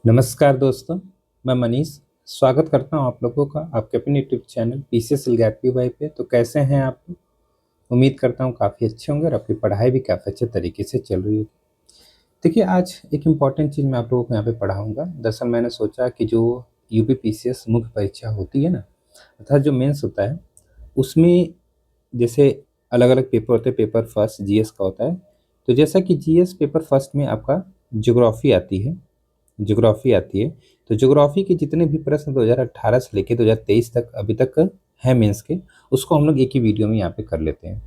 नमस्कार दोस्तों, मैं मनीष स्वागत करता हूं आप लोगों का आपके अपने यूट्यूब चैनल पीसीएस एलगारपी वाई पे। तो कैसे हैं आप? उम्मीद करता हूं काफ़ी अच्छे होंगे और आपकी पढ़ाई भी काफ़ी अच्छे तरीके से चल रही होगी। देखिए, आज एक इम्पॉर्टेंट चीज़ मैं आप लोगों को यहाँ पे पढ़ाऊंगा। दरअसल मैंने सोचा कि जो यूपी पीसीएस मुख्य परीक्षा होती है ना, अर्थात जो मेंस होता है, उसमें जैसे अलग अलग पेपर होते हैं। पेपर फर्स्ट जीएस का होता है। तो जैसा कि जीएस पेपर फर्स्ट में आपका ज्योग्राफी आती है, ज्योग्राफी आती है। तो ज्योग्राफी के जितने भी प्रश्न 2018 से लेके 2023 तक अभी तक है मेंस के, उसको हम लोग एक ही वीडियो में यहाँ पे कर लेते हैं।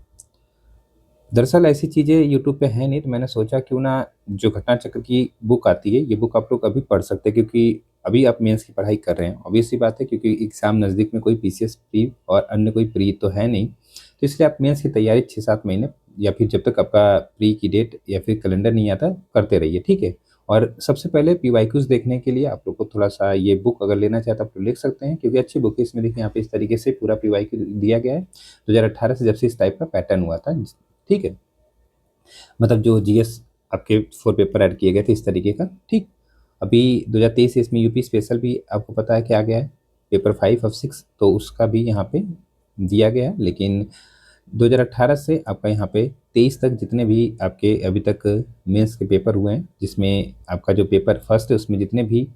दरअसल ऐसी चीज़ें यूट्यूब पे है नहीं, तो मैंने सोचा क्यों ना जो घटना चक्र की बुक आती है, ये बुक आप लोग अभी पढ़ सकते हैं, क्योंकि अभी आप मेंस की पढ़ाई कर रहे हैं। ऑब्वियस सी बात है, क्योंकि एग्जाम नज़दीक में कोई पीसीएस प्री और अन्य कोई प्री तो है नहीं। तो इसलिए आप मेंस की तैयारी 6-7 महीने या फिर जब तक आपका प्री की डेट या फिर कैलेंडर नहीं आता करते रहिए, ठीक है। और सबसे पहले पीवाईक्यूज देखने के लिए आप लोग को थोड़ा सा ये बुक अगर लेना चाहे तो आप लोग लिख सकते हैं, क्योंकि अच्छी बुक है। इसमें देखिए यहाँ पे इस तरीके से पूरा पीवाईक्यू दिया गया है 2018 से, जब से इस टाइप का पैटर्न हुआ था, ठीक है। मतलब जो जीएस आपके 4 पेपर ऐड किए गए थे इस तरीके का, ठीक। अभी 2023 से इसमें यूपी स्पेशल भी आपको पता है कि आ गया है, पेपर 5 और 6, तो उसका भी यहाँ पे दिया गया है। लेकिन 2018 से आपका यहाँ पे 23 तक जितने भी आपके अभी तक मेंस के पेपर हुए हैं, जिसमें आपका जो पेपर फर्स्ट है उसमें जितने भी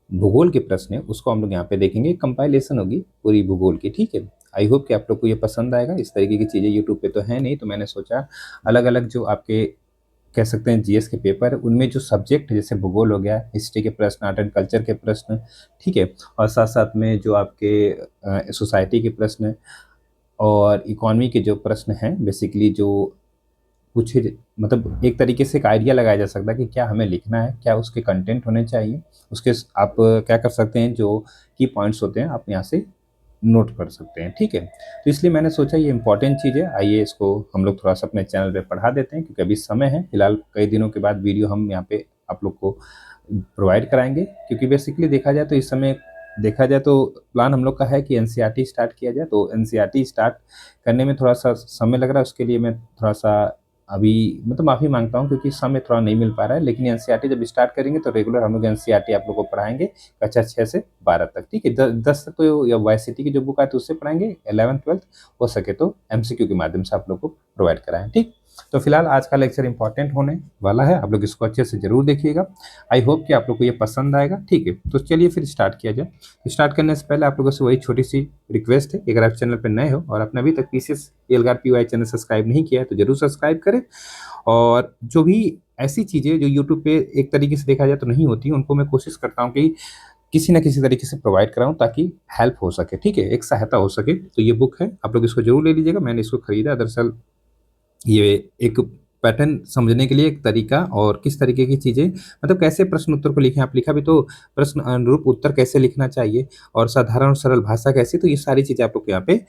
भूगोल के प्रश्न है उसको हम लोग यहाँ पे देखेंगे। कंपाइलेशन होगी पूरी भूगोल की, ठीक है। आई होप कि आप लोग को ये पसंद आएगा। इस तरीके की चीज़ें यूट्यूब पे तो है नहीं, तो मैंने सोचा अलग अलग जो आपके कह सकते हैं जीएस के पेपर, उनमें जो सब्जेक्ट है, जैसे भूगोल हो गया, हिस्ट्री के प्रश्न, आर्ट एंड कल्चर के प्रश्न, ठीक है, और साथ साथ में जो आपके सोसाइटी के प्रश्न और इकोनॉमी के जो प्रश्न हैं, बेसिकली जो कुछ मतलब एक तरीके से एक आइडिया लगाया जा सकता है कि क्या हमें लिखना है, क्या उसके कंटेंट होने चाहिए, उसके आप क्या कर सकते हैं, जो की पॉइंट्स होते हैं आप यहाँ से नोट कर सकते हैं, ठीक है। तो इसलिए मैंने सोचा ये इंपॉर्टेंट चीज़ है, आइए इसको हम लोग थोड़ा सा अपने चैनल पे पढ़ा देते हैं, क्योंकि अभी समय है फिलहाल, कई दिनों के बाद वीडियो हम यहाँ पे आप लोग को प्रोवाइड कराएंगे। क्योंकि बेसिकली देखा जाए तो इस समय देखा जाए तो प्लान हम लोग का है कि एनसीईआरटी स्टार्ट किया जाए। तो एनसीईआरटी स्टार्ट करने में थोड़ा सा समय लग रहा है, उसके लिए मैं थोड़ा सा अभी मतलब माफ़ी मांगता हूँ, क्योंकि समय थोड़ा नहीं मिल पा रहा है। लेकिन एनसीईआरटी जब स्टार्ट करेंगे तो रेगुलर हम लोग एनसीईआरटी आप लोग को पढ़ाएंगे कक्षा 6 से 12 तक, ठीक है। 10 तक तो या वाईसीटी की जो बुक आती है उससे पढ़ाएंगे, 11th 12th हो सके तो एमसीक्यू के माध्यम से आप लोग को प्रोवाइड कराएं, ठीक। तो फिलहाल आज का लेक्चर इंपॉर्टेंट होने वाला है, आप लोग इसको अच्छे से जरूर देखिएगा। आई होप कि आप लोग को ये पसंद आएगा, ठीक है। तो चलिए फिर स्टार्ट किया जाए। स्टार्ट करने से पहले आप लोगों से वही छोटी सी रिक्वेस्ट है, अगर आप चैनल पर नए हो और आपने अभी तक पीसीएस एलगारपी चैनल सब्सक्राइब नहीं किया है तो जरूर सब्सक्राइब करें। और जो भी ऐसी चीज़ें जो यूट्यूब पे एक तरीके से देखा जाए तो नहीं होती, उनको मैं कोशिश करता हूँ कि किसी न किसी तरीके से प्रोवाइड कराऊँ, ताकि हेल्प हो सके, ठीक है, एक सहायता हो सके। तो ये बुक है, आप लोग इसको जरूर ले लीजिएगा। मैंने इसको खरीदा दरअसल ये एक पैटर्न समझने के लिए, एक तरीका, और किस तरीके की चीज़ें मतलब कैसे प्रश्न उत्तर को लिखें। आप लिखा भी तो प्रश्न अनुरूप उत्तर कैसे लिखना चाहिए, और साधारण और सरल भाषा कैसी, तो ये सारी चीज़ें आप लोग को यहाँ पे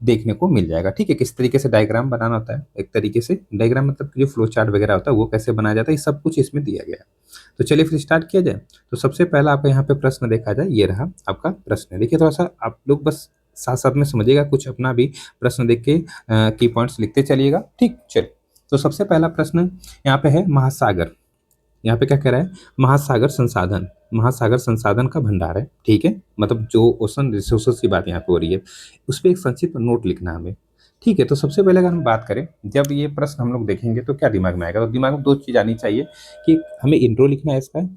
देखने को मिल जाएगा, ठीक है। किस तरीके से डायग्राम बनाना होता है, एक तरीके से डायग्राम मतलब कि जो फ्लो चार्ट वगैरह होता है वो कैसे बनाया जाता है, ये सब कुछ इसमें दिया गया है। तो चलिए फिर स्टार्ट किया जाए। तो सबसे पहला आपका यहाँ पे प्रश्न देखा जाए, ये रहा आपका प्रश्न। देखिए थोड़ा सा आप लोग बस साथ साथ में समझिएगा, कुछ अपना भी प्रश्न देख के की पॉइंट्स लिखते चलिएगा, ठीक। चलिए, तो सबसे पहला प्रश्न यहाँ पे है महासागर। यहाँ पे क्या कह रहा है, महासागर संसाधन, महासागर संसाधन का भंडार है, ठीक है। मतलब जो ओशन रिसोर्सेज की बात यहाँ पे हो रही है, उस पर एक संक्षिप्त नोट लिखना है हमें, ठीक है। तो सबसे पहले अगर हम बात करें, जब ये प्रश्न हम लोग देखेंगे तो क्या दिमाग में आएगा, तो दिमाग में दो चीज़ आनी चाहिए कि हमें इंट्रो लिखना है इसका,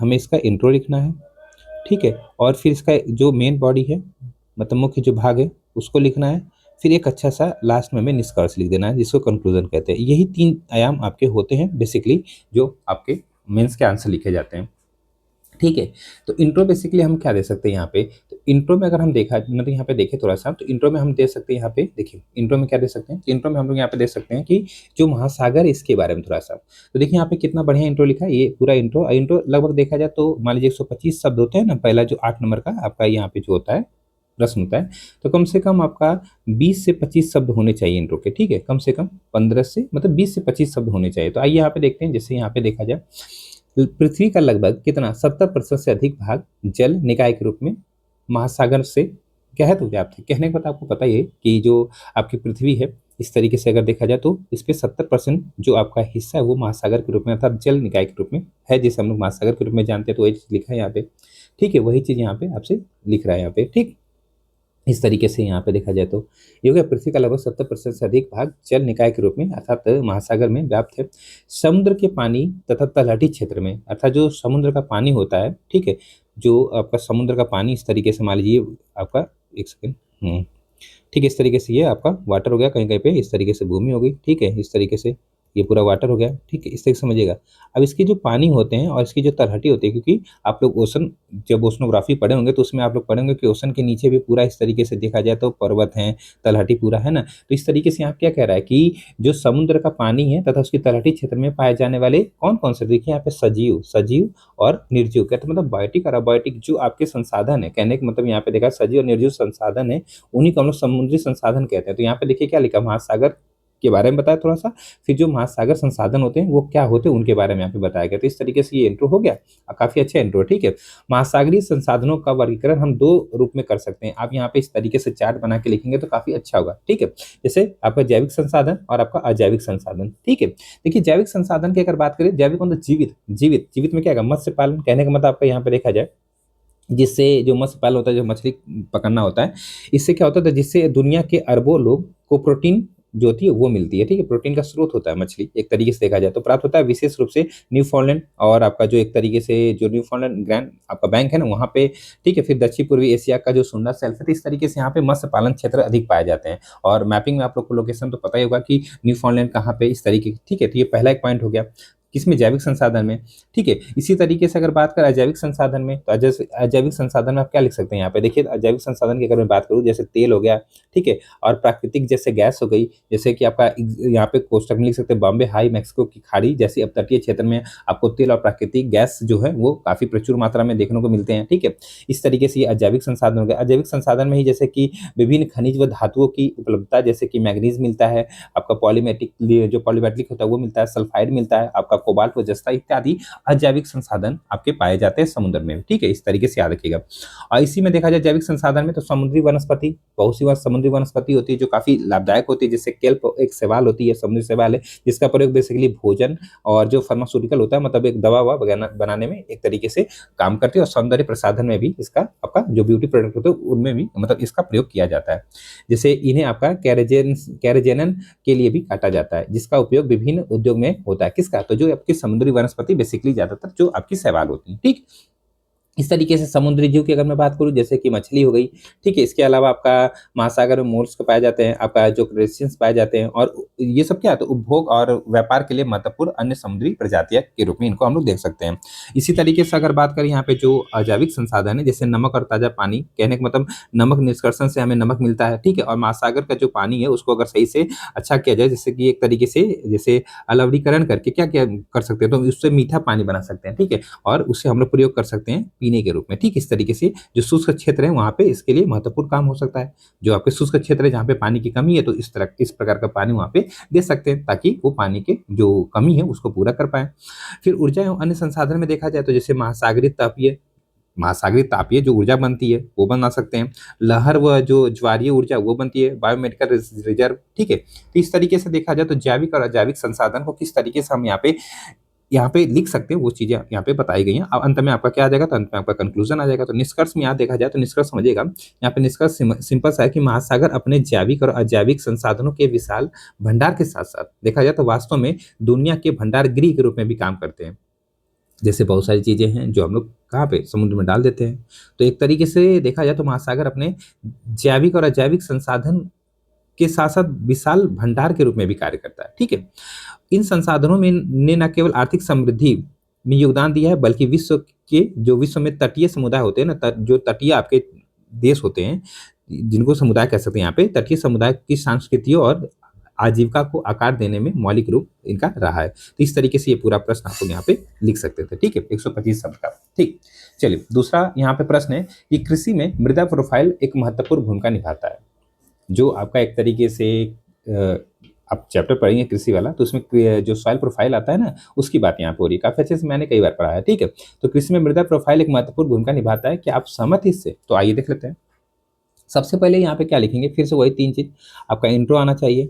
हमें इसका इंट्रो लिखना है, ठीक है। और फिर इसका जो मेन बॉडी है, मतलब मुख्य जो भाग है, उसको लिखना है। फिर एक अच्छा सा लास्ट में हमें निष्कर्ष लिख देना है, जिसको कंक्लूजन कहते हैं। यही 3 आयाम आपके होते हैं बेसिकली, जो आपके मेंस के आंसर लिखे जाते हैं, ठीक है। तो इंट्रो बेसिकली हम क्या दे सकते हैं यहाँ पे, तो इंट्रो में अगर हम देखा मतलब यहाँ पे देखें थोड़ा सा, तो इंट्रो में हम दे सकते हैं, यहाँ पे देखिए इंट्रो में क्या दे सकते हैं, इंट्रो में हम लोग यहाँ पे दे सकते हैं कि जो महासागर है इसके बारे में थोड़ा सा। तो देखिए यहाँ पे कितना बढ़िया इंट्रो लिखा है, ये पूरा इंट्रो। इंट्रो लगभग देखा जाए तो मान लीजिए 125 शब्द होते हैं ना, पहला जो 8 नंबर का आपका यहाँ पे जो होता है प्रश्न होता है, तो कम से कम आपका 20 से 25 शब्द होने चाहिए इंट्रो के, ठीक है। कम से कम 15 से मतलब 20 से 25 शब्द होने चाहिए। तो आइए यहाँ पे देखते हैं, जैसे यहाँ पे देखा जाए, पृथ्वी का लगभग कितना 70% से अधिक भाग जल निकाय के रूप में महासागर से क्या है तो व्याप्त है। कहने का मतलब आपको पता ही है कि जो आपकी पृथ्वी है इस तरीके से अगर देखा जाए तो इस पे 70% जो आपका हिस्सा है वो महासागर के रूप में अर्थात जल निकाय के रूप में है, जिसे हम लोग महासागर के रूप में जानते हैं। तो वही चीज लिखा है यहाँ पे, ठीक है, वही चीज यहाँ पे आपसे लिख रहा है यहाँ पे, ठीक। इस तरीके से यहाँ पे देखा जाए तो ये हो गया, पृथ्वी का लगभग 70% से अधिक भाग जल निकाय के रूप में अर्थात महासागर में व्याप्त है। समुद्र के पानी तथा तलहटी क्षेत्र में, अर्थात जो समुद्र का पानी होता है, ठीक है, जो आपका समुद्र का पानी इस तरीके से मान लीजिए आपका, एक सेकेंड, ठीक है, इस तरीके से ये आपका वाटर हो गया, कहीं कहीं पे इस तरीके से भूमि हो गई, ठीक है, इस तरीके से ये पूरा वाटर हो गया, ठीक है, इस तरीके से समझिएगा। अब इसके जो पानी होते हैं और इसकी जो तलहटी होती है, क्योंकि आप लोग ओशन, जब ओशनोग्राफी पढ़े होंगे तो उसमें आप लोग पढ़ेंगे कि ओशन के नीचे भी पूरा इस तरीके से देखा जाए तो पर्वत हैं, तलहटी पूरा है ना। तो इस तरीके से यहाँ क्या कह रहा है कि जो समुद्र का पानी है तथा उसकी तलहटी क्षेत्र में पाए जाने वाले कौन कौन से, देखिए यहाँ पे सजीव, सजीव और निर्जीव, कहते मतलब बायोटिक और अबायोटिक जो आपके संसाधन है, कहने का मतलब यहाँ पे देखा सजीव और निर्जीव संसाधन है, उन्हीं को हम लोग समुद्री संसाधन कहते हैं। तो यहाँ पे देखिए क्या लिखा, महासागर के बारे में बताया थोड़ा सा, फिर जो महासागर संसाधन होते हैं वो क्या होते हैं उनके बारे में यहाँ पे बताया गया। तो इस तरीके से ये इंट्रो हो गया, काफी अच्छा इंट्रो, ठीक है। महासागरीय संसाधनों का वर्गीकरण हम दो रूप में कर सकते हैं। आप यहाँ पे इस तरीके से चार्ट बना के लिखेंगे तो काफी अच्छा होगा, ठीक है। जैसे आपका जैविक संसाधन और आपका अजैविक संसाधन, ठीक है। देखिए जैविक संसाधन की अगर बात करें, जैविक मतलब जीवित, जीवित, जीवित में क्या है, मत्स्य पालन, कहने का मतलब आपका यहाँ पे देखा जाए, जिससे जो मत्स्य पालन होता है, जो मछली पकड़ना होता है, इससे क्या होता है, जिससे दुनिया के अरबों लोग को प्रोटीन जो होती है वो मिलती है, ठीक है। प्रोटीन का स्रोत होता है मछली, एक तरीके से देखा जाए तो प्राप्त होता है विशेष रूप से न्यूफाउंडलैंड और आपका जो एक तरीके से जो न्यूफाउंडलैंड ग्रैंड आपका बैंक है ना वहाँ पे, ठीक है। फिर दक्षिण पूर्वी एशिया का जो सुंदर सेल्फ है, तो इस तरीके से यहाँ पे मत्स्य पालन क्षेत्र अधिक पाए जाते हैं। और मैपिंग में आप लोग को लोकेशन तो पता ही होगा कि न्यूफाउंडलैंड कहाँ पे, इस तरीके, ठीक है। तो ये पहला एक पॉइंट हो गया किसमें, जैविक संसाधन में, ठीक है। इसी तरीके से अगर बात करें अजैविक संसाधन में, तो अजैविक संसाधन में आप क्या लिख सकते हैं यहाँ पे, देखिए अजैविक संसाधन की अगर मैं बात करूँ, जैसे तेल हो गया, ठीक है, और प्राकृतिक जैसे गैस हो गई, जैसे कि आपका यहाँ पे कोष्टक में लिख सकते हैं बॉम्बे हाई, मैक्सिको की खाड़ी जैसी अपतटीय क्षेत्र में आपको तेल और प्राकृतिक गैस जो है वो काफी प्रचुर मात्रा में देखने को मिलते हैं, ठीक है। इस तरीके से ये अजैविक संसाधन हो गया। अजैविक संसाधन में ही जैसे कि विभिन्न खनिज व धातुओं की उपलब्धता, जैसे कि मैग्नीज मिलता है, आपका पॉलीमेटिक जो पॉलीमेटिक होता है वो मिलता है, सल्फाइड मिलता है, आपका कोबाल्ट व जस्ता इत्यादि अजैविक संसाधन आपके पाए जाते हैं समुद्र में, ठीक है। इस तरीके से याद रखिएगा। और इसी में देखा जाए जैविक संसाधन में तो समुद्री वनस्पति, बहुत सी बार समुद्री वनस्पति होती है जो काफी लाभदायक होती है, जैसे केल्प एक शैवाल होती है, समुद्री शैवाल है, जिसका प्रयोग बेसिकली भोजन और जो फार्मास्यूटिकल होता है, मतलब एक दवा वगैरह बनाने में एक तरीके से काम करती है, और सौंदर्य प्रसाधन में भी इसका आपका जो ब्यूटी प्रोडक्ट होते हैं उनमें भी मतलब इसका प्रयोग किया जाता है। जैसे इन्हें आपका कैरेजेनन के लिए भी काटा जाता है, जिसका उपयोग विभिन्न उद्योग में होता है, किसका, तो जो आपकी समुद्री वनस्पति बेसिकली ज्यादातर जो आपकी शैवाल होती है, ठीक। इस तरीके से समुद्री जीव की अगर मैं बात करूं, जैसे कि मछली हो गई, ठीक है। इसके अलावा आपका महासागर में मोल्स्क पाए जाते हैं, आपका जो क्रस्टेशियंस पाए जाते हैं, और ये सब क्या है, तो उपभोग और व्यापार के लिए महत्वपूर्ण अन्य समुद्री प्रजातियां के रूप में इनको हम लोग देख सकते हैं। इसी तरीके से अगर बात करें यहाँ पे जो अजैविक संसाधन है, जैसे नमक और ताजा पानी, कहने का मतलब नमक निष्कर्षण से हमें नमक मिलता है, ठीक है। और महासागर का जो पानी है उसको अगर सही से अच्छा किया जाए, जैसे कि एक तरीके से जैसे अलवणीकरण करके क्या क्या कर सकते हैं, तो उससे मीठा पानी बना सकते हैं, ठीक है। और उससे हम लोग प्रयोग कर सकते हैं पीने के रूप में, ठीक। इस तरीके से जो शुष्क क्षेत्र है वहां पे इसके लिए महत्वपूर्ण काम हो सकता है। जो आपके शुष्क क्षेत्र है जहाँ पे पानी की कमी है, तो इस प्रकार का पानी वहां पे दे सकते हैं, ताकि वो पानी के जो कमी है उसको पूरा कर पाए। फिर ऊर्जा एवं अन्य संसाधन में देखा जाए तो जैसे महासागरीय तापीय जो ऊर्जा बनती है वो बना सकते हैं, लहर व जो ज्वारीय ऊर्जा वो बनती है, बायोमेडिकल रिजर्व, ठीक है। तो इस तरीके से देखा जाए तो जैविक और अजैविक संसाधन को किस तरीके से हम यहाँ पे लिख सकते हैं वो चीजें यहाँ पे बताई गई हैं। अब अंत में आपका क्या आ जाएगा, तो अंत में आपका कंक्लूजन आ जाएगा। तो निष्कर्ष में यहाँ देखा जाए तो निष्कर्ष समझिएगा, यहाँ पे निष्कर्ष सिंपल सा है कि महासागर अपने जैविक और अजैविक संसाधनों के विशाल भंडार के साथ साथ देखा जाए तो वास्तव में दुनिया के भंडार गृह के रूप में भी काम करते हैं। जैसे बहुत सारी चीजें हैं जो हम लोग कहाँ पे समुद्र में डाल देते हैं। तो एक तरीके से देखा जाए तो महासागर अपने जैविक और अजैविक संसाधन के साथ साथ विशाल भंडार के रूप में भी कार्य करता है, ठीक है। इन संसाधनों में ने न केवल आर्थिक समृद्धि में योगदान दिया है, बल्कि विश्व में तटीय समुदाय होते हैं ना, जो तटीय आपके देश होते हैं, जिनको समुदाय कह सकते हैं, यहाँ पे तटीय समुदाय की संस्कृतियों और आजीविका को आकार देने में मौलिक रूप इनका रहा है। तो इस तरीके से ये पूरा प्रश्न आप लोग यहाँ पे लिख सकते थे, ठीक है, 125 शब्द का, ठीक। चलिए दूसरा यहाँ पे प्रश्न है कि कृषि में मृदा प्रोफाइल एक महत्वपूर्ण भूमिका निभाता है। जो आपका एक तरीके से आप चैप्टर पढ़ेंगे कृषि वाला, तो उसमें जो सॉइल प्रोफाइल आता है ना, उसकी बात यहाँ पे हो रही है, काफी अच्छे से मैंने कई बार पढ़ा है, ठीक है। तो कृषि में मृदा प्रोफाइल एक महत्वपूर्ण भूमिका निभाता है, क्या आप सहमत हैं इससे? तो आइए देख लेते हैं। सबसे पहले यहाँ पे क्या लिखेंगे, फिर से वही तीन चीज, आपका इंट्रो आना चाहिए,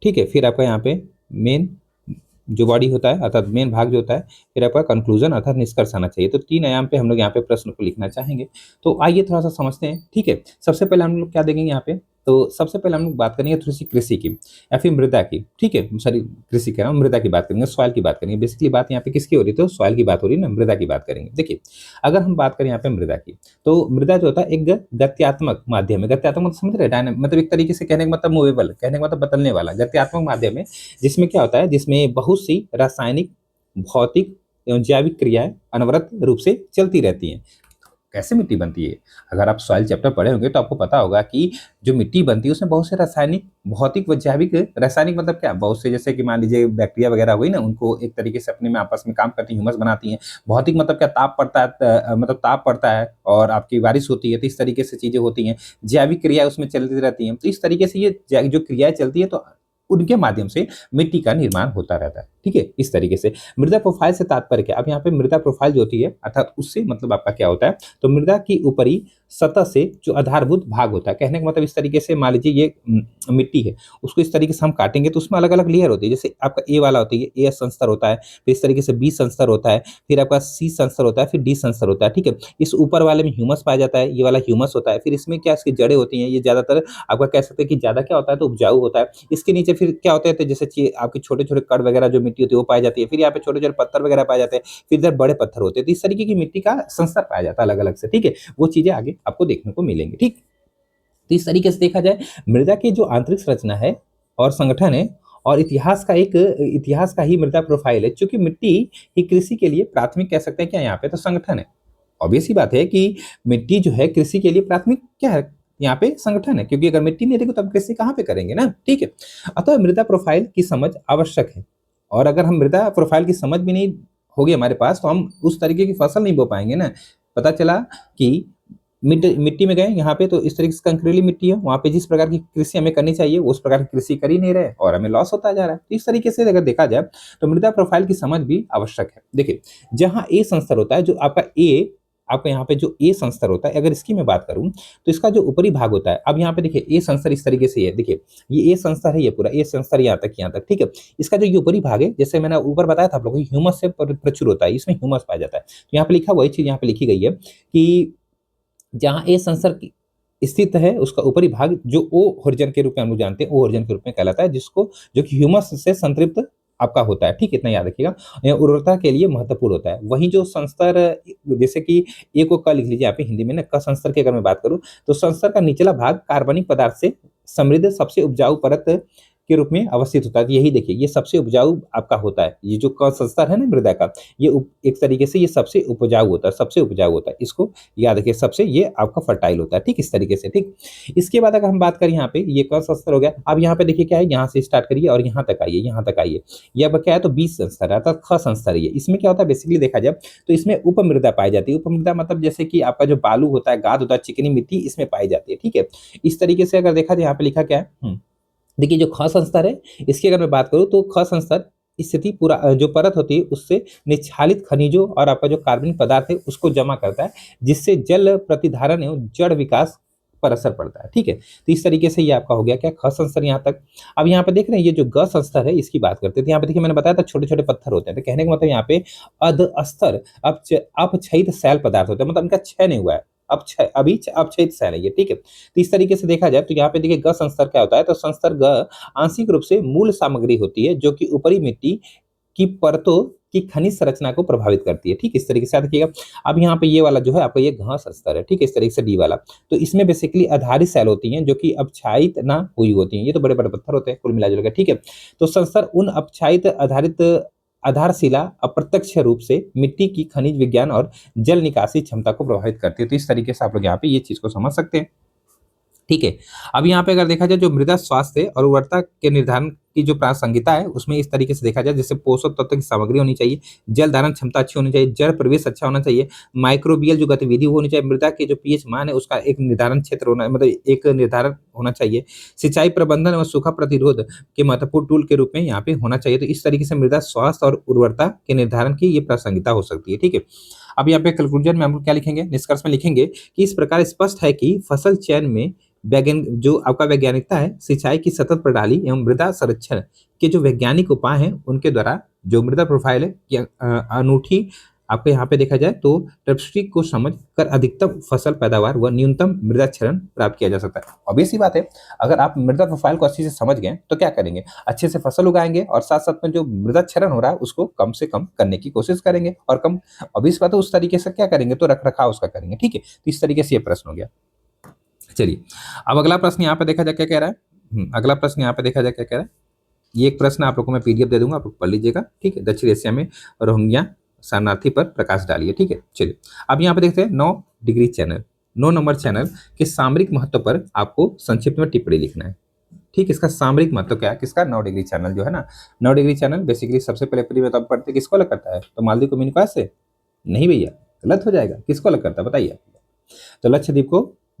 ठीक है, फिर आपका यहाँ पे मेन जो बॉडी होता है अर्थात मेन भाग जो होता है, फिर आपका कंक्लूजन अर्थात निष्कर्ष आना चाहिए। तो 3 आयाम पे हम लोग यहाँ पे प्रश्न को लिखना चाहेंगे। तो आइए थोड़ा-सा समझते हैं, ठीक है? सबसे पहले हम लोग क्या देखेंगे यहाँ पे, तो सबसे पहले हम लोग बात करेंगे थोड़ी-सी कृषि की या फिर मृदा की, ठीक है? सॉरी, कृषि कह रहा हूँ, मृदा की बात करेंगे, सॉइल की बात करेंगे। बेसिकली बात यहाँ पे किसकी हो रही है, तो सॉइल की बात हो रही है ना, मृदा की बात करेंगे। देखिए, अगर हम बात करें यहाँ पे मृदा की, तो मृदा जो होता है एक गत्यात्मक माध्यम है। गत्यात्मक मतलब समझ रहे हैं? मतलब एक तरीके से कहने का मतलब मूवेबल, कहने का मतलब बदलने वाला, गत्यात्मक माध्यम है, जिसमें क्या होता है, जिसमें बहुत सी रासायनिक, भौतिक एवं जैविक क्रियाएं अनवरत रूप से चलती रहती हैं। कैसे मिट्टी बनती है? अगर आप सॉइल चैप्टर पढ़े होंगे तो आपको पता होगा कि जो मिट्टी बनती है उसमें बहुत से रासायनिक, भौतिक व जैविक, रासायनिक मतलब क्या, बहुत से जैसे कि मान लीजिए बैक्टीरिया वगैरह हो गई ना, उनको एक तरीके से अपने में आपस में काम करती है, ह्यूमस बनाती हैं। भौतिक मतलब क्या, ताप पड़ता है, मतलब ताप पड़ता है और आपकी बारिश होती है, तो इस तरीके से चीजें होती हैं। जैविक क्रिया उसमें चलती रहती हैं। तो इस तरीके से ये जो क्रियाएं चलती है, तो उनके माध्यम से मिट्टी का निर्माण होता रहता है, ठीक है? इस तरीके से मृदा प्रोफाइल से तात्पर्य क्या, अब यहाँ पे मृदा प्रोफाइल जो होती है अर्थात उससे मतलब आपका क्या होता है, तो मृदा की ऊपरी सतह से जो आधारभूत भाग होता है, कहने का मतलब इस तरीके से मान लीजिए ये मिट्टी है, उसको इस तरीके से हम काटेंगे तो उसमें अलग अलग लेयर होती है। जैसे आपका ए वाला होता है, ए संस्तर होता है, फिर इस तरीके से बी संस्तर होता है, फिर आपका सी संस्तर होता है, फिर डी संस्तर होता है, ठीक है? इस ऊपर वाले में ह्यूमस पाया जाता है, ये वाला ह्यूमस होता है। फिर इसमें क्या, इसकी जड़ें होती हैं, ये ज्यादातर आपका कह सकते हैं कि ज्यादा क्या होता है, तो उपजाऊ होता है। इसके नीचे फिर क्या होता है, तो जैसे आपके छोटे छोटे कण वगैरह जो मिट्टी होती है वो पाई जाती है। फिर यहाँ पे छोटे छोटे पत्थर वगैरह पाए जाते हैं, फिर इधर बड़े पत्थर होते हैं। तो इस तरीके की मिट्टी का संस्तर पाया जाता है अलग अलग से, ठीक है? वो चीजें आगे आपको देखने को मिलेंगी, ठीक? तो इस तरीके से देखा जाए, मृदा की जो आंतरिक संरचना है और संगठन है और इतिहास का ही मृदा प्रोफाइल है। चूंकि मिट्टी ही कृषि के लिए प्राथमिक कह सकते हैं क्या यहाँ पे, तो संगठन है। ऑब्वियस ही बात है कि मिट्टी जो है कृषि के लिए प्राथमिक क्या है, यहाँ पे संगठन है, क्योंकि अगर मिट्टी नहीं रहेगी तो हम कृषि कहाँ पे करेंगे ना, ठीक है? अतः मृदा प्रोफाइल की समझ आवश्यक है। और अगर हम मृदा प्रोफाइल की समझ भी नहीं होगी हमारे पास, तो हम उस तरीके की फसल नहीं बो पाएंगे ना। पता चला कि मिट्टी में गए यहाँ पे, तो इस तरीके से कंकरीली मिट्टी है, वहाँ पे जिस प्रकार की कृषि हमें करनी चाहिए उस प्रकार की कृषि कर ही नहीं रहे और हमें लॉस होता जा रहा है। तो इस तरीके से अगर देखा जाए तो मृदा प्रोफाइल की समझ भी आवश्यक है। देखिए, जहाँ ए संस्तर होता है, जो आपका यहाँ पे जो ए संस्तर होता है, अगर इसकी मैं बात करूं तो इसका जो ऊपरी भाग होता है, अब यहाँ पे देखिए ए संस्तर इस तरीके से है, देखिए ये ए संस्तर है, ये पूरा ए संस्तर यहाँ तक, ठीक है? इसका जो ये ऊपरी भाग है, जैसे मैंने ऊपर बताया था आप लोगों को, ह्यूमस से प्रचुर होता है, इसमें ह्यूमस पाया जाता है। तो यहाँ पे लिखा वही चीज यहाँ पे लिखी गई है कि जहाँ ए संसर स्थित है, उसका ऊपरी भाग जो ओ होरिजन के रूप में हम लोग जानते हैं, ओ होरिजन के रूप में कहलाता है, जिसको जो कि ह्यूमस से संतृप्त आपका होता है, ठीक? इतना याद रखिएगा, यह उर्वरता के लिए महत्वपूर्ण होता है। वहीं जो संस्तर, जैसे कि ए को क लिख लीजिए यहाँ पे हिंदी में ना, क संस्तर की अगर मैं बात करूँ, तो संस्तर का निचला भाग कार्बनिक पदार्थ से समृद्ध सबसे उपजाऊ परत के रूप में अवस्थित होता है। तो यही देखिए, ये सबसे उपजाऊ आपका होता है, ये जो क संस्तर है ना मृदा का, ये एक तरीके से ये सबसे उपजाऊ होता है, सबसे उपजाऊ होता है। इसको याद रखिए, सबसे ये आपका फर्टाइल होता है, ठीक? इस तरीके से, ठीक? इसके बाद अगर हम बात करें यहाँ पे, ये क संस्तर हो गया। अब यहाँ पे देखिए क्या है, यहाँ से स्टार्ट करिए और यहाँ तक आइए, यहाँ तक आइए। ये अब क्या है, तो बी संस्तर है, अर्थात ख संस्तर है ये। इसमें क्या होता है, बेसिकली देखा जाए तो इसमें उपमृदा पाई जाती है। उपमृदा मतलब जैसे कि आपका जो बालू होता है, गाद होता है, चिकनी मिट्टी इसमें पाई जाती है, ठीक है? इस तरीके से अगर देखा जाए, यहाँ पे लिखा क्या है, देखिए जो ख संस्तर है, इसकी अगर मैं बात करूं तो ख संस्तर स्थिति पूरा जो परत होती है उससे निच्छालित खनिजों और आपका जो कार्बनिक पदार्थ है उसको जमा करता है, जिससे जल प्रतिधारण एवं जड़ विकास पर असर पड़ता है, ठीक है? तो इस तरीके से ये आपका हो गया क्या, ख संस्तर यहाँ तक। अब यहाँ पे देख रहे हैं, ये जो ग संस्तर है इसकी बात करते थे। यहाँ पे देखिए मैंने बताया था छोटे छोटे पत्थर होते हैं, तो कहने का मतलब यहाँ पे अधस्तर अपक्षयित शैल पदार्थ होते हैं, मतलब इनका क्षय नहीं हुआ है, अपक्षयित शैल है ये, ठीक है? तो इस तरीके से देखा जाए तो यहाँ पे देखिए ग संस्तर क्या होता है, तो संस्तर ग आंशिक रूप से मूल सामग्री होती है जो कि ऊपरी मिट्टी की परतों की खनिज संरचना को प्रभावित करती है, ठीक? इस तरीके से याद रखिएगा। अब यहाँ पे ये वाला जो है आपका ये घ संस्तर है, ठीक है? इस तरीके से डी वाला, तो इसमें बेसिकली आधारित सेल होती हैं जो कि अपक्षायित ना हुई होती हैं। ये तो बड़े बड़े पत्थर होते हैं कुल मिला जुला के, ठीक है? तो संस्तर उन अपक्षायित आधारित आधारशिला अप्रत्यक्ष रूप से मिट्टी की खनिज विज्ञान और जल निकासी क्षमता को प्रभावित करती है। तो इस तरीके से आप लोग यहाँ पे ये चीज को समझ सकते हैं, ठीक है? अब यहाँ पे अगर देखा जाए जो मृदा स्वास्थ्य और उर्वरता के निर्धारण की जो प्रासंगिकता है उसमें इस तरीके से देखा जाए, जैसे पोषक तत्व की सामग्री होनी चाहिए, जल धारण क्षमता अच्छी होनी चाहिए, जड़ प्रवेश अच्छा होना चाहिए, माइक्रोबियल जो गतिविधि होनी चाहिए, मृदा के जो पीएच मान है उसका एक निर्धारण क्षेत्र होना, मतलब एक निर्धारण होना चाहिए, सिंचाई प्रबंधन और सूखा प्रतिरोध के महत्वपूर्ण टूल के रूप में यहाँ पे होना चाहिए। तो इस तरीके से मृदा स्वास्थ्य और उर्वरता के निर्धारण की ये प्रासंगिकता हो सकती है, ठीक है? अब यहाँ पे कंक्लूजन में हम लोग क्या लिखेंगे, निष्कर्ष में लिखेंगे कि इस प्रकार स्पष्ट है कि फसल चयन में जो आपका वैज्ञानिकता है, सिंचाई की सतत प्रणाली एवं मृदा संरक्षण के जो वैज्ञानिक उपाय हैं उनके द्वारा जो मृदा प्रोफाइल है कि अनूठी आपको यहाँ पे देखा जाए तो ट्रिप्स्टिक को समझ कर अधिकतम फसल पैदावार व न्यूनतम मृदा क्षरण प्राप्त किया जा सकता है। ऑब्वियस सी बात है, अगर आप मृदा प्रोफाइल को अच्छे से समझ गए तो क्या करेंगे, अच्छे से फसल उगाएंगे और साथ साथ में जो मृदा क्षरण हो रहा है उसको कम से कम करने की कोशिश करेंगे और कम, ऑब्वियस बात है, उस तरीके से क्या करेंगे तो रख रखाव उसका करेंगे। ठीक है, तो इस तरीके से ये प्रश्न हो गया। चलिए अब अगला प्रश्न यहाँ पे देखा जाए क्या कह रहा है। अगला प्रश्न यहाँ पे देखा जाए क्या कह रहा है। ये एक प्रश्न आप लोगों को मैं पीडीएफ दे दूंगा, आप लोग पढ़ लीजिएगा। ठीक है, दक्षिण एशिया में रोहिंग्या शरणार्थी पर प्रकाश डालिए। ठीक है, चलिए अब यहाँ पे देखते हैं 9 डिग्री चैनल, 9 नंबर चैनल के सामरिक महत्व पर आपको संक्षिप्त में टिप्पणी लिखना है। ठीक, इसका सामरिक महत्व क्या है, किसका 9 डिग्री चैनल जो है ना, 9 डिग्री चैनल बेसिकली सबसे पहले प्री में तो आप पढ़ते किसको अलग करता है, तो मालदीव को मिनी से नहीं भैया, गलत हो जाएगा, किसको अलग करता है बताइए। तो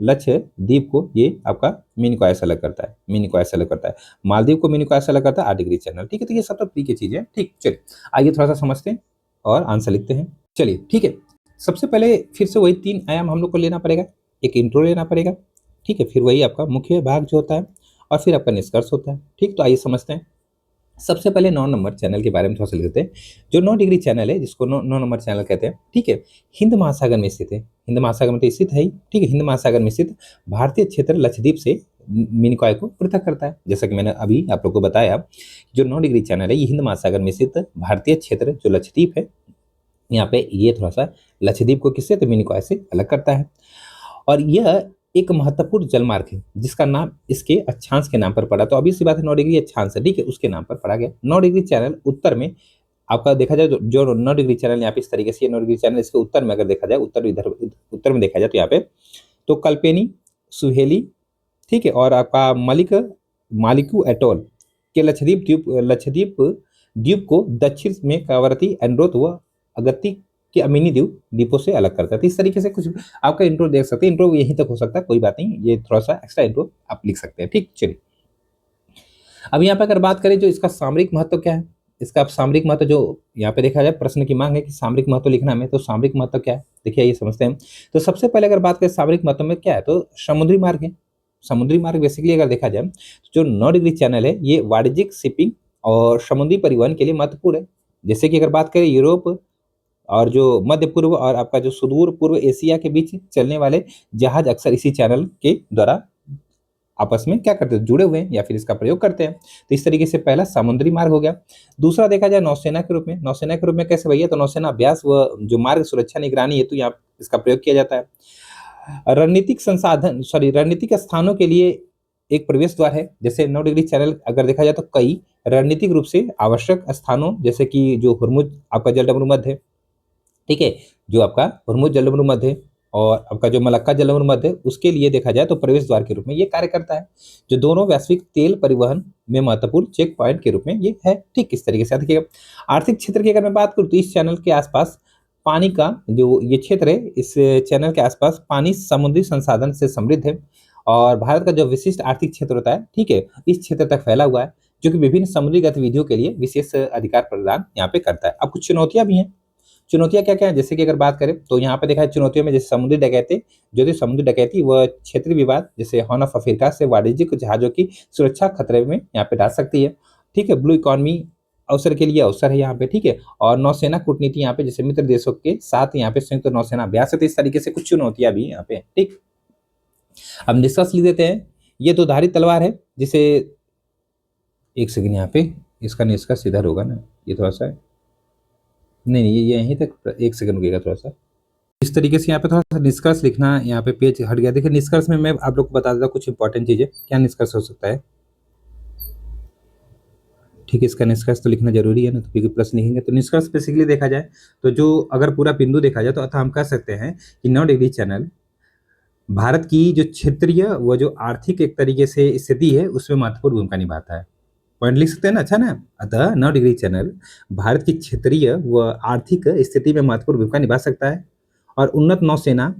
लक्षद्वीप को ये आपका मिनी को ऐसा अलग करता है, मिनी को ऐसा अलग करता है, मालदीव को मिनी को ऐसा अलग करता है 8 डिग्री चैनल। ठीक है, तो ये सब तो प्री की चीजें। ठीक, चलिए आइए थोड़ा सा समझते हैं और आंसर लिखते हैं। चलिए ठीक है, सबसे पहले फिर से वही 3 आयाम हम लोग को लेना पड़ेगा, एक इंट्रो लेना पड़ेगा। ठीक है, फिर वही आपका मुख्य भाग जो होता है और फिर आपका निष्कर्ष होता है। ठीक, तो आइए समझते हैं। सबसे पहले 9 नंबर चैनल के बारे में थोड़ा सा लिखते हैं। जो 9 डिग्री चैनल है जिसको 9 नंबर चैनल कहते हैं, ठीक है, हिंद महासागर में स्थित है, हिंद महासागर में तो स्थित है ही। ठीक है, हिंद महासागर में स्थित भारतीय क्षेत्र लक्षद्वीप से मिनिकॉय को पृथक करता है। जैसा कि मैंने अभी आप लोग को बताया, जो 9 डिग्री चैनल है ये हिंद महासागर में स्थित भारतीय क्षेत्र जो लक्षद्वीप है, यहाँ पे ये थोड़ा सा लक्षद्वीप को किससे, तो मिनिकॉय से अलग करता है। और यह एक महत्वपूर्ण जलमार्ग है जिसका नाम इसके अक्षांश के नाम पर पड़ा। तो अभी सी बात है 9 डिग्री अक्षांश है, ठीक है, उसके नाम पर पड़ा गया। 9 डिग्री चैनल उत्तर में आपका देखा जाए जो 9 डिग्री चैनल यहाँ पे इस तरीके से 9 डिग्री चैनल इसके उत्तर में अगर देखा जाए, उत्तर में देखा जाए तो यहाँ पे तो कल्पेनी, सुहेली, ठीक है, और आपका मालिकू एटोल के लक्षद्वीप द्वीप को दक्षिण में कावरती, एंड्रोथ व अगत्ती के अमीनी द्वीपों से अलग करता है। तो इस तरीके से कुछ आपका इंट्रो देख सकते हैं, इंट्रो यहीं तक हो सकता है, कोई बात नहीं, ये थोड़ा सा एक्स्ट्रा इंट्रो आप लिख सकते हैं। ठीक, चलिए अब यहाँ पे अगर बात करें जो इसका सामरिक महत्व क्या है, इसका सामरिक महत्व जो यहाँ पे देखा जाए, प्रश्न की मांग है कि सामरिक महत्व लिखना में, तो सामरिक महत्व क्या है देखिए ये समझते हैं। तो सबसे पहले अगर बात करें सामरिक महत्व में क्या है, तो समुद्री मार्ग है। समुद्री मार्ग बेसिकली अगर देखा जाए जो 9 डिग्री चैनल है ये वाणिज्यिक, शिपिंग और समुद्री परिवहन के लिए महत्वपूर्ण है। जैसे कि अगर बात करें यूरोप और जो मध्य पूर्व और आपका जो सुदूर पूर्व एशिया के बीच चलने वाले जहाज अक्सर इसी चैनल के द्वारा आपस में क्या करते हैं, जुड़े हुए हैं या फिर इसका प्रयोग करते हैं। तो इस तरीके से पहला समुद्री मार्ग हो गया। दूसरा देखा जाए नौसेना के रूप में, नौसेना के रूप में कैसे भैया, तो नौसेना अभ्यास व जो मार्ग सुरक्षा निगरानी हेतु यहाँ इसका प्रयोग किया जाता है। रणनीतिक स्थानों के लिए एक प्रवेश द्वार है। जैसे 9 डिग्री चैनल अगर देखा जाए तो कई रणनीतिक रूप से आवश्यक स्थानों जैसे कि जो हुर्मुज आपका जलडमरू मध्य है, ठीक है, जो आपका हुर्मुज जलडमरू मध्य है और आपका जो मलक्का जलडमरू मध्य है, उसके लिए देखा जाए तो प्रवेश द्वार के रूप में ये कार्य करता है, जो दोनों वैश्विक तेल परिवहन में महत्वपूर्ण चेक पॉइंट के रूप में ये है। ठीक, इस तरीके से देखिएगा। आर्थिक क्षेत्र की अगर मैं बात करूँ तो इस चैनल के आसपास पानी का जो ये क्षेत्र है, इस चैनल के आसपास पानी समुद्री संसाधन से समृद्ध है और भारत का जो विशिष्ट आर्थिक क्षेत्र होता है, ठीक है, इस क्षेत्र तक फैला हुआ है, जो कि विभिन्न समुद्री गतिविधियों के लिए विशेष अधिकार प्रदान यहाँ पे करता है। अब कुछ चुनौतियां भी हैं। चुनौतियां क्या क्या है, जैसे कि अगर बात करें तो यहाँ पे देखा है चुनौतियों में जैसे समुद्री डकैती, जो थी समुद्री डकैती व क्षेत्रीय विवाद जैसे हॉर्न ऑफ अफ्रीका से वाणिज्यिक जहाजों की सुरक्षा खतरे में यहाँ पे डाल सकती है। ठीक है, ब्लू इकोनॉमी अवसर के लिए अवसर है यहाँ पे। ठीक है, और नौसेना कूटनीति यहाँ पे जैसे मित्र देशों के साथ यहाँ पे संयुक्त नौसेना अभ्यास है। तो इस तरीके से कुछ चुनौतियां भी यहाँ पे। ठीक, अब निष्कर्ष लिख देते हैं। ये दो धारी तलवार है जिसे, एक सेकंड, यहाँ पे इसका निष्कर्ष इधर होगा ना, ये थोड़ा सा नहीं ये यहीं तक, एक सेकंड रुकेगा थोड़ा सा। इस तरीके से यहाँ पे थोड़ा सा निष्कर्ष लिखना, यहाँ पे पेज हट गया। देखिए निष्कर्ष में मैं आप लोग को बता देता हूँ कुछ इंपॉर्टेंट चीजें, क्या निष्कर्ष हो सकता है। ठीक है, इसका निष्कर्ष तो लिखना जरूरी है ना, तो क्योंकि प्रश्न लिखेंगे। तो निष्कर्ष बेसिकली देखा जाए तो जो अगर पूरा बिंदु देखा जाए तो अतः हम कह सकते हैं कि 9 डिग्री चैनल भारत की जो क्षेत्रीय व जो आर्थिक एक तरीके से स्थिति है उसमें महत्वपूर्ण भूमिका निभाता है। पॉइंट लिख सकते हैं ना, अच्छा ना। अतः 9 डिग्री चैनल भारत की क्षेत्रीय व आर्थिक स्थिति में महत्वपूर्ण भूमिका निभा सकता है और उन्नत नौसेना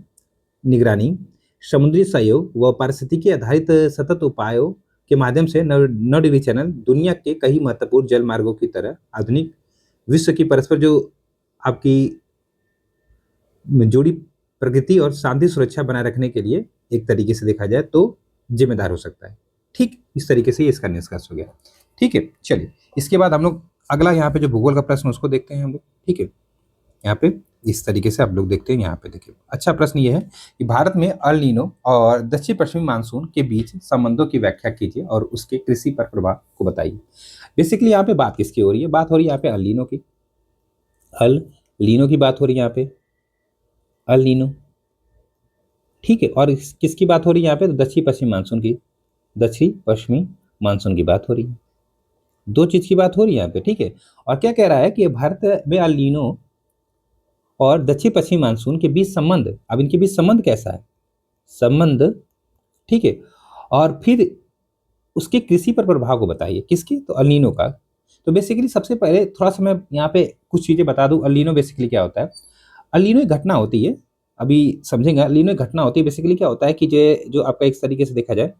निगरानी, समुद्री सहयोग व पारिस्थितिकी आधारित सतत उपायों के माध्यम से 9 डिग्री चैनल दुनिया के कई महत्वपूर्ण जल मार्गों की तरह आधुनिक विश्व की परस्पर जो आपकी जोड़ी प्रकृति और शांति सुरक्षा बनाए रखने के लिए एक तरीके से देखा जाए तो जिम्मेदार हो सकता है। ठीक इस तरीके से ये इसका निष्कर्ष हो गया। ठीक है, चलिए इसके बाद हम लोग अगला यहाँ पे जो भूगोल का प्रश्न उसको देखते हैं हम लोग। ठीक है, यहाँ पे इस तरीके से आप लोग देखते हैं। यहाँ पे देखिए अच्छा प्रश्न ये है कि भारत में अल नीनो और दक्षिण पश्चिमी मानसून के बीच संबंधों की व्याख्या कीजिए और उसके कृषि पर प्रभाव को बताइए। बेसिकली यहाँ पे बात किसकी हो रही है? बात हो रही है यहाँ पे अल नीनो की। अल लीनो की बात हो रही है यहाँ पे, अल नीनो। ठीक है, और किसकी बात हो रही है यहाँ पे? तो दक्षिण पश्चिमी मानसून की, दक्षिण पश्चिमी मानसून की बात हो रही है। दो चीज की बात हो रही है यहाँ पे। ठीक है, और क्या कह रहा है कि भारत में अल नीनो और दक्षिण पश्चिमी मानसून के बीच संबंध, अब इनके बीच संबंध कैसा है? संबंध, ठीक है, और फिर उसके कृषि पर प्रभाव को बताइए। किसके? तो अल नीनो का। तो बेसिकली सबसे पहले थोड़ा सा मैं यहाँ पे कुछ चीजें बता दूं। अल नीनो बेसिकली क्या होता है? अल नीनो एक घटना होती है, अभी समझेंगे। अल नीनो एक घटना होती है, बेसिकली क्या होता है कि जो आपका एक तरीके से देखा जाए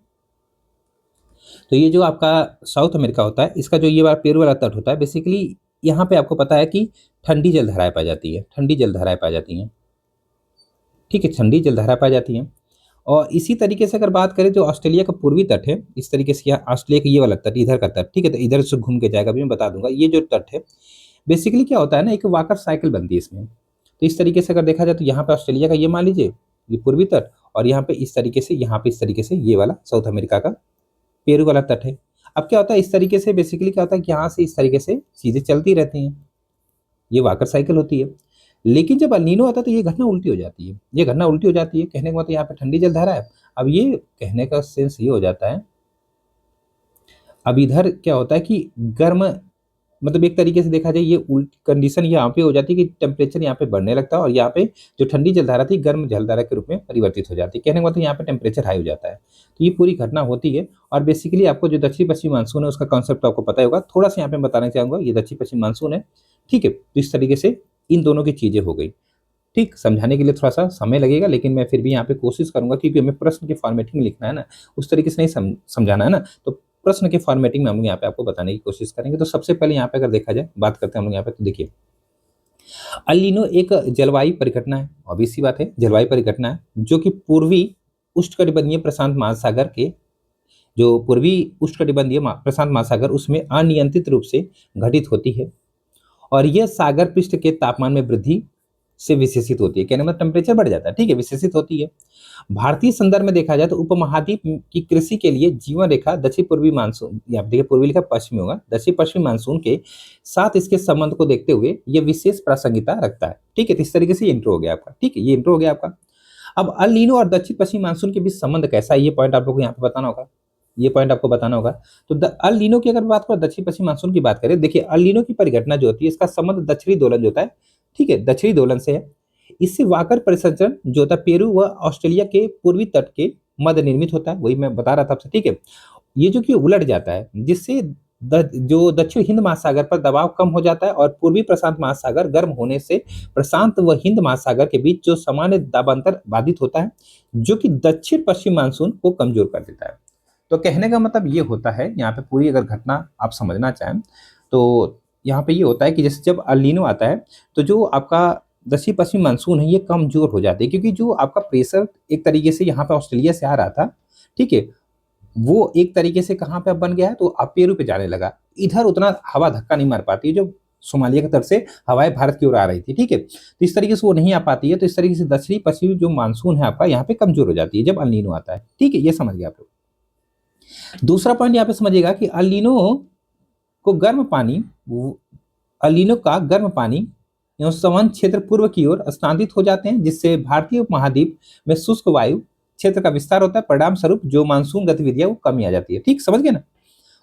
तो ये जो आपका साउथ अमेरिका होता है, इसका जो ये वाला पेरू वाला तट होता है, बेसिकली यहाँ पे आपको पता है कि ठंडी जलधाराएं पाई जाती है, ठंडी जलधाराएं पाई जाती हैं। ठीक है, ठंडी जलधारा पाई जाती हैं। और इसी तरीके से अगर बात करें जो ऑस्ट्रेलिया का पूर्वी तट है, इस तरीके से यहाँ ऑस्ट्रेलिया का ये वाला तट, इधर का तट, ठीक है, तो इधर से घूम के जाएगा, अभी मैं बता दूंगा। ये जो तट है बेसिकली क्या होता है ना, एक वाकर साइकिल बनती है इसमें। तो इस तरीके से अगर देखा जाए तो यहाँ पे ऑस्ट्रेलिया का ये मान लीजिए ये पूर्वी तट, और यहाँ पे इस तरीके से, यहाँ पे इस तरीके से ये वाला साउथ अमेरिका का पेरू वाला तट है। अब क्या होता है, इस तरीके से बेसिकली क्या होता है कि यहाँ से इस तरीके से चीजें चलती रहती हैं, ये वाकर साइकिल होती है। लेकिन जब अल नीनो आता है तो ये घटना उल्टी हो जाती है। ये घटना उल्टी हो जाती है, कहने का मतलब यहाँ पे ठंडी जलधारा है। अब ये कहने का सेंस ये हो जाता है, अब इधर क्या होता है कि गर्म, मतलब एक तरीके से देखा जाए ये उल्टी कंडीशन यहाँ पे हो जाती है कि टेम्परेचर यहाँ पे बढ़ने लगता है, और यहाँ पे जो ठंडी जलधारा थी गर्म जलधारा के रूप में परिवर्तित हो जाती है। कहने का मतलब यहाँ पे टेम्परेचर हाई हो जाता है। तो ये पूरी घटना होती है। और बेसिकली आपको जो दक्षिण पश्चिमी मानसून है उसका कॉन्सेप्ट आपको पता होगा। थोड़ा सा यहाँ पे बताना चाहूंगा, ये दक्षिण पश्चिमी मानसून है। ठीक है, तो इस तरीके से इन दोनों की चीजें हो गई। ठीक, समझाने के लिए थोड़ा सा समय लगेगा, लेकिन मैं फिर भी यहाँ पे कोशिश करूंगा, क्योंकि हमें प्रश्न के फॉर्मेटिंग में लिखना है ना, उस तरीके से नहीं समझाना है ना, तो प्रश्न के फॉर्मेटिंग में हम लोग यहाँ पे आपको बताने की कोशिश करेंगे। तो सबसे पहले यहाँ पे अगर देखा जाए, बात करते हैं हम लोग यहाँ पे, तो देखिए अल नीनो एक जलवायु परिघटना है, ऑब्वियस सी बात है, जलवायु परिघटना है जो कि पूर्वी उष्णकटिबंधीय प्रशांत महासागर के, जो पूर्वी उष्णकटिबंधीय प्रशांत महासागर उसमें अनियंत्रित रूप से घटित होती है, और यह सागर पृष्ठ के तापमान में वृद्धि से विशेषित होती है। कहने मतलब टेम्परेचर बढ़ जाता है। ठीक है, विशेषित होती है। भारतीय संदर्भ में देखा जाए तो उपमहाद्वीप की कृषि के लिए जीवन रेखा दक्षिण पूर्वी मानसून, या देखिए पूर्वी लिखा पश्चिमी होगा, दक्षिण पश्चिमी मानसून के साथ इसके संबंध को देखते हुए यह विशेष प्रासंगिकता रखता है। ठीक है, तो इस तरीके से ये इंट्रो हो गया आपका। ठीक है, ये इंट्रो हो गया आपका। अब अल नीनो और दक्षिण पश्चिमी मानसून के बीच संबंध कैसा है, ये पॉइंट आप लोग को यहाँ पे बताना होगा, ये पॉइंट आपको बताना होगा। तो अल नीनो की अगर बात करें, दक्षिण पश्चिमी मानसून की बात करें, देखिए अल नीनो की परिघटना जो होती है इसका संबंध दक्षिणी दोलन जो होता है, ठीक है, दक्षिणी दोलन से है। इससे वाकर परिसंचरण जो होता है पेरू व ऑस्ट्रेलिया के पूर्वी तट के मध्य निर्मित होता है, वही मैं बता रहा था आपसे। ठीक है, ये जो कि उलट जाता है, जिससे जो दक्षिण हिंद महासागर पर दबाव कम हो जाता है, और पूर्वी प्रशांत महासागर गर्म होने से प्रशांत व हिंद महासागर के बीच जो सामान्य दाबांतर बाधित होता है, जो कि दक्षिण पश्चिम मानसून को कमजोर कर देता है। तो कहने का मतलब ये होता है, यहाँ पे पूरी अगर घटना आप समझना चाहें तो यहाँ पे ये होता है कि जैसे जब अल नीनो आता है तो जो आपका दक्षिण पश्चिमी मानसून है ये कमजोर हो जाती है, क्योंकि जो आपका प्रेशर एक तरीके से यहाँ पे ऑस्ट्रेलिया से आ रहा था, ठीक है, वो एक तरीके से कहाँ पे अब बन गया है, तो अब पेरू पे जाने लगा। इधर उतना हवा धक्का नहीं मार पाती, जो सोमालिया की तरफ से हवाएं भारत की ओर आ रही थी। ठीक है, तो इस तरीके से वो नहीं आ पाती है, तो इस तरीके से दक्षिणी पश्चिमी जो मानसून है आपका यहाँ पे कमजोर हो जाती है जब अल नीनो आता है। ठीक है, ये समझ गया आप लोग। दूसरा पॉइंट यहाँ पे समझिएगा कि अल नीनो को गर्म पानी, अल नीनो का गर्म पानी एवं सवन क्षेत्र पूर्व की ओर स्थानांतरित हो जाते हैं, जिससे भारतीय उपमहाद्वीप में शुष्क वायु क्षेत्र का विस्तार होता है। परिणाम स्वरूप जो मानसून गतिविधियां वो कमी आ जाती है। ठीक, समझ गए ना।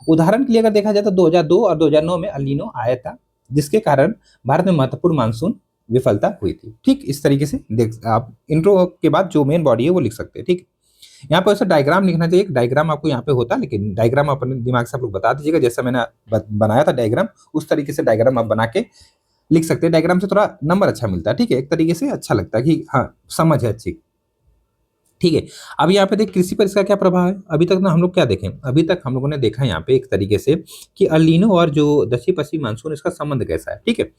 उदाहरण के लिए अगर देखा जाए तो 2002 और 2009 में अल नीनो आया था, जिसके कारण भारत में महत्वपूर्ण मानसून विफलता हुई थी। ठीक, इस तरीके से देख आप इंट्रो के बाद जो मेन बॉडी है वो लिख सकते हैं। ठीक, यहाँ पे वैसे डायग्राम लिखना चाहिए, एक डायग्राम आपको यहाँ पे होता है, लेकिन डायग्राम अपने दिमाग से आप लोग बता दीजिएगा, जैसा मैंने बनाया था डायग्राम उस तरीके से डायग्राम आप बना के लिख सकते हैं। डायग्राम से थोड़ा नंबर अच्छा मिलता है। ठीक है, एक तरीके से अच्छा लगता है कि हाँ समझ है अच्छी। ठीक है, अब यहाँ पे देख कृषि पर इसका क्या प्रभाव है। अभी तक ना हम लोग क्या देखें, अभी तक हम लोगों ने देखा यहाँ पे एक तरीके से कि अल नीनो और जो दक्षिण पश्चिमी मानसून इसका संबंध कैसा है। ठीक है,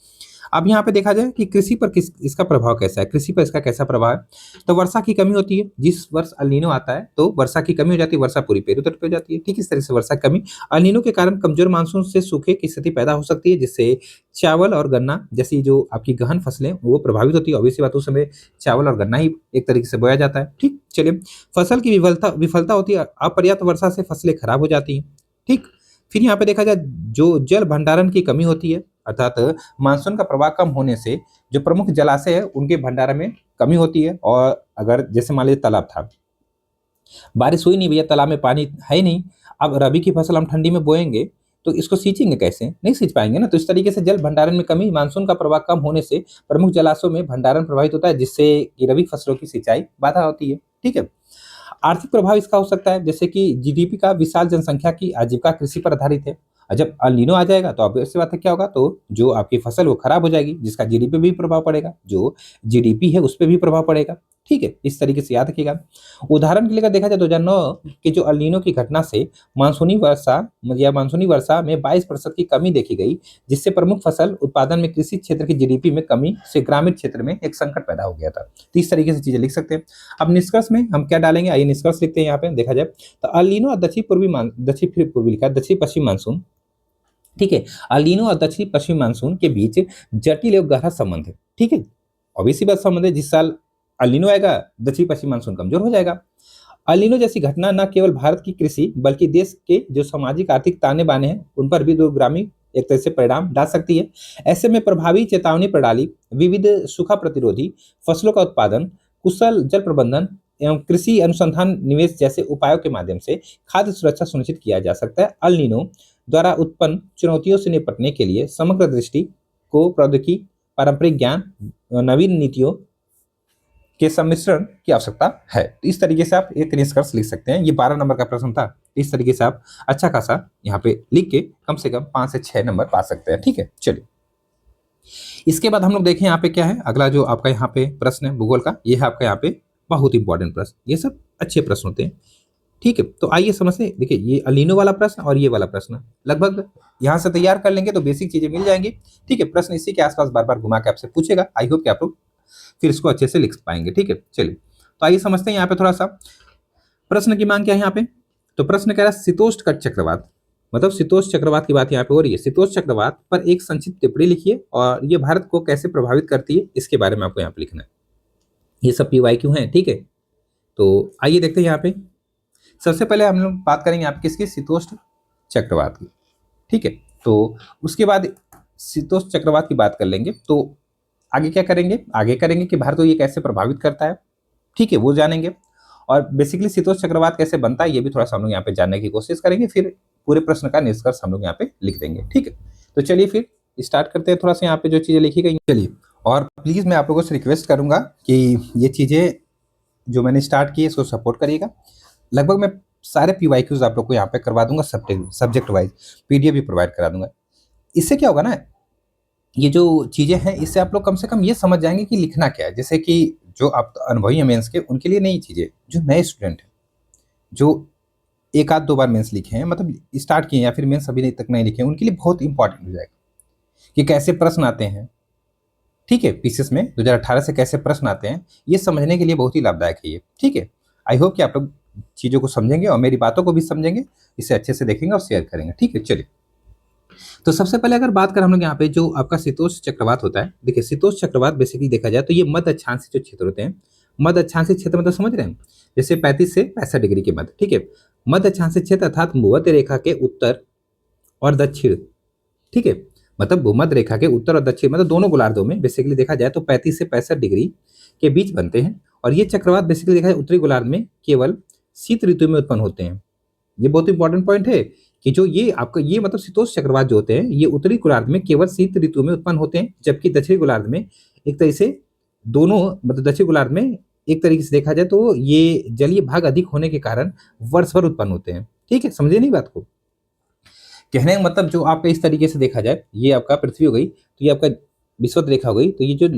अब यहाँ पे देखा जाए कि कृषि पर किस इसका प्रभाव कैसा है, कृषि पर इसका कैसा प्रभाव है। तो वर्षा की कमी होती है, जिस वर्ष अल नीनो आता है तो वर्षा की कमी हो जाती है, वर्षा पूरी पेरू तट पे हो जाती है। ठीक इस तरह से वर्षा की कमी, अल नीनो के कारण कमजोर मानसून से सूखे की स्थिति पैदा हो सकती है, जिससे चावल और गन्ना जैसी जो आपकी गहन फसलें वो प्रभावित होती है। ऑब्वियसली बात, उस समय चावल और गन्ना ही एक तरीके से बोया जाता है। ठीक, चलिए, फसल की विफलता विफलता होती है, अपर्याप्त वर्षा से फसलें खराब हो जाती हैं। ठीक, फिर यहाँ पे देखा जाए जो जल भंडारण की कमी होती है, अर्थात मानसून का प्रवाह कम होने से जो प्रमुख जलाशय है उनके भंडारण में कमी होती है। और अगर जैसे मान लीजिए तालाब था, बारिश हुई नहीं भैया, तालाब में पानी है ही नहीं, अब रबी की फसल हम ठंडी में बोएंगे तो इसको सींचेंगे कैसे, नहीं सींच पाएंगे ना। तो इस तरीके से जल भंडारण में कमी, मानसून का प्रवाह कम होने से प्रमुख जलाशयों में भंडारण प्रभावित होता है, जिससे कि रबी फसलों की सिंचाई बाधा होती है। ठीक है, आर्थिक प्रभाव इसका हो सकता है, जैसे कि जीडीपी का विशाल जनसंख्या की आजीविका कृषि पर आधारित है, और जब अल नीनो आ जाएगा तो अब ऐसी बात है क्या होगा, तो जो आपकी फसल वो खराब हो जाएगी, जिसका जीडीपी पे भी प्रभाव पड़ेगा, जो जीडीपी है उस पर भी प्रभाव पड़ेगा। ठीक है, इस तरीके से याद रखिएगा। उदाहरण के लिए अगर देखा जाए 2009 के जो अल नीनो की घटना से मानसूनी वर्षा में 22% की कमी देखी गई, जिससे प्रमुख फसल उत्पादन में कृषि क्षेत्र की जीडीपी में कमी से ग्रामीण क्षेत्र में एक संकट पैदा हो गया था। तो इस तरीके से चीजें लिख सकते हैं। अब निष्कर्ष में हम क्या डालेंगे, आइए निष्कर्ष लिखते हैं। यहाँ पे देखा जाए तो अल नीनो और दक्षिण पश्चिमी मानसून, ठीक है, अल नीनो और दक्षिण पश्चिमी मानसून के बीच जटिल एवं गहरा संबंध है। ठीक है, ऑब्वियसली बात संबंध है, जिस साल अल नीनो आएगा दक्षिण पश्चिमी मानसून कमजोर हो जाएगा। अल नीनो जैसी घटना न केवल भारत की कृषि बल्कि देश के जो सामाजिक आर्थिक ताने बाने हैं उन पर भी दूरगामी एक तरह से परिणाम डाल सकती है। ऐसे में प्रभावी चेतावनी प्रणाली, विविध सूखा प्रतिरोधी फसलों का उत्पादन, कुशल जल प्रबंधन एवं कृषि अनुसंधान निवेश जैसे उपायों के माध्यम से खाद्य सुरक्षा सुनिश्चित किया जा सकता है। अल नीनो द्वारा उत्पन्न चुनौतियों से निपटने के लिए समग्र दृष्टि को प्रौद्योगिकी, पारंपरिक ज्ञान, नवीन नीतियों के सम्मिश्रण की आवश्यकता है। तो इस तरीके से आप एक निष्कर्ष लिख सकते हैं। ये 12 नंबर का प्रश्न था। इस तरीके से आप अच्छा खासा यहाँ पे लिख के कम से कम 5 से 6 नंबर पा सकते हैं। ठीक है, चलिए इसके बाद हम लोग देखें यहाँ पे क्या है। अगला जो आपका यहाँ पे प्रश्न है भूगोल का, ये है आपका यहाँ पे बहुत इंपॉर्टेंट प्रश्न। ये सब अच्छे प्रश्न होते हैं। ठीक है, तो आइए समझते हैं। देखिए, ये अल नीनो वाला प्रश्न और ये वाला प्रश्न लगभग यहाँ से तैयार कर लेंगे तो बेसिक चीजें मिल जाएंगी। ठीक है, प्रश्न इसी के आसपास बार बार घुमा के आपसे पूछेगा। आई होप कि आप लोग फिर इसको अच्छे से लिख पाएंगे। ठीक है, चलिए तो आइए समझते हैं यहाँ पे थोड़ा सा प्रश्न की मांग क्या है यहाँ पे। तो प्रश्न कह रहा है शीतोष्ण कट चक्रवात, मतलब शीतोष्ण चक्रवात की बात यहाँ पे हो रही है। शीतोष्ण चक्रवात पर एक संक्षिप्त टिप्पणी लिखिए और ये भारत को कैसे प्रभावित करती है इसके बारे में आपको यहाँ पे लिखना है। ये सब PYQ है। ठीक है, तो आइए देखते हैं यहाँ पे। सबसे पहले हम लोग बात करेंगे आप किसकी, शीतोष्ण चक्रवात की। ठीक है, तो उसके बाद शीतोष्ण चक्रवात की बात कर लेंगे। तो आगे क्या करेंगे, आगे करेंगे कि भारत को ये कैसे प्रभावित करता है। ठीक है, वो जानेंगे। और बेसिकली शीतोष्ण चक्रवात कैसे बनता है ये भी थोड़ा सा हम लोग यहाँ पे जानने की कोशिश करेंगे। फिर पूरे प्रश्न का निष्कर्ष हम लोग यहाँ पे लिख देंगे। ठीक है, तो चलिए फिर स्टार्ट करते हैं। थोड़ा सा यहाँ पे जो चीजें लिखी गई, चलिए। और प्लीज मैं आप लोगों से रिक्वेस्ट करूंगा कि ये चीजें जो मैंने स्टार्ट की है इसको सपोर्ट करिएगा। लगभग मैं सारे PYQs आप लोग को यहाँ पे करवा दूंगा, सब्जेक्ट वाइज PDF भी प्रोवाइड करा दूंगा। इससे क्या होगा ना, ये जो चीजें हैं इससे आप लोग कम से कम ये समझ जाएंगे कि लिखना क्या है। जैसे कि जो आप अनुभवी हैं मेंस के, उनके लिए नई चीजें, जो नए स्टूडेंट हैं जो एक आध दो बार मेंस लिखे हैं, मतलब स्टार्ट किए या फिर मेंस अभी तक नहीं लिखे हैं, उनके लिए बहुत इंपॉर्टेंट हो जाएगा कि कैसे प्रश्न आते हैं। ठीक है, पीसीएस में 2018 से कैसे प्रश्न आते हैं ये समझने के लिए बहुत ही लाभदायक है ये। ठीक है, आई होप कि आप लोग चीज़ों को समझेंगे और मेरी बातों को भी समझेंगे, इसे अच्छे से देखेंगे और शेयर करेंगे। ठीक है, चलिए। तो सबसे पहले अगर बात करें हम लोग यहाँ पे जो आपका शीतोष्ण चक्रवात होता है, देखिए शीतोष्ण चक्रवात बेसिकली देखा जाए तो ये मध्य अक्षांशीय जो क्षेत्र होते हैं, मध्य अक्षांशीय क्षेत्र मतलब समझ रहे हैं, जैसे 35 से 65 डिग्री के मध्य। ठीक है, मध्य अक्षांशीय क्षेत्र अर्थात भूमध्य रेखा के उत्तर और दक्षिण। ठीक है, मतलब भूमध्य रेखा के उत्तर और दक्षिण मतलब दोनों गोलार्धों में बेसिकली देखा जाए तो 35 से 65 डिग्री के बीच बनते हैं। और ये चक्रवात बेसिकली देखा जाए उत्तरी गोलार्ध में केवल शीत ऋतु में उत्पन्न होते हैं। ये बहुत इंपॉर्टेंट पॉइंट है कि जो ये आपका ये मतलब शीतोष्ण चक्रवात जो होते हैं ये उत्तरी गोलार्ध में केवल शीत ऋतु में उत्पन्न होते हैं, जबकि दक्षिणी गोलार्ध में एक तरीके से दोनों मतलब दक्षिणी गोलार्ध में एक तरीके से देखा जाए तो ये जलीय भाग अधिक होने के कारण वर्ष भर उत्पन्न होते हैं। ठीक है, समझे नहीं बात को, कहने का मतलब जो आपका इस तरीके से देखा जाए ये आपका पृथ्वी हो गई, तो ये आपका विषुवत रेखा हो गई, तो ये जो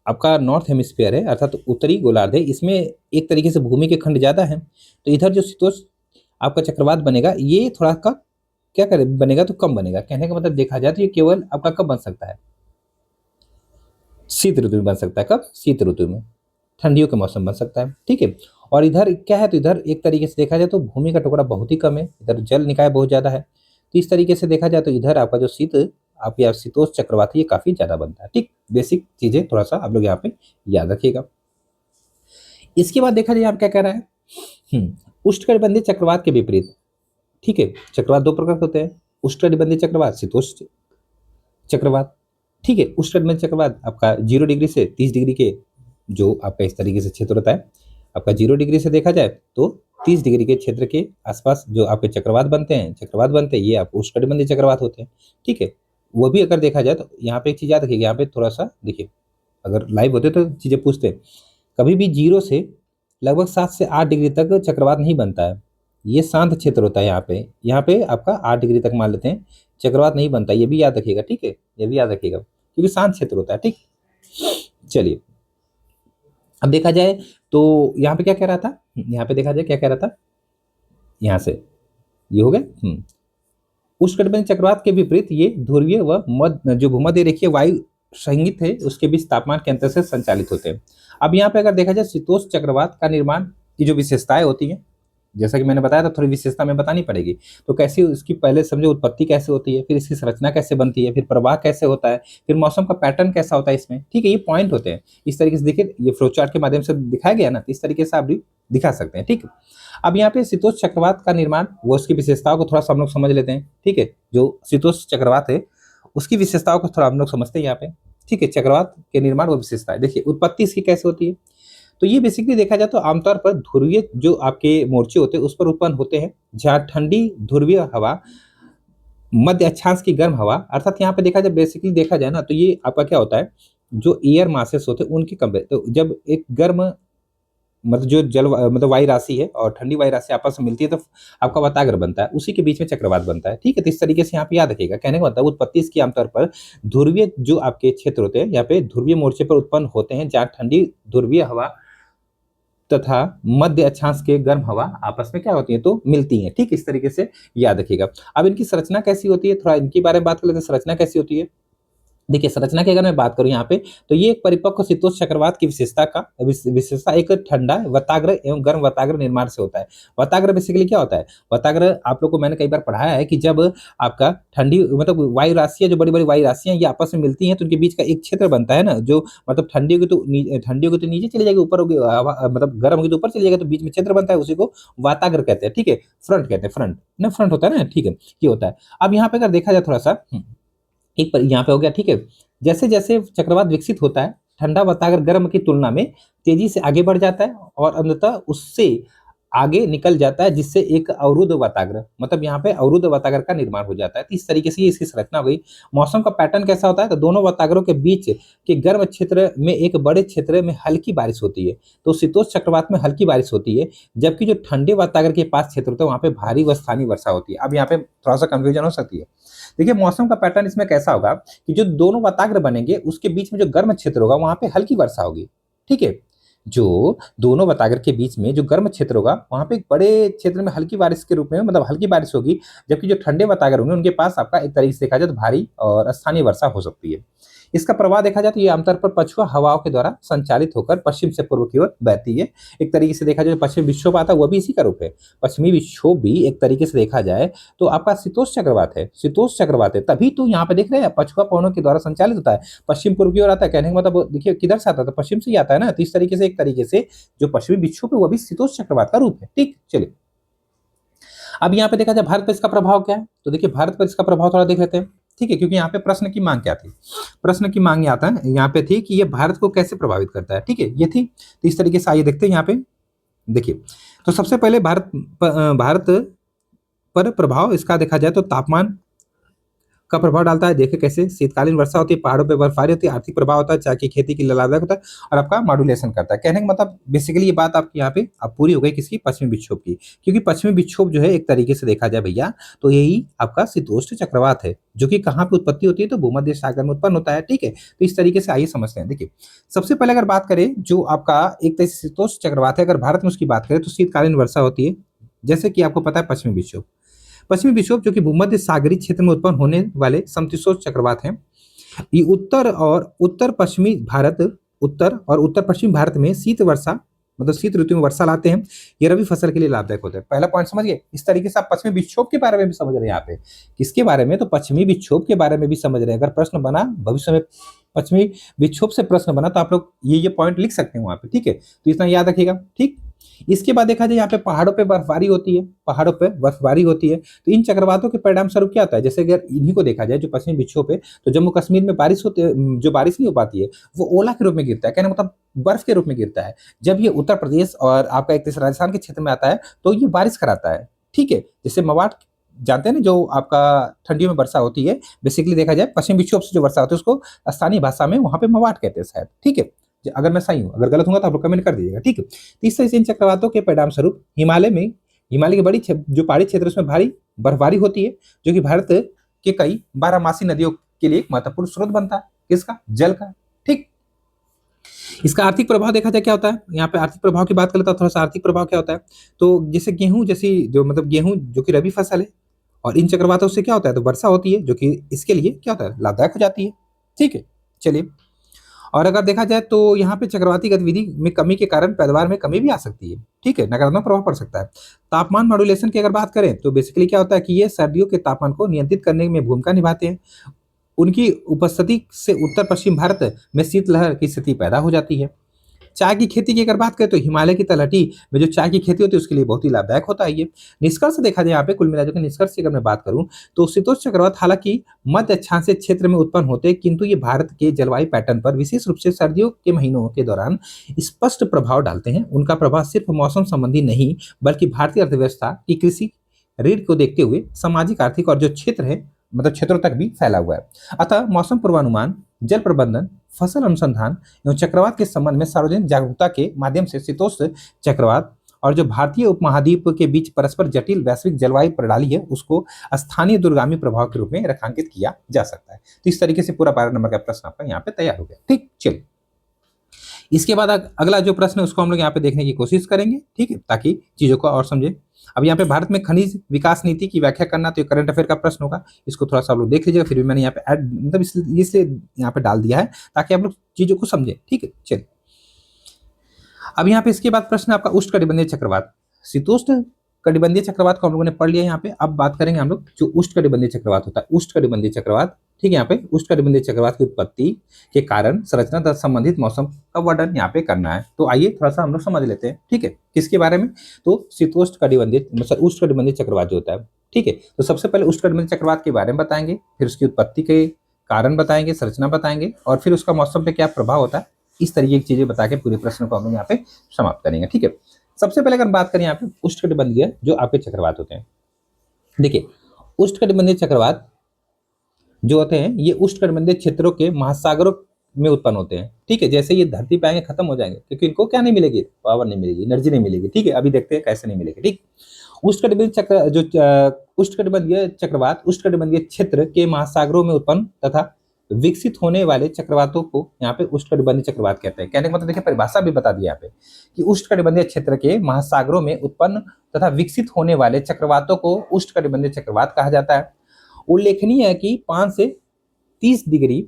आपका नॉर्थ हेमिस्फीयर है अर्थात उत्तरी गोलार्ध है, इसमें एक तरीके से भूमि के खंड ज्यादा है, तो इधर जो शीतोष्ण आपका चक्रवात बनेगा ये थोड़ा का क्या करे बनेगा तो कम बनेगा। कहने का मतलब देखा जाए तो ये केवल आपका कब बन सकता है, शीत ऋतु में बन सकता है। कब? शीत ऋतु में, ठंडियों के मौसम बन सकता है, ठीक है। और इधर क्या है, तो इधर एक तरीके से देखा जाए तो भूमि का टुकड़ा बहुत ही कम है, इधर जल निकाय बहुत ज्यादा है, तो इस तरीके से देखा जाए तो इधर आपका जो शीत आप या शीतोष्ण चक्रवात है ये काफी ज्यादा बनता है, ठीक। बेसिक चीजें थोड़ा सा आप लोग यहाँ पे याद रखिएगा। इसके बाद देखा जाए आप क्या कह रहा है, उष्णकटिबंधीय चक्रवात के विपरीत, ठीक है। चक्रवात दो प्रकार के होते हैं, उष्णकटिबंधीय चक्रवात, शीतोष्ण चक्रवात, ठीक है। उष्णकटिबंधीय चक्रवात आपका 0 डिग्री से 30 डिग्री के जो आपका इस तरीके से क्षेत्र होता है, आपका 0 डिग्री से देखा जाए तो 30 डिग्री के क्षेत्र के आसपास जो आपके चक्रवात बनते हैं ये आप उष्णकटिबंधीय चक्रवात होते हैं, ठीक है। वो भी अगर देखा जाए तो यहाँ पे एक चीज याद रखिएगा, यहाँ पे थोड़ा सा देखिए, अगर लाइव होते तो चीजें पूछते, कभी भी 0 से लगभग 7 से 8 डिग्री तक चक्रवात नहीं बनता है, ये शांत क्षेत्र होता है। यहाँ पे आपका 8 डिग्री तक मान लेते हैं चक्रवात नहीं बनता, ये भी याद रखिएगा, ठीक है। ये भी याद रखिएगा क्योंकि शांत क्षेत्र होता है, ठीक। चलिए अब देखा जाए तो यहाँ पे क्या कह रहा था, यहाँ पे देखा जाए क्या कह रहा था, यहाँ से ये हो गया। उष्णकटिबंधीय चक्रवात के विपरीत ये ध्रुवीय व मध्य जो भूमध्य रेखीय वायु संगीत है उसके बीच तापमान के अंतर से संचालित होते हैं। अब यहाँ पे अगर देखा जाए शीतोष्ण चक्रवात का निर्माण की जो विशेषताएं होती हैं, जैसा कि मैंने बताया था, थोड़ी विशेषता में बतानी पड़ेगी। तो कैसी उसकी पहले समझो उत्पत्ति कैसे होती है, फिर इसकी संरचना कैसे बनती है, फिर प्रवाह कैसे होता है, फिर मौसम का पैटर्न कैसा होता है इसमें, ठीक है। ये पॉइंट होते हैं, इस तरीके से देखिए, ये फ्लो चार्ट के माध्यम से दिखाया गया ना, तो इस तरीके से आप भी दिखा सकते हैं, ठीक है। अब यहाँ पे शीतोष्ण चक्रवात का निर्माण वो उसकी विशेषताओं को थोड़ा सा हम लोग समझ लेते हैं, ठीक है। जो शीतोष्ण चक्रवात है उसकी विशेषताओं को थोड़ा हम लोग समझते हैं यहाँ पे, ठीक है। चक्रवात के निर्माण व विशेषताएं देखिए, उत्पत्ति इसकी कैसे होती है, तो ये बेसिकली देखा जाए तो आमतौर पर ध्रुवीय जो आपके मोर्चे होते हैं उस पर उत्पन्न होते हैं, जहाँ ठंडी ध्रुवीय हवा, मध्य अक्षांश की गर्म हवा, अर्थात यहाँ पे देखा जाए बेसिकली देखा जाए ना, तो ये आपका क्या होता है, जो एयर मासेस होते हैं उनके कंपेयर, तो जब एक गर्म मतलब जो मतलब वायु राशि है और ठंडी वायु राशि आपस में मिलती है तो आपका वाताग्र बनता है, उसी के बीच में चक्रवात बनता है, ठीक है। तो इस तरीके से यहाँ पे याद रखिएगा, कहने का मतलब उत्पत्ति इसकी आमतौर पर ध्रुवीय जो आपके क्षेत्र होते हैं, यहाँ पे ध्रुवीय मोर्चे पर उत्पन्न होते हैं, जहाँ ठंडी ध्रुवीय हवा तथा मध्य अक्षांश के गर्म हवा आपस में क्या होती है, तो मिलती हैं, ठीक। इस तरीके से याद रखिएगा। अब इनकी संरचना कैसी होती है, थोड़ा इनके बारे में बात कर लेते हैं, संरचना कैसी होती है। देखिए संरचना की अगर मैं बात करूं यहाँ पे, तो ये एक परिपक्व शीतोष्ण चक्रवात की विशेषता एक ठंडा वताग्र एवं गर्म वताग्र निर्माण से होता है। वताग्र बेसिकली क्या होता है, वताग्र आप लोग को मैंने कई बार पढ़ाया है कि जब आपका ठंडी मतलब वायु राशियां, जो बड़ी बड़ी वायु राशियां ये आपस में मिलती हैं तो उनके बीच का एक क्षेत्र बनता है ना, जो मतलब ठंडी होगी तो नीचे चली जाएगी, ऊपर होगी मतलब गर्म होगी तो ऊपर चली जाएगी, तो बीच में क्षेत्र बनता है, उसी को वाताग्र कहते हैं, ठीक है। फ्रंट कहते हैं, फ्रंट होता है ना, ठीक है, ये होता है। अब यहाँ पे अगर देखा जाए थोड़ा सा एक पर यहाँ पे हो गया, ठीक है। जैसे जैसे चक्रवात विकसित होता है, ठंडा वाताग्र गर्म की तुलना में तेजी से आगे बढ़ जाता है और अंततः उससे आगे निकल जाता है, जिससे एक अवरुद्ध वाताग्र, मतलब यहाँ पे अवरुद्ध वाताग्र का निर्माण हो जाता है। तो इस तरीके से इसकी संरचना हुई। मौसम का पैटर्न कैसा होता है, तो दोनों वाताग्रों के बीच के गर्म क्षेत्र में एक बड़े क्षेत्र में हल्की बारिश होती है, तो शीतोष्ण चक्रवात में हल्की बारिश होती है, जबकि जो ठंडे वाताग्र के पास क्षेत्र होता है वहाँ पे भारी व स्थानीय वर्षा होती है। अब यहाँ पे थोड़ा सा कंफ्यूजन हो सकती है। देखिए मौसम का पैटर्न इसमें कैसा होगा कि जो दोनों वाताग्र बनेंगे उसके बीच में जो गर्म क्षेत्र होगा वहां पे हल्की वर्षा होगी, ठीक है। जो दोनों वाताग्र के बीच में जो गर्म क्षेत्र होगा वहां पे एक बड़े क्षेत्र में हल्की बारिश के रूप में मतलब हल्की बारिश होगी, जबकि जो ठंडे वाताग्र होंगे उनके पास आपका एक तरीके से देखा जाए तो भारी और स्थानीय वर्षा हो सकती है। इसका प्रवाह देखा जाए तो ये आमतौर पर पछुआ हवाओं के द्वारा संचालित होकर पश्चिम से पूर्व की ओर बहती है। एक तरीके से देखा जाए पश्चिमी विक्षोभ आता है वो भी इसी का रूप है। पश्चिमी विक्षोभ भी एक तरीके से देखा जाए तो आपका शीतोष्ण चक्रवात है, शीतोष्ण चक्रवात है, तभी तो यहाँ पे देख रहे हैं पछुआ पवनों के द्वारा संचालित होता है, पश्चिम पूर्व की ओर आता है। कहने का मतलब देखिए किधर से आता है, तो पश्चिम से ही आता है ना। तो इस तरीके से एक तरीके से जो पश्चिमी विक्षोभ है वो भी शीतोष्ण चक्रवात का रूप है, ठीक। चलिए अब यहाँ पे देखा जाए भारत पर इसका प्रभाव क्या है, तो देखिए भारत पर इसका प्रभाव थोड़ा देख लेते हैं, ठीक है। क्योंकि यहाँ पे प्रश्न की मांग क्या थी, प्रश्न की मांग आता है यहाँ पे थी कि ये भारत को कैसे प्रभावित करता है, ठीक है, ये थी। तो इस तरीके से आइए देखते हैं यहाँ पे। देखिए तो सबसे पहले भारत पर प्रभाव इसका देखा जाए तो तापमान का प्रभाव डालता है। देखिए कैसे शीतकालीन वर्षा होती है, पहाड़ों पे बर्फबारी होती है, आर्थिक प्रभाव होता है, चाय की खेती की लाभदायक होता है और आपका मॉड्यूलेशन करता है। कहने का मतलब बेसिकली ये बात आपकी यहाँ पे अब पूरी हो गई किसकी, पश्चिमी विक्षोभ की। क्योंकि पश्चिमी विक्षोभ जो है एक तरीके से देखा जाए भैया तो यही आपका शीतोष्ण चक्रवात है, जो कि कहाँ पे उत्पत्ति होती है, तो भूमध्य सागर में उत्पन्न होता है, ठीक है। तो इस तरीके से आइए समझते हैं। देखिए सबसे पहले अगर बात करें जो आपका एक तरह से शीतोष्ण चक्रवात है, अगर भारत में उसकी बात करें तो शीतकालीन वर्षा होती है, जैसे कि आपको पता है पश्चिमी विक्षोभ जो कि भूमध्य सागरीय क्षेत्र में उत्पन्न होने वाले समशीतोष्ण चक्रवात हैं। ये उत्तर पश्चिमी भारत, उत्तर और उत्तर पश्चिम भारत में शीत वर्षा, मतलब शीत ऋतु में वर्षा लाते हैं। ये रबी फसल के लिए लाभदायक होते हैं। पहला पॉइंट समझ गए। इस तरीके से आप पश्चिमी विक्षोभ के बारे में भी समझ रहे हैं यहाँ पे। किसके बारे में? तो पश्चिमी विक्षोभ के बारे में भी समझ रहे हैं। अगर प्रश्न बना भविष्य में पश्चिमी विक्षोभ से प्रश्न बना तो आप लोग ये पॉइंट लिख सकते हैं वहां पे, ठीक है। तो इतना याद रखिएगा, ठीक। इसके बाद देखा जाए यहाँ पे पहाड़ों पे बर्फबारी होती है, पहाड़ों पे बर्फबारी होती है। तो इन चक्रवातों के परिणाम स्वरूप क्या होता है, जैसे अगर इन्हीं को देखा जाए जो पश्चिमी विक्षोभ है, तो जम्मू कश्मीर में बारिश होती है, जो बारिश नहीं हो पाती है वो ओला के रूप में गिरता है, कहने मतलब बर्फ के रूप में गिरता है। जब ये उत्तर प्रदेश और आपका एक राजस्थान के क्षेत्र में आता है तो ये बारिश कराता है, ठीक है। जैसे मवाट जानते हैं ना, जो आपका ठंडियों में वर्षा होती है, बेसिकली देखा जाए पश्चिम विक्षोभ से जो वर्षा होती है उसको स्थानीय भाषा में वहां पे मवाट कहते हैं शायद, ठीक है। अगर मैं सही हूं, अगर गलत होगा तो आप लोग कमेंट कर दीजिएगा, ठीक है। तो इस तरह से इन चक्रवातों के परिणाम स्वरूप हिमालय की बड़ी जो पहाड़ी क्षेत्र उसमें भारी बर्फबारी होती है, जो कि भारत के कई बारहमासी नदियों के लिए एक महत्वपूर्ण स्रोत बनता है, किसका? जल का, ठीक। इसका आर्थिक प्रभाव देखा जाए क्या होता है, यहाँ पे आर्थिक प्रभाव की बात कर लेता हूं, थोड़ा सा आर्थिक प्रभाव क्या होता है। तो जैसे गेहूं जैसी जो मतलब गेहूं जो कि रबी फसल है, और इन चक्रवातों से क्या होता है, तो वर्षा होती है जो कि इसके लिए क्या होता है, लाभदायक हो जाती है, ठीक है। चलिए, और अगर देखा जाए तो यहाँ पे चक्रवाती गतिविधि में कमी के कारण पैदावार में कमी भी आ सकती है, ठीक है, नकारात्मक प्रभाव पड़ सकता है। तापमान मॉड्यूलेशन की अगर बात करें तो बेसिकली क्या होता है कि ये सर्दियों के तापमान को नियंत्रित करने में भूमिका निभाते हैं। उनकी उपस्थिति से उत्तर पश्चिम भारत में शीतलहर की स्थिति पैदा हो जाती है। चाय की खेती की अगर बात करें तो हिमालय की तलहटी में जो चाय की खेती होती है उसके लिए बहुत ही लाभदायक होता है ये। निष्कर्ष देखा जाए यहाँ पे, कुल मिलाकर के निष्कर्ष की अगर मैं बात करूं तो शीतोष्ण चक्रवात हालांकि मध्य अक्षांशीय क्षेत्र में उत्पन्न होते हैं, किंतु ये भारत के जलवायु पैटर्न पर विशेष रूप से सर्दियों के महीनों के दौरान स्पष्ट प्रभाव डालते हैं। उनका प्रभाव सिर्फ मौसम संबंधी नहीं बल्कि भारतीय अर्थव्यवस्था की कृषि ऋण को देखते हुए सामाजिक, आर्थिक और जो क्षेत्र है मतलब क्षेत्रों तक भी फैला हुआ है। अतः मौसम पूर्वानुमान, जल प्रबंधन, फसल अनुसंधान एवं चक्रवात के संबंध में सार्वजनिक जागरूकता के माध्यम से शीतोष्ण चक्रवात और जो भारतीय उपमहाद्वीप के बीच परस्पर जटिल वैश्विक जलवायु प्रणाली है उसको स्थानीय दूरगामी प्रभाव के रूप में रेखांकित किया जा सकता है। तो इस तरीके से पूरा 12 नंबर का प्रश्न आपका यहाँ पे तैयार हो गया, ठीक। चलिए, इसके बाद अगला जो प्रश्न है उसको हम लोग यहाँ पे देखने की कोशिश करेंगे, ठीक है, ताकि चीजों को और समझे। अब यहाँ पे भारत में खनिज विकास नीति की व्याख्या करना, तो ये करंट अफेयर का प्रश्न होगा, इसको थोड़ा सा आप लोग देख लीजिएगा। फिर भी मैंने यहाँ पे मतलब इसलिए यहाँ पे डाल दिया है ताकि आप लोग चीजों को समझे, ठीक है। चलिए, अब यहाँ पे इसके बाद प्रश्न आपका उष्णकटिबंधीय चक्रवात। शीतोष्ण कटिबंधीय चक्रवात को हम लोगों ने पढ़ लिया यहाँ पे। अब बात करेंगे हम लोग जो उष्णकटिबंधीय चक्रवात होता है, उष्णकटिबंधीय चक्रवात, ठीक है। यहाँ पे उष्णकटिबंधीय चक्रवात की उत्पत्ति के कारण, संरचना तथा संबंधित मौसम का वर्णन यहाँ पे करना है। तो आइए थोड़ा सा हम लोग समझ लेते हैं, ठीक है, किसके बारे में, तो शीतोष्ण कटिबंधीय मतलब उष्णकटिबंधीय चक्रवात जो होता है, ठीक है। तो सबसे पहले उष्णकटिबंधीय चक्रवात के बारे में बताएंगे, फिर उसकी उत्पत्ति के कारण बताएंगे, संरचना बताएंगे, और फिर उसका मौसम पे क्या प्रभाव होता है। इस तरीके की चीजें बता के पूरे प्रश्न को हम लोग यहाँ पे समाप्त करेंगे, ठीक है। सबसे पहले अगर बात करें यहाँ पे उष्णकटिबंधीय जो आपके चक्रवात होते हैं, देखिए उष्णकटिबंधीय चक्रवात जो होते हैं ये उष्णकटिबंधीय क्षेत्रों के महासागरों में उत्पन्न होते हैं, ठीक है। जैसे ये धरती पे आएंगे खत्म हो जाएंगे क्योंकि इनको क्या नहीं मिलेगी, पावर नहीं मिलेगी, एनर्जी नहीं मिलेगी, ठीक है। अभी देखते हैं कैसे नहीं मिलेगी, ठीक। उष्णकटिबंधीय चक्रवात उष्णकटिबंधीय क्षेत्र के महासागरों में उत्पन्न तथा विकसित होने वाले चक्रवातों को यहाँ पे उष्णकटिबंधीय चक्रवात कहते हैं। कहने का मतलब देखिए परिभाषा भी बता दी यहाँ पे कि उष्णकटिबंधीय क्षेत्र के महासागरों में उत्पन्न तथा विकसित होने वाले चक्रवातों को उष्णकटिबंधीय चक्रवात कहा जाता है। उल्लेखनीय है कि 5 से 30 डिग्री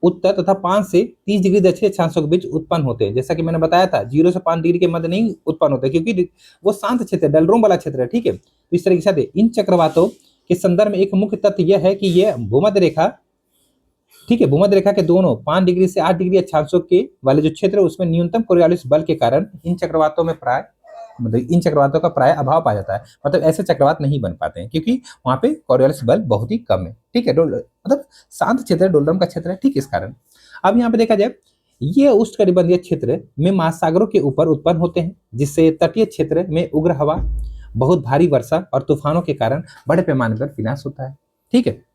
उत्तर तथा 5 से 30 डिग्री दक्षिण अक्षांशों के बीच उत्पन्न होते हैं। जैसा कि मैंने बताया था 0 से 5 डिग्री के मध्य नहीं उत्पन्न होते क्योंकि वो शांत क्षेत्र है, डलरोम वाला क्षेत्र है, ठीक है। तो इस तरीके से इन चक्रवातों के संदर्भ में एक मुख्य तथ्य यह है कि यह भूमध्य रेखा, ठीक है, भूमध्य रेखा के दोनों 5 डिग्री से 8 डिग्री अक्षांशों के वाले जो क्षेत्र है उसमें न्यूनतम कोरियोलिस बल के कारण इन चक्रवातों का प्राय अभाव पाया जाता है। मतलब ऐसे चक्रवात नहीं बन पाते हैं क्योंकि वहां पे कोरियोलिस बल बहुत ही कम है, ठीक है। मतलब शांत क्षेत्र है, डोलरम का क्षेत्र है, ठीक, इस कारण। अब यहाँ पे देखा जाए ये उष्णकटिबंधीय क्षेत्र में महासागरों के ऊपर उत्पन्न होते हैं, जिससे तटीय क्षेत्र में उग्र हवा, बहुत भारी वर्षा और तूफानों के कारण बड़े पैमाने पर विनाश होता है, ठीक है।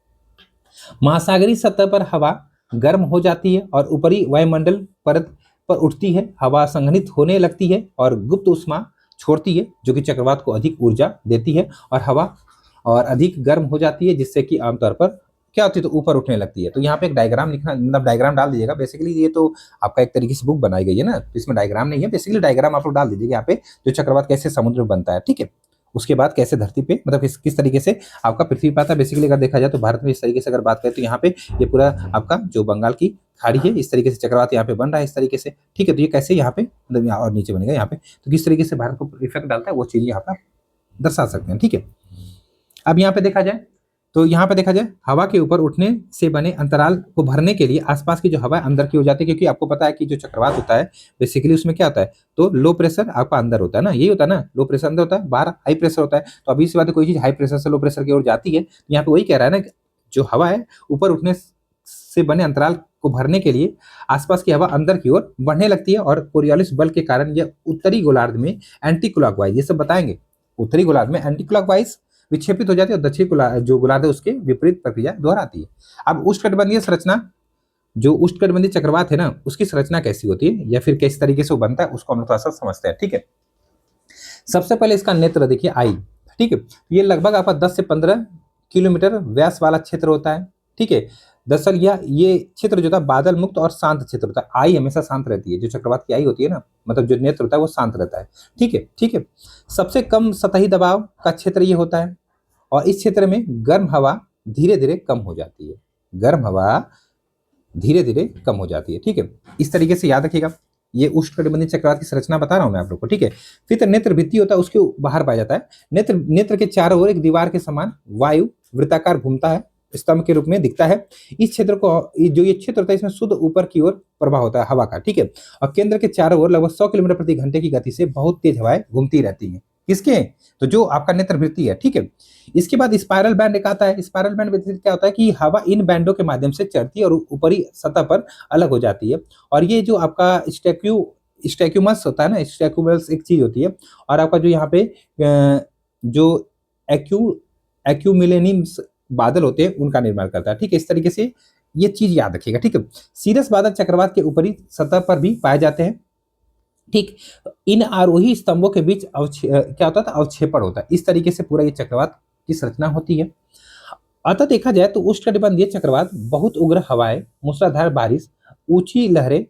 महासागरीय सतह पर हवा गर्म हो जाती है और ऊपरी वायुमंडल परत पर उठती है, हवा संघनित होने लगती है और गुप्त ऊष्मा छोड़ती है जो कि चक्रवात को अधिक ऊर्जा देती है, और हवा और अधिक गर्म हो जाती है जिससे कि आमतौर पर क्या होती है तो ऊपर उठने लगती है। तो यहाँ पे एक डायग्राम लिखना, मतलब डायग्राम डाल दीजिएगा। बेसिकली ये तो आपका एक तरीके से बुक बनाई गई है ना, तो इसमें डायग्राम नहीं है, बेसिकली डायग्राम आप लोग डाल दीजिएगा यहाँ पे जो चक्रवात कैसे समुद्र में बनता है, ठीक है। उसके बाद कैसे धरती पे मतलब किस तरीके से आपका पृथ्वी पर आता है। बेसिकली अगर देखा जाए तो भारत में इस तरीके से अगर बात करें तो यहाँ पे ये पूरा आपका जो बंगाल की खाड़ी है इस तरीके से चक्रवात यहाँ पे बन रहा है इस तरीके से, ठीक है। तो ये कैसे यहाँ पे मतलब यहाँ और नीचे बनेगा यहाँ पे, तो किस तरीके से भारत को इफेक्ट डालता है वो चीज यहाँ पे आप दर्शा सकते हैं, ठीक है। अब यहाँ पे देखा जाए तो यहाँ पे देखा जाए हवा के ऊपर उठने से बने अंतराल को भरने के लिए आसपास की जो हवा अंदर की हो जाती है, क्योंकि आपको पता है कि जो चक्रवात होता है बेसिकली उसमें क्या होता है, तो लो प्रेशर आपका अंदर होता है ना, यही होता है ना, लो प्रेशर अंदर होता है, बाहर हाई प्रेशर होता है। तो अभी इस बात कोई चीज हाई प्रेशर से लो प्रेशर की ओर जाती है, यहाँ पे वही कह रहा है ना, जो हवा है ऊपर उठने से बने अंतराल को भरने के लिए आसपास की हवा अंदर की ओर बढ़ने लगती है और कोरियोलिस बल के कारण यह उत्तरी गोलार्ध में एंटी क्लॉकवाइज, ये सब बताएंगे, उत्तरी गोलार्ध में एंटी क्लॉकवाइज विक्षेपित हो जाती है और दक्षिण जो गोलार्ध है उसके विपरीत प्रक्रिया दोहराती है। अब उष्णकटिबंधीय संरचना, जो उष्णकटिबंधीय चक्रवात है ना उसकी संरचना कैसी होती है या फिर किस तरीके से वो बनता है उसको हम थोड़ा सा समझते हैं, ठीक है। सबसे पहले इसका नेत्र देखिए आई, ठीक है। ये लगभग आपका 10 से 15 किलोमीटर व्यास वाला क्षेत्र होता है, ठीक है। दरअसल ये क्षेत्र जो था बादल मुक्त और शांत क्षेत्र होता है। आई हमेशा शांत रहती है, जो चक्रवात की आई होती है ना, मतलब जो नेत्र होता है वो शांत रहता है, ठीक है, ठीक है। सबसे कम सतही दबाव का क्षेत्र ये होता है और इस क्षेत्र में गर्म हवा धीरे धीरे कम हो जाती है, गर्म हवा धीरे धीरे कम हो जाती है, ठीक है। इस तरीके से याद रखिएगा, ये उष्णकटिबंधीय चक्रवात की संरचना बता रहा हूं मैं आप लोग को, ठीक है। फिर नेत्र भित्ति होता है, उसके बाहर पाया जाता है। नेत्र के चारों ओर एक दीवार के समान वायु वृत्ताकार घूमता है, स्तंभ के रूप में दिखता है। इस क्षेत्र को जो ये क्षेत्र होता है इसमें शुद्ध ऊपर की ओर प्रवाह होता है हवा का, ठीक है। और केंद्र के चारों ओर लगभग 100 किलोमीटर प्रति घंटे की गति से बहुत तेज हवाएं घूमती रहती हैं। किसके, तो जो आपका नेत्र वृत्ति है, ठीक है। इसके बाद स्पाइरल बैंड एक आता है। स्पाइरल बैंड में क्या होता है कि हवा इन बैंडों के माध्यम से चढ़ती है और ऊपरी सतह पर अलग हो जाती है। और ये जो आपका स्टैक्यूमस होता है ना, स्टैक्यूमस एक चीज होती है और आपका जो यहाँ पे जो एक्यूमिलेनियम्स बादल होते हैं उनका निर्माण करता है, ठीक है। इस तरीके से ये चीज याद रखिएगा, ठीक है। सीरस बादल चक्रवात के ऊपरी सतह पर भी पाए जाते हैं, ठीक। इन आरोही स्तंभों के बीच क्या होता था, अवक्षेपण होता है। इस तरीके से पूरा ये चक्रवात की संरचना होती है। अतः देखा जाए तो उष्णकटिबंधीय चक्रवात बहुत उग्र हवाएं, मूसलाधार बारिश, ऊंची लहरें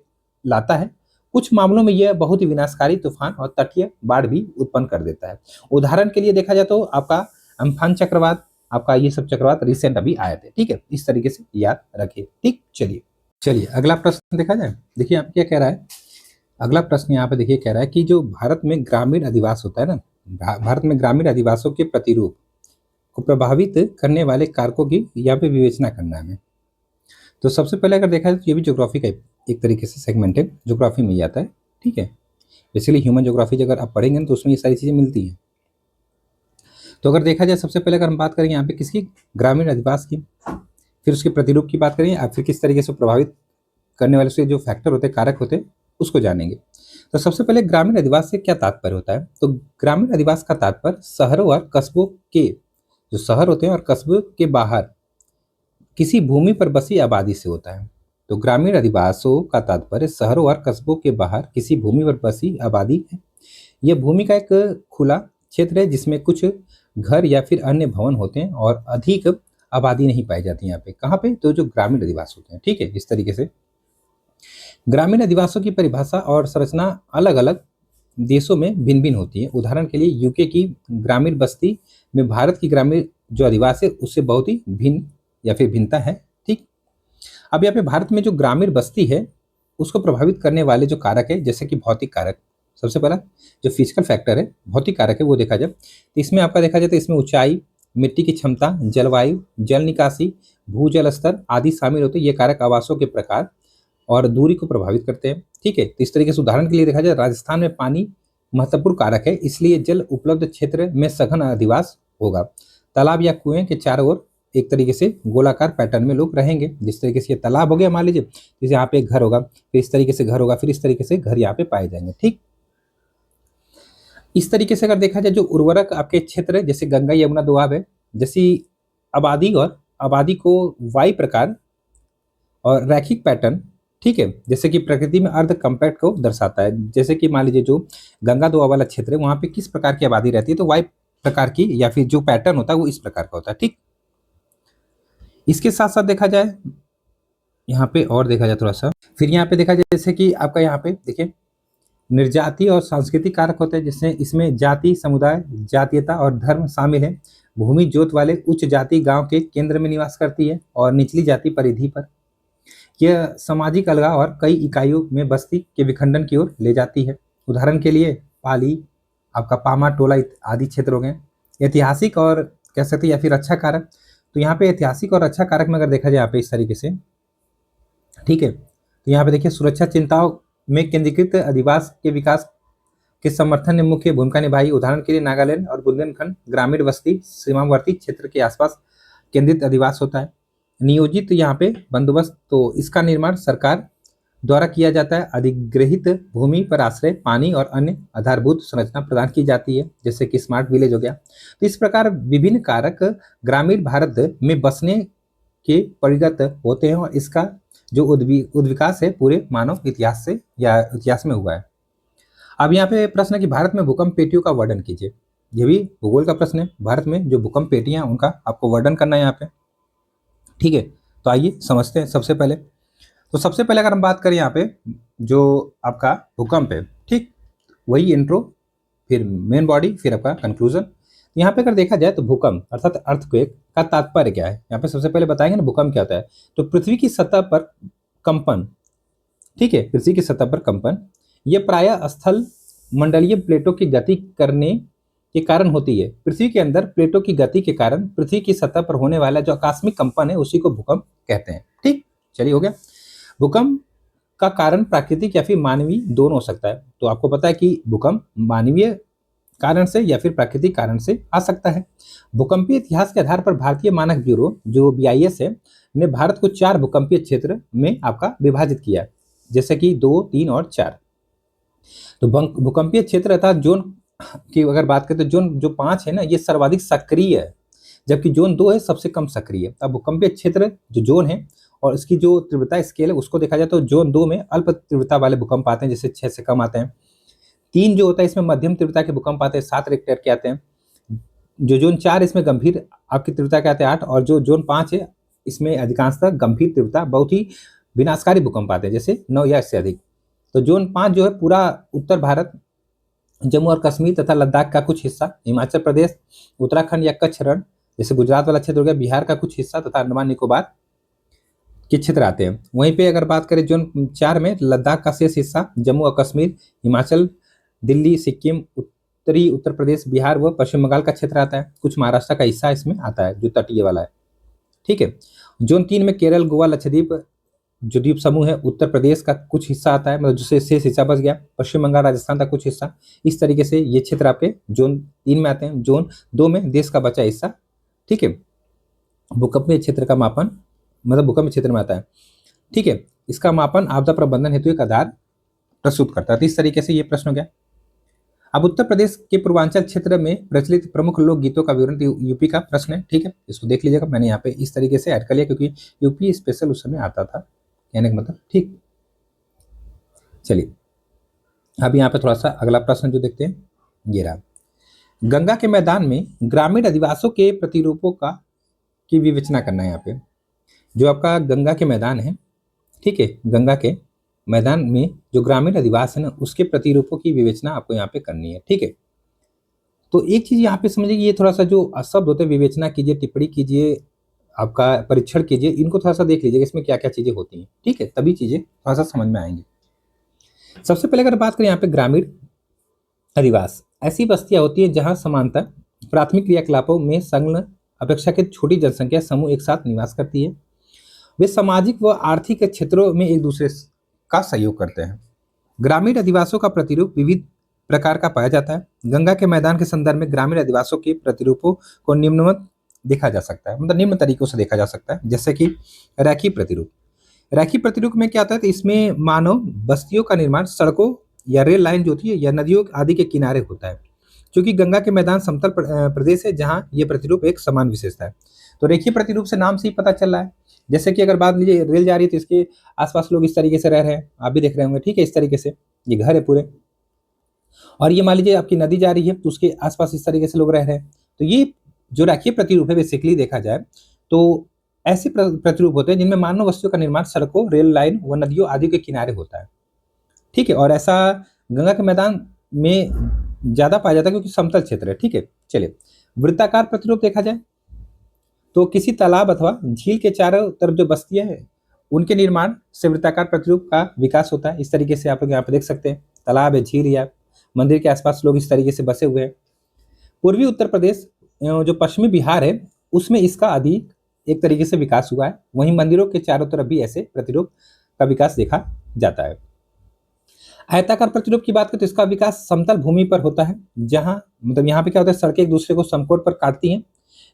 लाता है। कुछ मामलों में यह बहुत ही विनाशकारी तूफान और तटीय बाढ़ भी उत्पन्न कर देता है। उदाहरण के लिए देखा जाए तो आपका अम्फान चक्रवात, आपका ये सब चक्रवात रिसेंट अभी आए थे, ठीक है। इस तरीके से याद रखिए, ठीक। चलिए अगला प्रश्न देखा जाए। देखिए आप क्या कह रहा है, अगला प्रश्न यहाँ पे देखिए कह रहा है कि जो भारत में ग्रामीण अधिवास होता है ना, भारत में ग्रामीण अधिवासों के प्रतिरूप को प्रभावित करने वाले कारकों की यहाँ पे विवेचना करना है। तो सबसे पहले अगर देखा जाए तो ये भी ज्योग्राफी का एक तरीके से सेगमेंट है, ज्योग्राफी में ही आता है, ठीक है। बेसिकली ह्यूमन ज्योग्राफी अगर आप पढ़ेंगे तो उसमें ये सारी चीज़ें मिलती हैं। तो अगर देखा जाए सबसे पहले अगर हम बात करेंगे यहाँ पे किसकी, ग्रामीण अधिवास की, फिर उसके प्रतिरूप की बात करेंगे, फिर किस तरीके से प्रभावित करने वाले उसके जो फैक्टर होते हैं, कारक होते हैं, उसको जानेंगे। तो सबसे पहले ग्रामीण अधिवास से क्या तात्पर्य होता है, तो ग्रामीण अधिवास का तात्पर्य शहरों और कस्बों के, जो शहर होते हैं और कस्बों के बाहर किसी भूमि पर बसी आबादी से होता है। तो ग्रामीण अधिवासों का तात्पर्य शहरों और कस्बों के बाहर किसी भूमि पर बसी आबादी है। यह भूमि का एक खुला क्षेत्र है जिसमें कुछ घर या फिर अन्य भवन होते हैं और अधिक आबादी नहीं पाई जाती यहाँ पे। कहाँ पे, तो जो ग्रामीण अधिवास होते हैं, ठीक है। इस तरीके से ग्रामीण अधिवासों की परिभाषा और संरचना अलग अलग देशों में भिन्न भिन्न होती है। उदाहरण के लिए यूके की ग्रामीण बस्ती में भारत की ग्रामीण जो अधिवास है उससे बहुत ही भिन्न या फिर भिन्नता है, ठीक। अब यहाँ पे भारत में जो ग्रामीण बस्ती है उसको प्रभावित करने वाले जो कारक है, जैसे कि भौतिक कारक, सबसे पहला जो फिजिकल फैक्टर है, भौतिक कारक है, वो देखा जाए तो इसमें आपका देखा जाए तो इसमें ऊंचाई, मिट्टी की क्षमता, जलवायु, जल निकासी, भूजल स्तर आदि शामिल होते हैं। ये कारक आवासों के प्रकार और दूरी को प्रभावित करते हैं, ठीक है। तो इस तरीके से उदाहरण के लिए देखा जाए राजस्थान में पानी महत्वपूर्ण कारक है, इसलिए जल उपलब्ध क्षेत्र में सघन अधिवास होगा। तालाब या कुएं के चारों ओर एक तरीके से गोलाकार पैटर्न में लोग रहेंगे। जिस तरीके से ये तालाब हो गया मान लीजिए, जैसे यहाँ पे एक घर होगा, फिर इस तरीके से घर होगा, फिर इस तरीके से घर यहाँ पे पाए जाएंगे, ठीक। इस तरीके से अगर देखा जाए जो उर्वरक आपके क्षेत्र जैसे गंगा यमुना दोआब है, जैसी आबादी को वाई प्रकार और रैखिक पैटर्न, ठीक है, जैसे कि प्रकृति में अर्ध कम्पैक्ट को दर्शाता है। जैसे कि मान लीजिए जो गंगा दोआब वाला क्षेत्र है वहां पे किस प्रकार की आबादी रहती है, तो वाई प्रकार की या फिर जो पैटर्न होता है वो इस प्रकार का होता है, ठीक। इसके साथ साथ देखा जाए यहाँ पे और देखा जाए थोड़ा सा, फिर यहाँ पे देखा जाए जैसे कि आपका यहाँ पे देखिए निर्जातीय और सांस्कृतिक कारक होते हैं, जिससे इसमें जाति, समुदाय, जातीयता और धर्म शामिल है। भूमि जोत वाले उच्च जाति गांव के केंद्र में निवास करती है और निचली जाति परिधि पर। यह सामाजिक अलगाव और कई इकाइयों में बस्ती के विखंडन की ओर ले जाती है। उदाहरण के लिए पाली, आपका पामा टोला आदि क्षेत्र हो गए। ऐतिहासिक और कह सकते हैं या फिर रक्षा कारक, तो यहाँ पे ऐतिहासिक और रक्षा कारक में अगर देखा जाए यहाँ पे इस तरीके से, ठीक है, तो यहाँ पे देखिए सुरक्षा चिंताओं में केंद्रीकृत अधिवास के विकास के समर्थन ने मुख्य भूमिका निभाई। उदाहरण के लिए नागालैंड और बुंदेलखंड ग्रामीण बस्ती सीमावर्ती क्षेत्र के आसपास केंद्रित अधिवास होता है। नियोजित यहाँ पे बंदोबस्त, तो इसका निर्माण सरकार द्वारा किया जाता है। अधिग्रहित भूमि पर आश्रय, पानी और अन्य आधारभूत संरचना प्रदान की जाती है, जैसे कि स्मार्ट विलेज हो गया। तो इस प्रकार विभिन्न कारक ग्रामीण भारत में बसने के परिगत होते हैं और इसका जो उद्विकास है पूरे मानव इतिहास से या इतिहास में हुआ है। अब यहाँ पे प्रश्न है कि भारत में भूकंप पेटियों का वर्णन कीजिए। ये भी भूगोल का प्रश्न है। भारत में जो भूकंप पेटियां उनका आपको वर्णन करना है यहाँ पे, ठीक है। तो आइए समझते हैं। सबसे पहले अगर हम बात करें यहाँ पे जो आपका भूकंप है, ठीक, वही इंट्रो, फिर मेन बॉडी, फिर आपका कंक्लूजन। यहाँ पे अगर देखा जाए तो भूकंप अर्थात अर्थक्वेक का तात्पर्य क्या है, यहाँ पे सबसे पहले बताएंगे ना भूकंप क्या होता है। तो पृथ्वी की सतह पर कंपन, ठीक है, पृथ्वी की सतह पर कंपन, ये प्रायः स्थल मंडलीय प्लेटों की गति करने के कारण होती है। पृथ्वी के अंदर प्लेटों की गति के कारण पृथ्वी की सतह पर होने वाला जो आकस्मिक कंपन है उसी को भूकंप कहते हैं। ठीक, चलिए हो गया। भूकंप का कारण प्राकृतिक या फिर मानवीय दोनों हो सकता है। तो आपको पता है कि भूकंप मानवीय कारण से या फिर प्राकृतिक कारण से आ सकता है। भूकंपीय इतिहास के आधार पर भारतीय मानक ब्यूरो जो BIS है ने भारत को 4 भूकंपीय क्षेत्र में आपका विभाजित किया, जैसे कि 2, 3 और 4। तो भूकंपीय क्षेत्र अर्थात जोन की अगर बात करें तो जोन जो 5 है ना, ये सर्वाधिक सक्रिय है, जबकि जोन 2 है सबसे कम सक्रिय। अब भूकंपीय क्षेत्र जो जोन है और इसकी जो तीव्रता स्केल है उसको देखा जाए तो जोन 2 में अल्प तीव्रता वाले भूकंप आते हैं, जैसे 6 से कम आते हैं। 3 जो होता है इसमें मध्यम तीव्रता के भूकंप आते हैं, 7 रिक्टर के आते हैं। जो जोन 4 इसमें गंभीर आपकी तीव्रता के आते हैं, 8। और जो जोन 5 है इसमें अधिकांशतः गंभीर तीव्रता बहुत ही विनाशकारी भूकंप आते हैं, जैसे 9 या इससे अधिक। तो जोन 5 जो है पूरा उत्तर भारत, जम्मू और कश्मीर तथा लद्दाख का कुछ हिस्सा, हिमाचल प्रदेश, उत्तराखंड या कच्छ रण जैसे गुजरात वाला क्षेत्र हो गया, बिहार का कुछ हिस्सा तथा अंडमान निकोबार के क्षेत्र आते हैं। वहीं पे अगर बात करें जोन 4 में लद्दाख का शेष हिस्सा, जम्मू और कश्मीर, हिमाचल, दिल्ली, सिक्किम, उत्तरी उत्तर प्रदेश, बिहार व पश्चिम बंगाल का क्षेत्र आता है। कुछ महाराष्ट्र का हिस्सा इसमें आता है जो तटीय वाला है, ठीक है। जोन 3 में केरल, गोवा, लक्षद्वीप जो द्वीप समूह है, उत्तर प्रदेश का कुछ हिस्सा आता है, मतलब जिससे शेष हिस्सा बच गया, पश्चिम बंगाल, राजस्थान का कुछ हिस्सा। इस तरीके से ये क्षेत्र आपके जोन 3 में आते हैं। जोन 2 में देश का बचा हिस्सा, ठीक है। भूकंपीय क्षेत्र का मापन मतलब भूकंपीय क्षेत्र में आता है, ठीक है। इसका मापन आपदा प्रबंधन हेतु एक आधार प्रस्तुत करता है। तो इस तरीके से ये प्रश्न हो गया। अब उत्तर प्रदेश के पूर्वांचल क्षेत्र में प्रचलित प्रमुख लोक गीतों का विवरण यूपी का प्रश्न है, ठीक है। इसको देख लीजिएगा, मैंने यहाँ पे इस तरीके से ऐड कर लिया क्योंकि यूपी स्पेशल उस समय आता था, कहने का मतलब, ठीक। चलिए अब यहाँ पे थोड़ा सा अगला प्रश्न जो देखते हैं, ये रहा। गंगा के मैदान में ग्रामीण अधिवासों के प्रतिरूपों की विवेचना करना है। यहाँ पे जो आपका गंगा के मैदान है, ठीक है, गंगा के मैदान में जो ग्रामीण अधिवास है ना, उसके प्रतिरूपों की विवेचना आपको यहाँ पे करनी है, ठीक है। तो एक चीज यहाँ पे समझिए कि ये थोड़ा सा जो शब्द होते हैं, विवेचना कीजिए, टिप्पणी कीजिए, आपका परीक्षण कीजिए, इनको थोड़ा सा देख लीजिए इसमें क्या क्या चीजें होती हैं, ठीक है, तभी चीजें थोड़ा सा समझ में आएंगी। सबसे पहले अगर बात करें यहाँ पे ग्रामीण अधिवास, ऐसी बस्तियां होती है जहां समानता प्राथमिक क्रियाकलापों में संलग्न अपेक्षाकृत छोटी जनसंख्या समूह एक साथ निवास करती है। वे सामाजिक व आर्थिक क्षेत्रों में एक दूसरे का सहयोग करते हैं। ग्रामीण अधिवासों का प्रतिरूप विविध प्रकार का पाया जाता है। गंगा के मैदान के संदर्भ में ग्रामीण अधिवासों के प्रतिरूपों को निम्नवत देखा जा सकता है, मतलब निम्न तरीकों से देखा जा सकता है, जैसे कि रेखीय प्रतिरूप। रेखीय प्रतिरूप में क्या होता है कि इसमें मानव बस्तियों का निर्माण सड़कों या रेल लाइन जो होती है या नदियों आदि के किनारे होता है। क्योंकि गंगा के मैदान समतल प्रदेश है जहां ये प्रतिरूप एक समान विशेषता है। तो रेखीय प्रतिरूप से नाम से ही पता चल रहा है। जैसे कि अगर बात लीजिए रेल जा रही है तो इसके आसपास लोग इस तरीके से रह रहे हैं, आप भी देख रहे होंगे, ठीक है, इस तरीके से ये घर है पूरे। और ये मान लीजिए आपकी नदी जा रही है तो उसके आसपास इस तरीके से लोग रह रहे हैं। तो ये जो रेखीय प्रतिरूप है बेसिकली देखा जाए तो ऐसे प्रतिरूप होते हैं जिनमें मानव वस्तुओं का निर्माण सड़कों, रेल लाइन व नदियों आदि के किनारे होता है, ठीक है। और ऐसा गंगा के मैदान में ज्यादा पाया जाता है क्योंकि समतल क्षेत्र है। ठीक है, चलिए वृत्ताकार प्रतिरूप देखा जाए तो किसी तालाब अथवा झील के चारों तरफ जो बस्तियां हैं उनके निर्माण से वृत्ताकार प्रतिरूप का विकास होता है। इस तरीके से आप लोग यहाँ पे देख सकते हैं, तालाब है, झील या मंदिर के आसपास लोग इस तरीके से बसे हुए हैं। पूर्वी उत्तर प्रदेश जो पश्चिमी बिहार है उसमें इसका अधिक एक तरीके से विकास हुआ है। वहीं मंदिरों के चारों तरफ भी ऐसे प्रतिरूप का विकास देखा जाता है। आयताकार प्रतिरूप की बात करें तो इसका विकास समतल भूमि पर होता है, जहां मतलब यहाँ पे क्या होता है, सड़कें एक दूसरे को समकोण पर काटती हैं।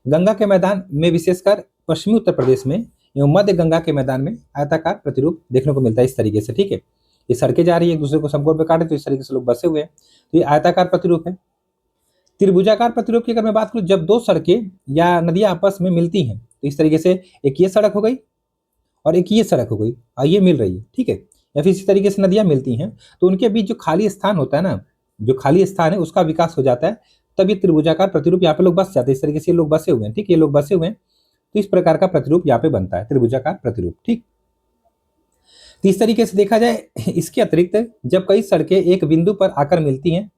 गंगा के मैदान में विशेषकर पश्चिमी उत्तर प्रदेश में एवं मध्य गंगा के मैदान में आयताकार प्रतिरूप देखने को मिलता है इस तरीके से। ठीक है, ये सड़कें जा रही है एक दूसरे को समकोण पर काटे तो इस तरीके से लोग बसे हुए हैं, तो ये आयताकार प्रतिरूप है। त्रिभुजाकार प्रतिरूप की अगर मैं बात करूं, जब दो सड़कें या नदियां आपस में मिलती हैं तो इस तरीके से एक ये सड़क हो गई और एक ये सड़क हो गई और ये मिल रही है। ठीक है, या फिर इसी तरीके से नदियां मिलती हैं तो उनके बीच जो खाली स्थान होता है ना, जो खाली स्थान है उसका विकास हो जाता है, तब ये त्रिभुजाकार प्रतिरूप यहाँ पे लोग बस जाते हैं। इस तरीके से ये लोग बसे हुए हैं। ठीक, ये लोग बसे हुए हैं तो इस प्रकार का प्रतिरूप यहाँ पे बनता है, त्रिभुजाकार प्रतिरूप। ठीक, तो इस तरीके से देखा जाए, इसके अतिरिक्त जब कई सड़कें एक बिंदु पर आकर मिलती हैं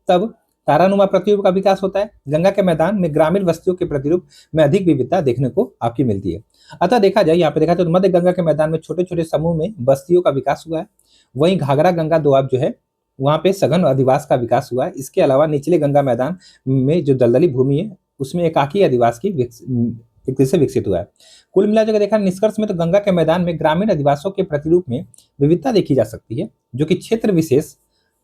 तब तारानुमा प्रतिरूप का विकास होता है। गंगा के मैदान में ग्रामीण बस्तियों के प्रतिरूप में अधिक विविधता देखने को आपकी मिलती है। अतः देखा जाए, यहाँ पे देखा जाए तो मध्य गंगा के मैदान में छोटे छोटे समूह में बस्तियों का विकास हुआ है। वहीं घाघरा गंगा दोआब जो है वहाँ पे सघन अधिवास का विकास हुआ है। इसके अलावा निचले गंगा मैदान में जो दलदली भूमि है उसमें एकाकी अधिवास की एक तरह से विकसित हुआ है। कुल मिलाकर देखा निष्कर्ष में तो गंगा के मैदान में ग्रामीण अधिवासों के प्रतिरूप में विविधता देखी जा सकती है, जो कि क्षेत्र विशेष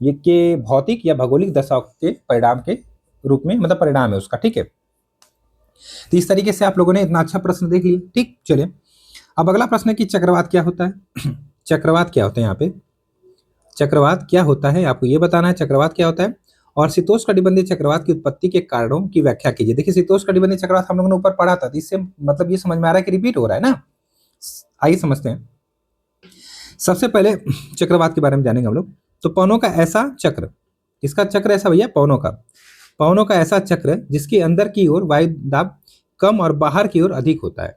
ये के भौतिक या भौगोलिक दशाओं के परिणाम के रूप में मतलब परिणाम है उसका। ठीक है, तो इस तरीके से आप लोगों ने इतना अच्छा प्रश्न देख लिया। ठीक, चलिए अब अगला प्रश्न है कि चक्रवात क्या होता है। चक्रवात क्या होता है, यहाँ पे चक्रवात क्या होता है आपको ये बताना है, चक्रवात क्या होता है और शीतोष्णकटिबंधीय चक्रवात की उत्पत्ति के कारणों की व्याख्या कीजिए। देखिए शीतोष्णकटिबंधीय चक्रवात हम लोगों ने ऊपर पढ़ा था, इससे मतलब ये समझ में आ रहा है कि रिपीट हो रहा है ना। आइए समझते हैं। सबसे पहले चक्रवात के बारे में जानेंगे हम लोग। तो पवनों का ऐसा चक्र, किसका चक्र ऐसा भैया, पवनों का ऐसा चक्र जिसके अंदर की ओर वायु दाब कम और बाहर की ओर अधिक होता है।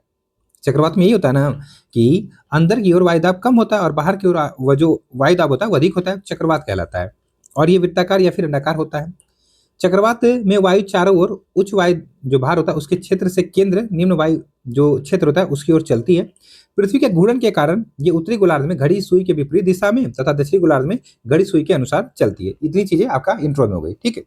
चक्रवात में यही होता है ना कि अंदर की ओर वायु दाब कम होता है और बाहर की ओर वह जो वायु दाब होता है वो अधिक होता है, चक्रवात कहलाता है। और ये वृत्ताकार या फिर अंडाकार होता है। चक्रवात में वायु चारों ओर उच्च वायु जो भार होता है उसके क्षेत्र से केंद्र निम्न वायु जो क्षेत्र होता है उसकी ओर चलती है। पृथ्वी के घूर्णन के कारण ये उत्तरी गोलार्ध में घड़ी सुई के विपरीत दिशा में तथा दक्षिणी गोलार्ध में घड़ी सुई के अनुसार चलती है। इतनी चीजें आपका इंट्रो में हो गई। ठीक है,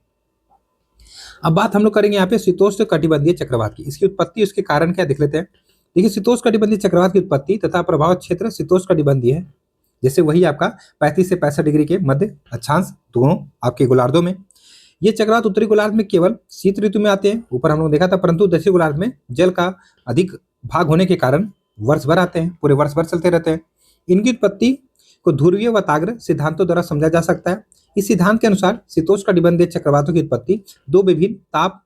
अब बात हम लोग करेंगे यहाँ पे शीतोष्ण कटिबंधीय चक्रवात की। इसकी उत्पत्ति उसके कारण क्या देख लेते हैं। देखिए शीतोष्ण कटिबंधीय चक्रवात की उत्पत्ति तथा प्रभाव क्षेत्र शीतोष्ण कटिबंधीय है, जैसे वही आपका 35 से 65 डिग्री के मध्य अक्षांश दोनों आपके गोलार्धों में। ये चक्रवात उत्तरी गोलार्ध में केवल शीत ऋतु में आते हैं, ऊपर हम लोग देखा था, परंतु दक्षिणी गोलार्ध में जल का अधिक भाग होने के कारण वर्ष भर आते हैं, पूरे वर्ष भर चलते रहते हैं। इनकी उत्पत्ति को ध्रुवीय व ताग्र सिद्धांतों द्वारा समझा जा सकता है। इस सिद्धांत के अनुसार शीतोष्णकटिबंधीय चक्रवातों की उत्पत्ति दो विभिन्न ताप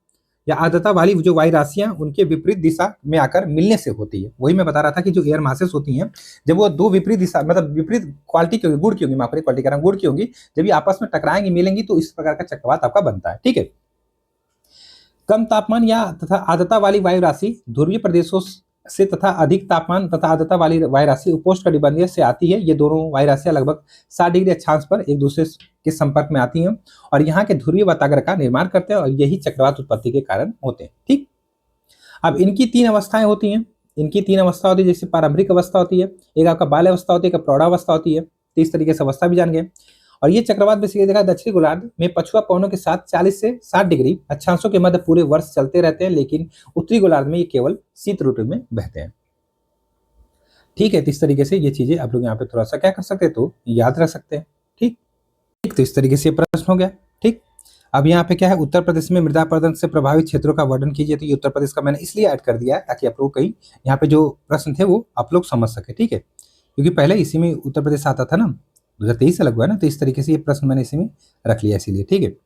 या आर्द्रता वाली जो वायु राशियां उनके विपरीत दिशा में आकर मिलने से होती है। वही मैं बता रहा था कि जो एयर मासेस होती हैं जब वो दो विपरीत दिशा मतलब विपरीत क्वालिटी की होगी, गुड़ की होगी, माफ करिए क्वालिटी कह रहा हूं, गुड़ की होगी, जब ये आपस में टकराएंगी मिलेंगी तो इस प्रकार का चक्रवात आपका बनता है। ठीक है, कम तापमान या तथा आर्द्रता वाली वायु राशि ध्रुवीय प्रदेशों से तथा अधिक तापमान तथा आर्द्रता वाली वायु राशि उपोष्णकटिबंधीय से आती है। ये दोनों वायु राशियां लगभग 60 डिग्री अक्षांश पर एक दूसरे के संपर्क में आती हैं और यहाँ के ध्रुवीय वाताग्र का निर्माण करते हैं और यही चक्रवात उत्पत्ति के कारण होते हैं। ठीक, अब इनकी तीन अवस्थाएं होती हैं। इनकी तीन अवस्था होती है, जैसे प्रारंभिक अवस्था होती है, एक आपका बाल्य अवस्था होती है, एक प्रौढ़ावस्था होती है। तो इस तरीके से अवस्था भी जान गए। और ये चक्रवात बेसिकली देखा दक्षिणी गोलार्ध में पछुआ पवनों के साथ 40 से 60 डिग्री अक्षांशों के मध्य पूरे वर्ष चलते रहते हैं, लेकिन उत्तरी गोलार्ध में ये केवल शीत ऋतु में बहते हैं। ठीक है, तो इस तरीके से ये चीजें आप लोग यहाँ पे थोड़ा सा क्या कर सकते हैं तो याद रख सकते हैं। ठीक, तो इस तरीके से प्रश्न हो गया। ठीक, अब यहाँ पे क्या है, उत्तर प्रदेश में मृदा अपरदन से प्रभावित क्षेत्रों का वर्णन कीजिए। तो ये उत्तर प्रदेश का मैंने इसलिए ऐड कर दिया है ताकि आप लोग कहीं यहाँ पे जो प्रश्न थे वो आप लोग समझ सके। ठीक है, क्योंकि पहले इसी में उत्तर प्रदेश आता था ना, 2023 से लगवा है ना, तो इस तरीके से ये प्रश्न मैंने इसी में रख लिया इसीलिए। ठीक है,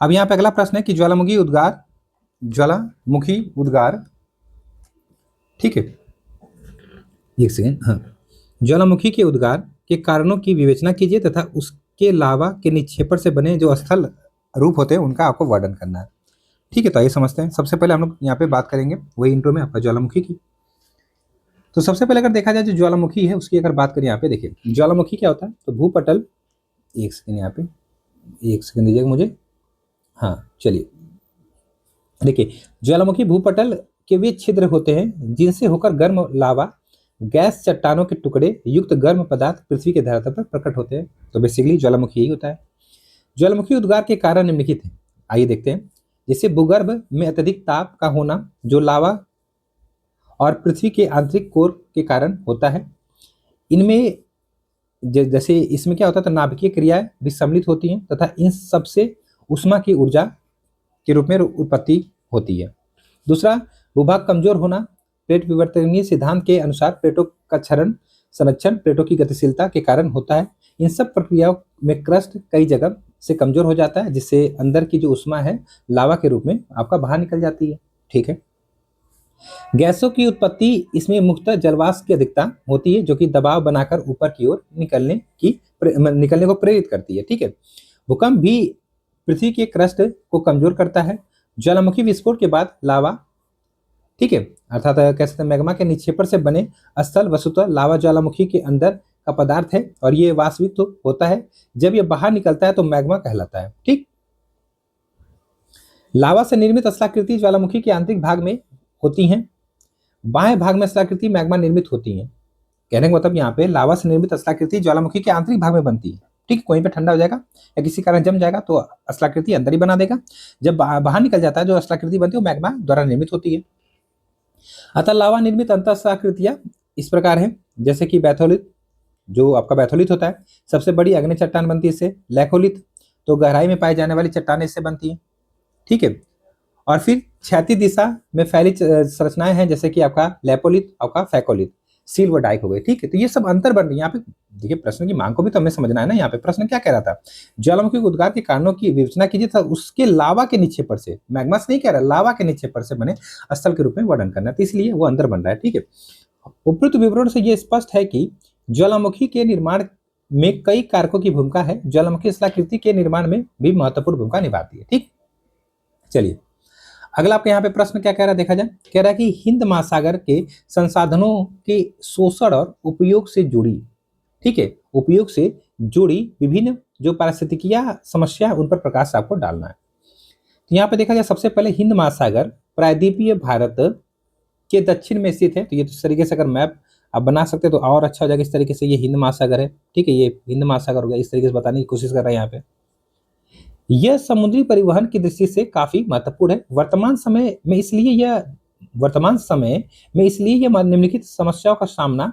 अब यहाँ पे अगला प्रश्न है कि ज्वालामुखी उद्गार, ठीक है, एक सेकेंड, हाँ, ज्वालामुखी के उद्गार के कारणों की विवेचना कीजिए तथा उसके लावा के निक्षेपण से बने जो स्थल रूप होते हैं उनका आपको वर्णन करना है। ठीक है, तो आइए समझते हैं। सबसे पहले हम लोग यहाँ पे बात करेंगे वही इंट्रो में आपका ज्वालामुखी की। तो सबसे पहले अगर देखा जाए जो ज्वालामुखी है उसकी अगर बात करें यहाँ पे, देखिए ज्वालामुखी क्या होता है, तो भूपटल एक सेकंड यहाँ पे, एक सेकंड दीजिएगा मुझे। हाँ चलिए, देखिए ज्वालामुखी भूपटल के वे छिद्र होते हैं जिनसे होकर गर्म लावा, गैस, चट्टानों के टुकड़े युक्त गर्म पदार्थ पृथ्वी के धरातल पर प्रकट होते हैं। तो बेसिकली ज्वालामुखी यही होता है। ज्वालामुखी उद्गार के कारण निम्नलिखित हैं, आइए देखते हैं। जैसे भूगर्भ में अत्यधिक ताप का होना जो लावा और पृथ्वी के आंतरिक कोर के कारण होता है। इनमें जैसे इसमें क्या होता है, तो नाभिकीय क्रियाएं भी सम्मिलित होती हैं तथा इन सबसे उष्मा की ऊर्जा के रूप में उत्पत्ति होती है। दूसरा, भूभाग कमजोर होना प्लेट विवर्तनीय सिद्धांत के अनुसार प्लेटों का क्षरण संरक्षण प्लेटों की गतिशीलता के कारण होता है। इन सब प्रक्रियाओं में क्रस्ट कई जगह से कमजोर हो जाता है जिससे अंदर की जो उष्मा है लावा के रूप में आपका बाहर निकल जाती है। ठीक है, गैसों की उत्पत्ति इसमें मुख्यतः जलवाष्प की अधिकता होती है जो कि दबाव बनाकर ऊपर की ओर निकलने को प्रेरित करती है। ठीक है, भूकंप भी पृथ्वी के क्रस्ट को कमजोर करता है। ज्वालामुखी विस्फोट के बाद लावा, ठीक है, अर्थात कह सकते हैं मैग्मा के निक्षेपण से बने स्थल वस्तुतः लावा ज्वालामुखी के अंदर का पदार्थ है और ये वाष्पित तो होता है। जब ये बाहर निकलता है तो मैग्मा कहलाता है। ठीक, लावा से निर्मित स्थलाकृति ज्वालामुखी के आंतरिक भाग में होती हैं। बाएं भाग में स्थलाकृति मैग्मा निर्मित होती हैं। कहने का मतलब यहाँ पे लावा से निर्मित स्थलाकृति ज्वालामुखी के आंतरिक भाग में बनती है। ठीक, कोई पे ठंडा हो जाएगा या किसी कारण जम जाएगा तो स्थलाकृति अंदर ही बना देगा। जब बाहर निकल जाता है जो स्थलाकृति बनती है वो मैग्मा द्वारा निर्मित होती है। अतः लावा निर्मित अंतः स्थलाकृतियां इस प्रकार है, जैसे कि बैथोलिथ, जो आपका बैथोलिथ होता है, सबसे बड़ी अग्नि चट्टान बनती है इससे। लैकोलिथ, तो गहराई में पाई जाने वाली चट्टानें इससे बनती है। ठीक है, और फिर क्षैतिज दिशा में फैली संरचनाएं हैं जैसे कि आपका लेपोलिथ, आपका फैकोलिथ, सील व डाइक हो गए। ठीक है, तो ये सब अंतर बन रही है। यहाँ पे देखिए प्रश्न की मांग को भी तो हमें समझना है ना। यहाँ पे प्रश्न क्या कह रहा था, ज्वालामुखी उद्गार के कारणों की विवेचना कीजिए तथा उसके लावा के निक्षेपण से, मैग्मा से नहीं कह रहा, लावा के निक्षेपण से बने स्थल के रूप में वर्णन करना, तो इसलिए वो अंदर बन रहा है। ठीक है, उपरोक्त विवरण से यह स्पष्ट है कि ज्वालामुखी के निर्माण में कई कारकों की भूमिका है। ज्वालामुखी स्थलाकृति के निर्माण में भी महत्वपूर्ण भूमिका निभाती है। ठीक, चलिए अगला आपके यहाँ पे प्रश्न क्या कह रहा है देखा जाए। कह रहा है कि हिंद महासागर के संसाधनों के शोषण और उपयोग से जुड़ी, ठीक है, उपयोग से जुड़ी विभिन्न जो पारिस्थितिकीय समस्या उन पर प्रकाश आपको डालना है। तो यहाँ पे देखा जाए सबसे पहले हिंद महासागर प्रायद्वीपीय भारत के दक्षिण में स्थित है। तो ये इस तरीके से अगर मैप आप बना सकते तो और अच्छा हो जाएगा। इस तरीके से ये हिंद महासागर है। ठीक है, ये हिंद महासागर हो गया। इस तरीके से बताने की कोशिश कर रहा है यहाँ पे। यह समुद्री परिवहन की दृष्टि से काफी महत्वपूर्ण है। वर्तमान समय में इसलिए यह निम्नलिखित समस्याओं का सामना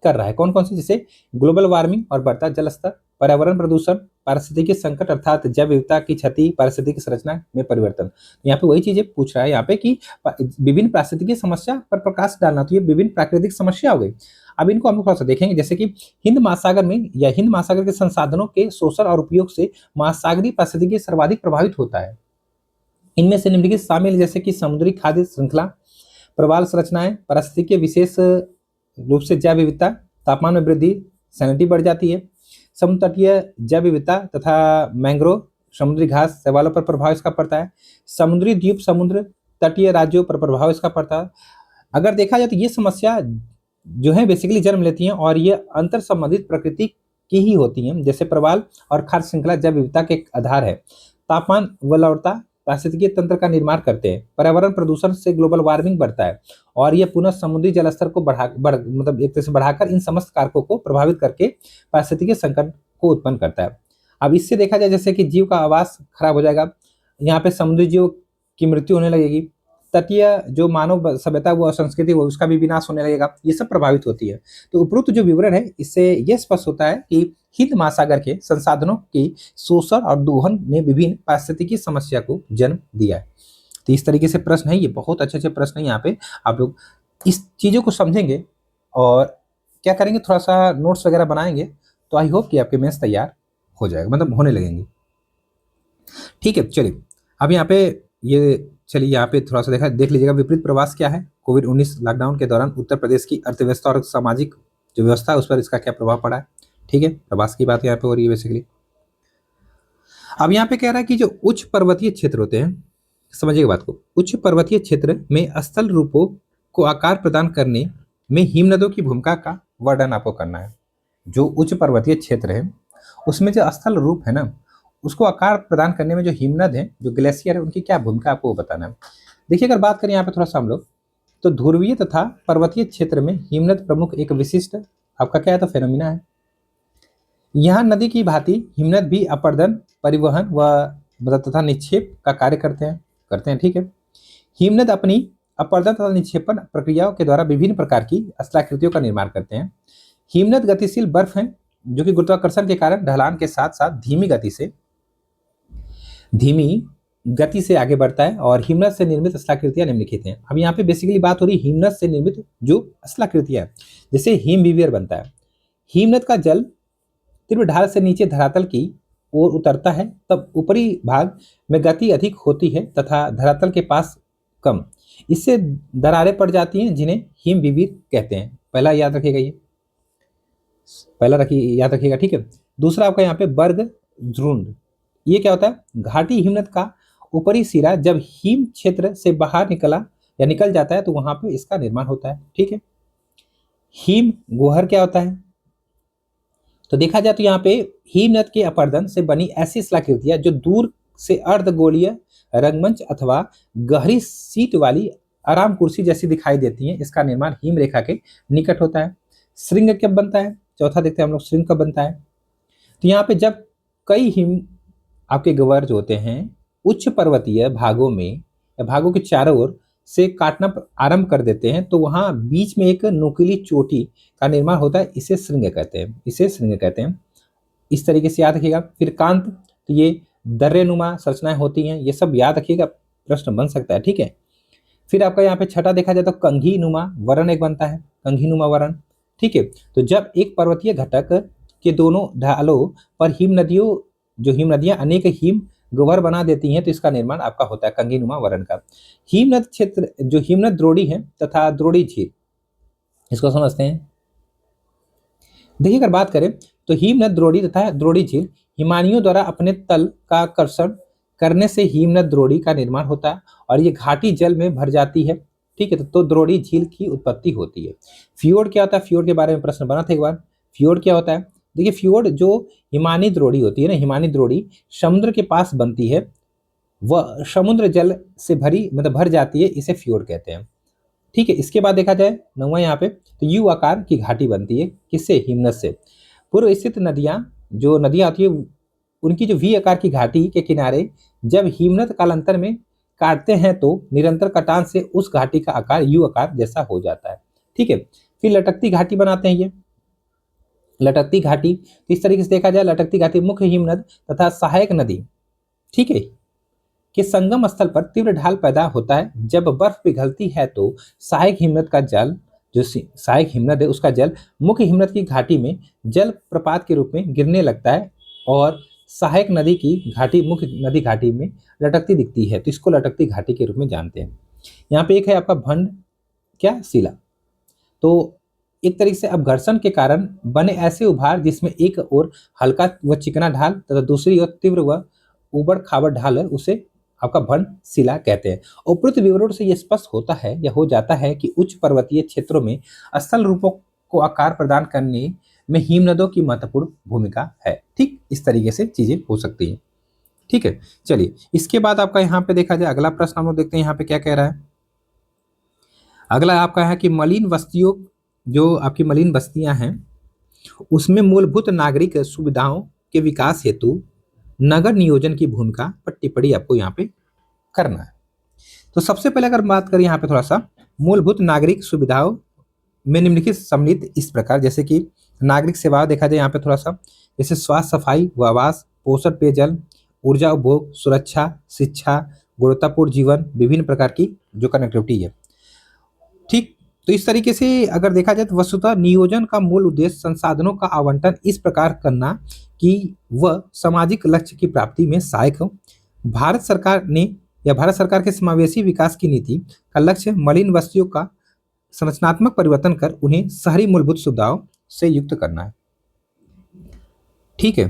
कर रहा है। कौन कौन सी, जैसे ग्लोबल वार्मिंग और बढ़ता जल स्तर, पर्यावरण प्रदूषण, पारिस्थितिकी संकट अर्थात जैव विविधता की क्षति, पारिस्थितिकी संरचना में परिवर्तन। यहाँ पे वही चीजें पूछ रहा है यहाँ पे कि विभिन्न पारिस्थितिकी समस्या पर प्रकाश डालना। तो ये विभिन्न प्राकृतिक समस्या हो गई। अब इनको हम थोड़ा सा देखेंगे, जैसे कि हिंद महासागर में या हिंद महासागर के संसाधनों के शोषण और उपयोग से महासागरीय पारिस्थितिकी सर्वाधिक प्रभावित होता है। इनमें से निम्नलिखित शामिल जैसे कि समुद्री खाद्य श्रृंखला, प्रवाल संरचनाएं, पारिस्थितिकी विशेष रूप से जैव विविधता, तापमान में वृद्धि, सैलिनिटी बढ़ जाती है, समुद्र तटीय जैव विविधता तथा मैंग्रोव, समुद्री घास शैवालों पर प्रभाव इसका पड़ता है, समुद्री द्वीप, समुद्र तटीय राज्यों पर प्रभाव इसका पड़ता है। अगर देखा जाए तो ये समस्या जो है बेसिकली जन्म लेती हैं और ये अंतर संबंधित प्रकृति की ही होती हैं। जैसे प्रवाल और खाद्य श्रृंखला जैव विविधता के आधार है, तापमान व लवणता पारिस्थितिकीय तंत्र का निर्माण करते हैं, पर्यावरण प्रदूषण से ग्लोबल वार्मिंग बढ़ता है और यह पुनः समुद्री जलस्तर को मतलब एक तरह से बढ़ाकर इन समस्त कारकों को प्रभावित करके पारिस्थितिकीय संकट को उत्पन्न करता है। अब इससे देखा जाए जैसे कि जीव का आवास खराब हो जाएगा, यहाँ पे समुद्री जीव की मृत्यु होने लगेगी, तटीय जो मानव सभ्यता वो संस्कृति वो उसका भी विनाश होने लगेगा, ये सब प्रभावित होती है। तो उपरोक्त जो विवरण है इससे यह स्पष्ट होता है कि हिंद महासागर के संसाधनों की शोषण और दोहन ने विभिन्न पारिस्थितिकी समस्या को जन्म दिया है। तो इस तरीके से प्रश्न है, ये बहुत अच्छे प्रश्न है। यहाँ पे आप लोग इस चीजों को समझेंगे और क्या करेंगे, थोड़ा सा नोट्स वगैरह बनाएंगे तो आई होप कि आपके मेंस तैयार हो जाएगा, मतलब होने लगेंगे। ठीक है, चलिए अब यहाँ पे यहाँ पे थोड़ा सा देख लीजिएगा विपरीत प्रवास क्या है। कोविड-19 लॉकडाउन के दौरान उत्तर प्रदेश की अर्थव्यवस्था और सामाजिक जो व्यवस्था है उस पर इसका क्या प्रभाव पड़ा है। ठीक है, प्रवास की बात यहाँ पे हो रही है बेसिकली। अब यहाँ पे कह रहा है कि जो उच्च पर्वतीय क्षेत्र होते हैं, समझिएगा बात को, उच्च पर्वतीय क्षेत्र में स्थल रूपों को आकार प्रदान करने में हिमनदों की भूमिका का वर्णन आपको करना है। जो उच्च पर्वतीय क्षेत्र है उसमें जो स्थल रूप है ना, उसको आकार प्रदान करने में जो हिमनद है, जो ग्लेशियर है, उनकी क्या भूमिका आपको बताना है। देखिए अगर बात करें यहाँ पे थोड़ा सा हम लोग, तो ध्रुवीय तथा पर्वतीय क्षेत्र में हिमनद प्रमुख एक विशिष्ट आपका क्या है, तो फेनोमिना है। यहाँ नदी की भांति हिमनद भी अपर्दन, परिवहन व मतलब तथा निक्षेप का कार्य करते हैं। ठीक है। हिमनद अपनी अपर्दन तथा निक्षेपण प्रक्रियाओं के द्वारा विभिन्न प्रकार की स्थलाकृतियों का निर्माण करते हैं। हिमनद गतिशील बर्फ है, जो कि गुरुत्वाकर्षण के कारण ढलान के साथ साथ धीमी गति से आगे बढ़ता है। और हिमनद से निर्मित स्थलाकृतियां निम्नलिखित हैं। अब यहाँ पे बेसिकली बात हो रही है हिमनद से निर्मित जो स्थलाकृतियां, जैसे हिमवीवियर बनता है। हिमनद का जल तीव्र ढाल से नीचे धरातल की ओर उतरता है, तब ऊपरी भाग में गति अधिक होती है तथा धरातल के पास कम। इससे दरारें पड़ जाती हैं, जिन्हें हिमवीवियर कहते हैं। पहला याद रखिएगा, ये पहला याद रखिएगा। ठीक है। दूसरा आपका यहाँ पे बर्ग झुंड, ये क्या होता है, घाटी हिमनद का ऊपरी सिरा जब हिम क्षेत्र से बाहर निकल जाता है, तो वहां पे इसका निर्माण होता है। ठीक है। हिम गोहर क्या होता है, तो देखा जाए तो यहाँ पे हिमनद के अपर्दन से बनी ऐसी स्थलाकृतियां जो दूर से अर्धगोलीय रंगमंच अथवा गहरी सीट वाली आराम कुर्सी जैसी दिखाई देती हैं, इसका निर्माण हिम रेखा के निकट होता है। श्रृंग कब बनता है, चौथा देखते हैं हम लोग, श्रृंग कब बनता है। तो यहाँ पे जब कई हिम आपके गवर्ज होते हैं उच्च पर्वतीय भागों में या भागों के चारों ओर से काटना आरंभ कर देते हैं, तो वहां बीच में एक नुकीली चोटी का निर्माण होता है, इसे श्रृंग कहते हैं। इस तरीके से याद रखिएगा। फिर कांत, तो ये दर्रेनुमा संरचनाएं होती हैं, ये सब याद रखिएगा, प्रश्न बन सकता है। ठीक है। फिर आपका यहाँ पे छठा देखा जाए तो कंघी नुमा वर्ण एक बनता है, कंघी नुमा वर्ण। ठीक है। तो जब एक पर्वतीय घटक के दोनों ढालों पर हिमनदियां अनेक हिम गह्वर बना देती हैं, तो इसका निर्माण आपका होता है कंघी नुमा वर्ण का। हिमनद क्षेत्र जो हिमनद द्रोणी है तथा द्रोणी झील, इसको समझते हैं। देखिए अगर बात करें तो हिमनद द्रोणी तथा द्रोणी झील हिमानियों द्वारा अपने तल का आकर्षण करने से हिमनद द्रोणी का निर्माण होता है और ये घाटी जल में भर जाती है। ठीक है। तो द्रोणी झील की उत्पत्ति होती है। फ्योर्ड क्या होता है, फ्योर्ड के बारे में प्रश्न बना था एक बार। फ्योर्ड क्या होता है, देखिए फ्योर्ड जो हिमानी द्रोणी होती है ना, हिमानी द्रोणी समुद्र के पास बनती है, वह समुद्र जल से भर जाती है, इसे फ्योर्ड कहते हैं। ठीक है। इसके बाद देखा जाए नौवां यहाँ पे, तो यू आकार की घाटी बनती है, किससे, हिमनद से। पूर्व स्थित नदियां आती है, उनकी जो वी आकार की घाटी के किनारे जब हिमनद कालांतर में काटते हैं, तो निरंतर कटान से उस घाटी का आकार यू आकार जैसा हो जाता है। ठीक है। फिर लटकती घाटी बनाते हैं, ये लटकती घाटी। तो इस तरीके से देखा जाए, लटकती घाटी मुख्य हिमनद तथा सहायक नदी, ठीक है, के संगम स्थल पर तीव्र ढाल पैदा होता है। जब बर्फ पिघलती है तो सहायक हिमनद का जल, जो सहायक हिमनद है, उसका जल मुख्य हिमनद की घाटी में जल प्रपात के रूप में गिरने लगता है और सहायक नदी की घाटी मुख्य नदी घाटी में लटकती दिखती है, तो इसको लटकती घाटी के रूप में जानते हैं। यहाँ पे एक है आपका भंड क्या, शिला। तो एक तरीके से अपघर्षण के कारण बने ऐसे उभार जिसमें एक ओर हल्का व चिकना ढाल तथा दूसरी ओर तीव्र व उबड़ खाबड़ ढाल है, उसे आपका भंड शिला कहते हैं। उपरोक्त विवरण से यह स्पष्ट होता है या हो जाता है कि उच्च पर्वतीय क्षेत्रों में स्थल रूपों को आकार प्रदान करने में हिमनदों की महत्वपूर्ण भूमिका है। ठीक इस तरीके से चीजें हो सकती हैं। ठीक है। चलिए इसके बाद आपका यहाँ पे देखा जाए अगला प्रश्न हम लोग देखते हैं यहाँ पे क्या कह रहा है। अगला आपका है कि मलिन बस्तियों, जो आपकी मलिन बस्तियां हैं, उसमें मूलभूत नागरिक सुविधाओं के विकास हेतु नगर नियोजन की भूमिका पर टिप्पणी आपको यहाँ पे करना है। तो सबसे पहले अगर बात करें यहाँ पे थोड़ा सा मूलभूत नागरिक सुविधाओं में निम्नलिखित सम्मिलित इस प्रकार, जैसे कि नागरिक सेवाएं देखा जाए यहाँ पे थोड़ा सा, जैसे स्वास्थ्य, सफाई व आवास, पोषण, पेयजल, ऊर्जा उपभोग, सुरक्षा, शिक्षा, गुणवत्तापूर्ण जीवन, विभिन्न प्रकार की जो कनेक्टिविटी है। ठीक। तो इस तरीके से अगर देखा जाए तो वस्तुतः नियोजन का मूल उद्देश्य संसाधनों का आवंटन इस प्रकार करना कि वह सामाजिक लक्ष्य की प्राप्ति में सहायक हो। भारत सरकार के समावेशी विकास की नीति का लक्ष्य मलिन बस्तियों का संरचनात्मक परिवर्तन कर उन्हें शहरी मूलभूत सुविधाओं से युक्त करना है। ठीक है।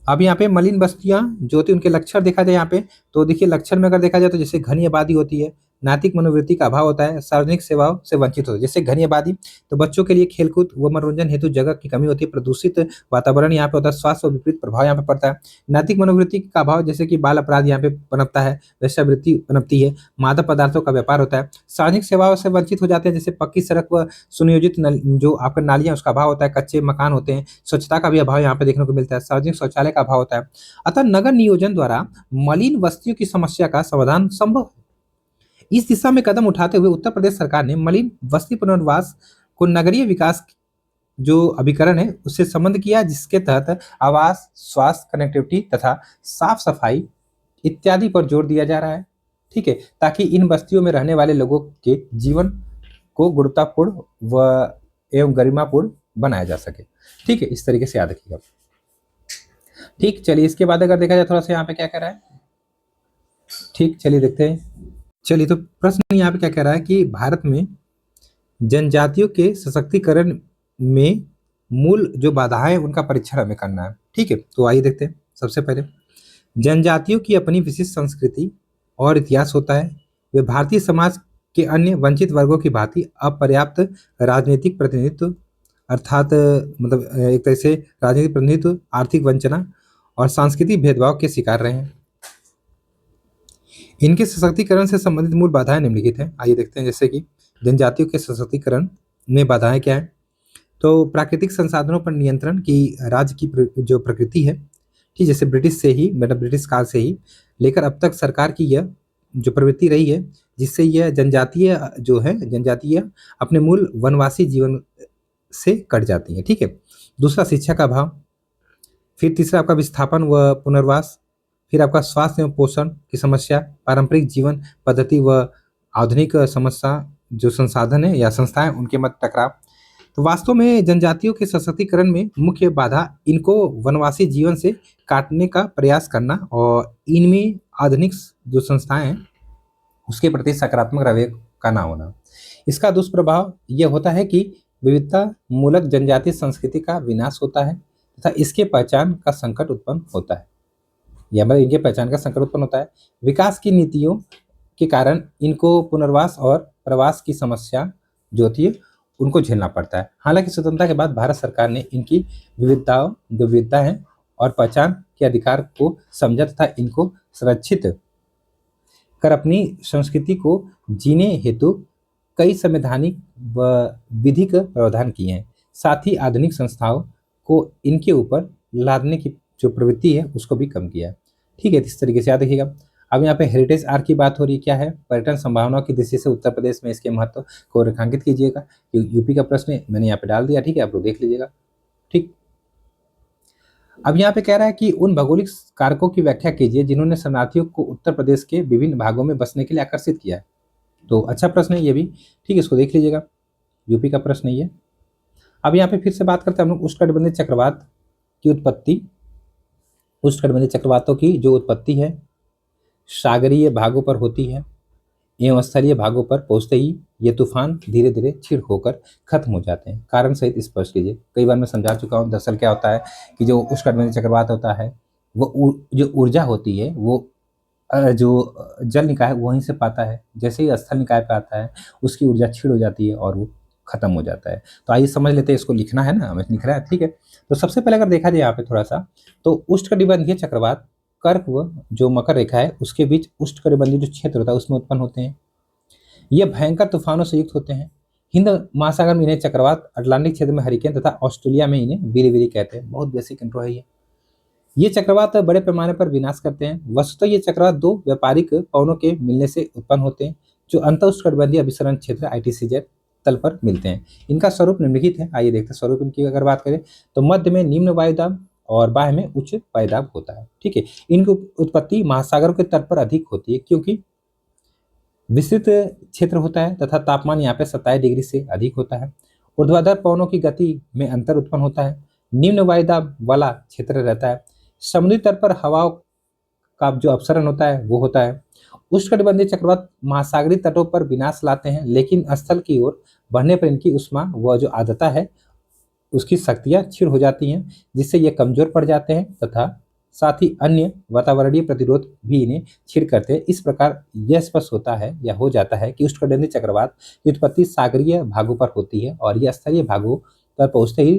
अब यहाँ पे मलिन बस्तियां जो होती है उनके लक्षण देखा जाए यहाँ पे, तो देखिए लक्षण में अगर देखा जाए तो जैसे घनी आबादी होती है, नैतिक मनोवृत्ति का अभाव होता है, सार्वजनिक सेवाओं से वंचित होते हैं। जैसे घनी आबादी, तो बच्चों के लिए खेलकूद व मनोरंजन हेतु जगह की कमी होती है, प्रदूषित वातावरण यहाँ पे होता है, स्वास्थ्य और विपरीत प्रभाव यहाँ पे पड़ता है। नैतिक मनोवृत्ति का अभाव, जैसे कि बाल अपराध यहाँ पे पनपता है, वेश्यावृत्ति पनपती है, मादक पदार्थों का व्यापार होता है, सार्वजनिक सेवाओं से वंचित हो जाते हैं, जैसे पक्की सड़क व सुनियोजित जो आपका नालियां उसका अभाव होता है, कच्चे मकान होते हैं, स्वच्छता का भी अभाव यहाँ पे देखने को मिलता है, सार्वजनिक शौचालय का अभाव होता है। अतः नगर नियोजन द्वारा मलिन बस्तियों की समस्या का समाधान संभव है। इस दिशा में कदम उठाते हुए उत्तर प्रदेश सरकार ने मलिन बस्ती पुनर्वास को नगरीय विकास जो अभिकरण है उससे संबंध किया, जिसके तहत आवास, स्वास्थ्य, कनेक्टिविटी तथा साफ सफाई इत्यादि पर जोर दिया जा रहा है। ठीक है, ताकि इन बस्तियों में रहने वाले लोगों के जीवन को गुणवत्तापूर्ण व एवं गरिमापूर्ण बनाया जा सके। ठीक है, इस तरीके से याद रखिएगा। ठीक, चलिए इसके बाद अगर देखा जाए थोड़ा सा यहाँ पे क्या कह रहा है। ठीक, चलिए देखते हैं। चलिए, तो प्रश्न यहाँ पे क्या कह रहा है कि भारत में जनजातियों के सशक्तिकरण में मूल जो बाधाएं हैं उनका परीक्षण हमें करना है। ठीक है, तो आइए देखते हैं। सबसे पहले, जनजातियों की अपनी विशिष्ट संस्कृति और इतिहास होता है। वे भारतीय समाज के अन्य वंचित वर्गों की भांति अपर्याप्त राजनीतिक प्रतिनिधित्व, अर्थात मतलब एक तरह से राजनीतिक प्रतिनिधित्व, आर्थिक वंचना और सांस्कृतिक भेदभाव के शिकार रहे हैं। इनके सशक्तिकरण से संबंधित मूल बाधाएं निम्नलिखित हैं। आइए देखते हैं। जैसे कि जनजातियों के सशक्तिकरण में बाधाएं क्या है, तो प्राकृतिक संसाधनों पर नियंत्रण की राज्य की जो प्रकृति है, ठीक, जैसे ब्रिटिश से ही मतलब ब्रिटिश काल से ही लेकर अब तक सरकार की यह जो प्रवृत्ति रही है, जिससे यह जनजातीय अपने मूल वनवासी जीवन से कट जाती है। ठीक है, दूसरा शिक्षा का अभाव, फिर तीसरा आपका विस्थापन व पुनर्वास, फिर आपका स्वास्थ्य एवं पोषण की समस्या, पारंपरिक जीवन पद्धति व आधुनिक समस्या जो संसाधन है या संस्थाएं उनके मध्य टकराव। तो वास्तव में जनजातियों के सशक्तिकरण में मुख्य बाधा इनको वनवासी जीवन से काटने का प्रयास करना और इनमें आधुनिक जो संस्थाएं हैं उसके प्रति सकारात्मक रवैये का ना होना। इसका दुष्प्रभाव यह होता है कि विविधता मूलक जनजातीय संस्कृति का विनाश होता है तथा इसके पहचान का संकट उत्पन्न होता है, या मतलब इनके पहचान का संकट उत्पन्न होता है। विकास की नीतियों के कारण इनको पुनर्वास और प्रवास की समस्या जो होती है उनको झेलना पड़ता है। हालांकि स्वतंत्रता के बाद भारत सरकार ने इनकी विविधता है और पहचान के अधिकार को समझा तथा इनको संरक्षित कर अपनी संस्कृति को जीने हेतु कई संवैधानिक व विधिक प्रावधान किए हैं। साथ ही आधुनिक संस्थाओं को इनके ऊपर लादने की जो प्रवृत्ति है उसको भी कम किया है। ठीक है, इस तरीके से याद रखिएगा। अब यहाँ पे हेरिटेज आर्ट की बात हो रही, क्या है, पर्यटन संभावनाओं की दृष्टि से उत्तर प्रदेश में इसके महत्व को रेखांकित कीजिएगा। यूपी का प्रश्न है, मैंने यहाँ पे डाल दिया। ठीक है, आप लोग देख लीजिएगा। ठीक, अब यहाँ पे कह रहा है कि उन भौगोलिक कारकों की व्याख्या कीजिए जिन्होंने शरणार्थियों को उत्तर प्रदेश के विभिन्न भागों में बसने के लिए आकर्षित किया है। तो अच्छा प्रश्न है ये भी। ठीक है, इसको देख लीजिएगा, यूपी का प्रश्न है ये। अब यहाँ पे फिर से बात करते हैं हम लोग उष्णकटिबंधीय चक्रवात की उत्पत्ति। उष्णकटिबंधीय चक्रवातों की जो उत्पत्ति है सागरीय भागों पर होती है एवं स्थलीय भागों पर पहुंचते ही ये तूफान धीरे धीरे क्षीण होकर खत्म हो जाते हैं। कारण सहित स्पष्ट कीजिए। कई बार मैं समझा चुका हूँ। दरअसल क्या होता है कि जो उष्णकटिबंधीय चक्रवात होता है वो जो ऊर्जा होती है वो जो जल निकाय वहीं से पाता है, जैसे ही स्थल निकाय पे आता है उसकी ऊर्जा क्षीण हो जाती है और वो खत्म हो जाता है। तो आइए समझ लेते हैं, इसको लिखना है ना, हमें लिख रहा है। ठीक है, तो सबसे पहले अगर देखा जाए यहाँ पे थोड़ा सा, तो उष्णकटिबंधीय चक्रवात कर्क व जो मकर रेखा है उसके बीच उष्णकटिबंधीय जो क्षेत्र होता है उसमें उत्पन्न होते हैं। ये भयंकर तूफानों से युक्त होते हैं। हिंद महासागर में इन्हें चक्रवात, अटलांटिक क्षेत्र में हरिकेन तथा ऑस्ट्रेलिया में इन्हें बीरी कहते हैं। बहुत बेसिक इंट्रो है ये चक्रवात बड़े पैमाने पर विनाश करते हैं। वस्तुतः ये चक्रवात दो व्यापारिक पवनों के मिलने से उत्पन्न होते हैं जो अंत उष्णकटिबंधीय अभिसरण क्षेत्र ITCZ तल पर मिलते हैं। इनका स्वरूप निम्नलिखित है। आइए देखते हैं स्वरूप इनकी अगर बात करें तो मध्य में निम्न वायुदाब और बाह्य में उच्च वायुदाब होता है। ठीक है, इनकी उत्पत्ति महासागरों के तट पर अधिक होती है क्योंकि विस्तृत क्षेत्र होता है तथा तापमान यहाँ पे 27 डिग्री से अधिक होता है। ऊर्ध्वाधर पवनों की गति में अंतर उत्पन्न होता है। निम्न वायुदाब वाला क्षेत्र रहता है। समुद्री तट पर हवाओं का जो अपसरण होता है वो होता है। उष्णकटिबंधीय चक्रवात महासागरीय तटों पर विनाश लाते हैं, लेकिन स्थल की ओर बढ़ने पर इनकी उष्मा व जो आर्द्रता है उसकी शक्तियां क्षीण हो जाती हैं, जिससे ये कमजोर पड़ जाते हैं तथा साथ ही अन्य वातावरणीय प्रतिरोध भी इन्हें छिड़ करते हैं। इस प्रकार यह स्पष्ट होता है या हो जाता है कि उष्णकटिबंधीय चक्रवात की उत्पत्ति सागरीय भागों पर होती है और यह स्तरीय भागों पर पहुंचते ही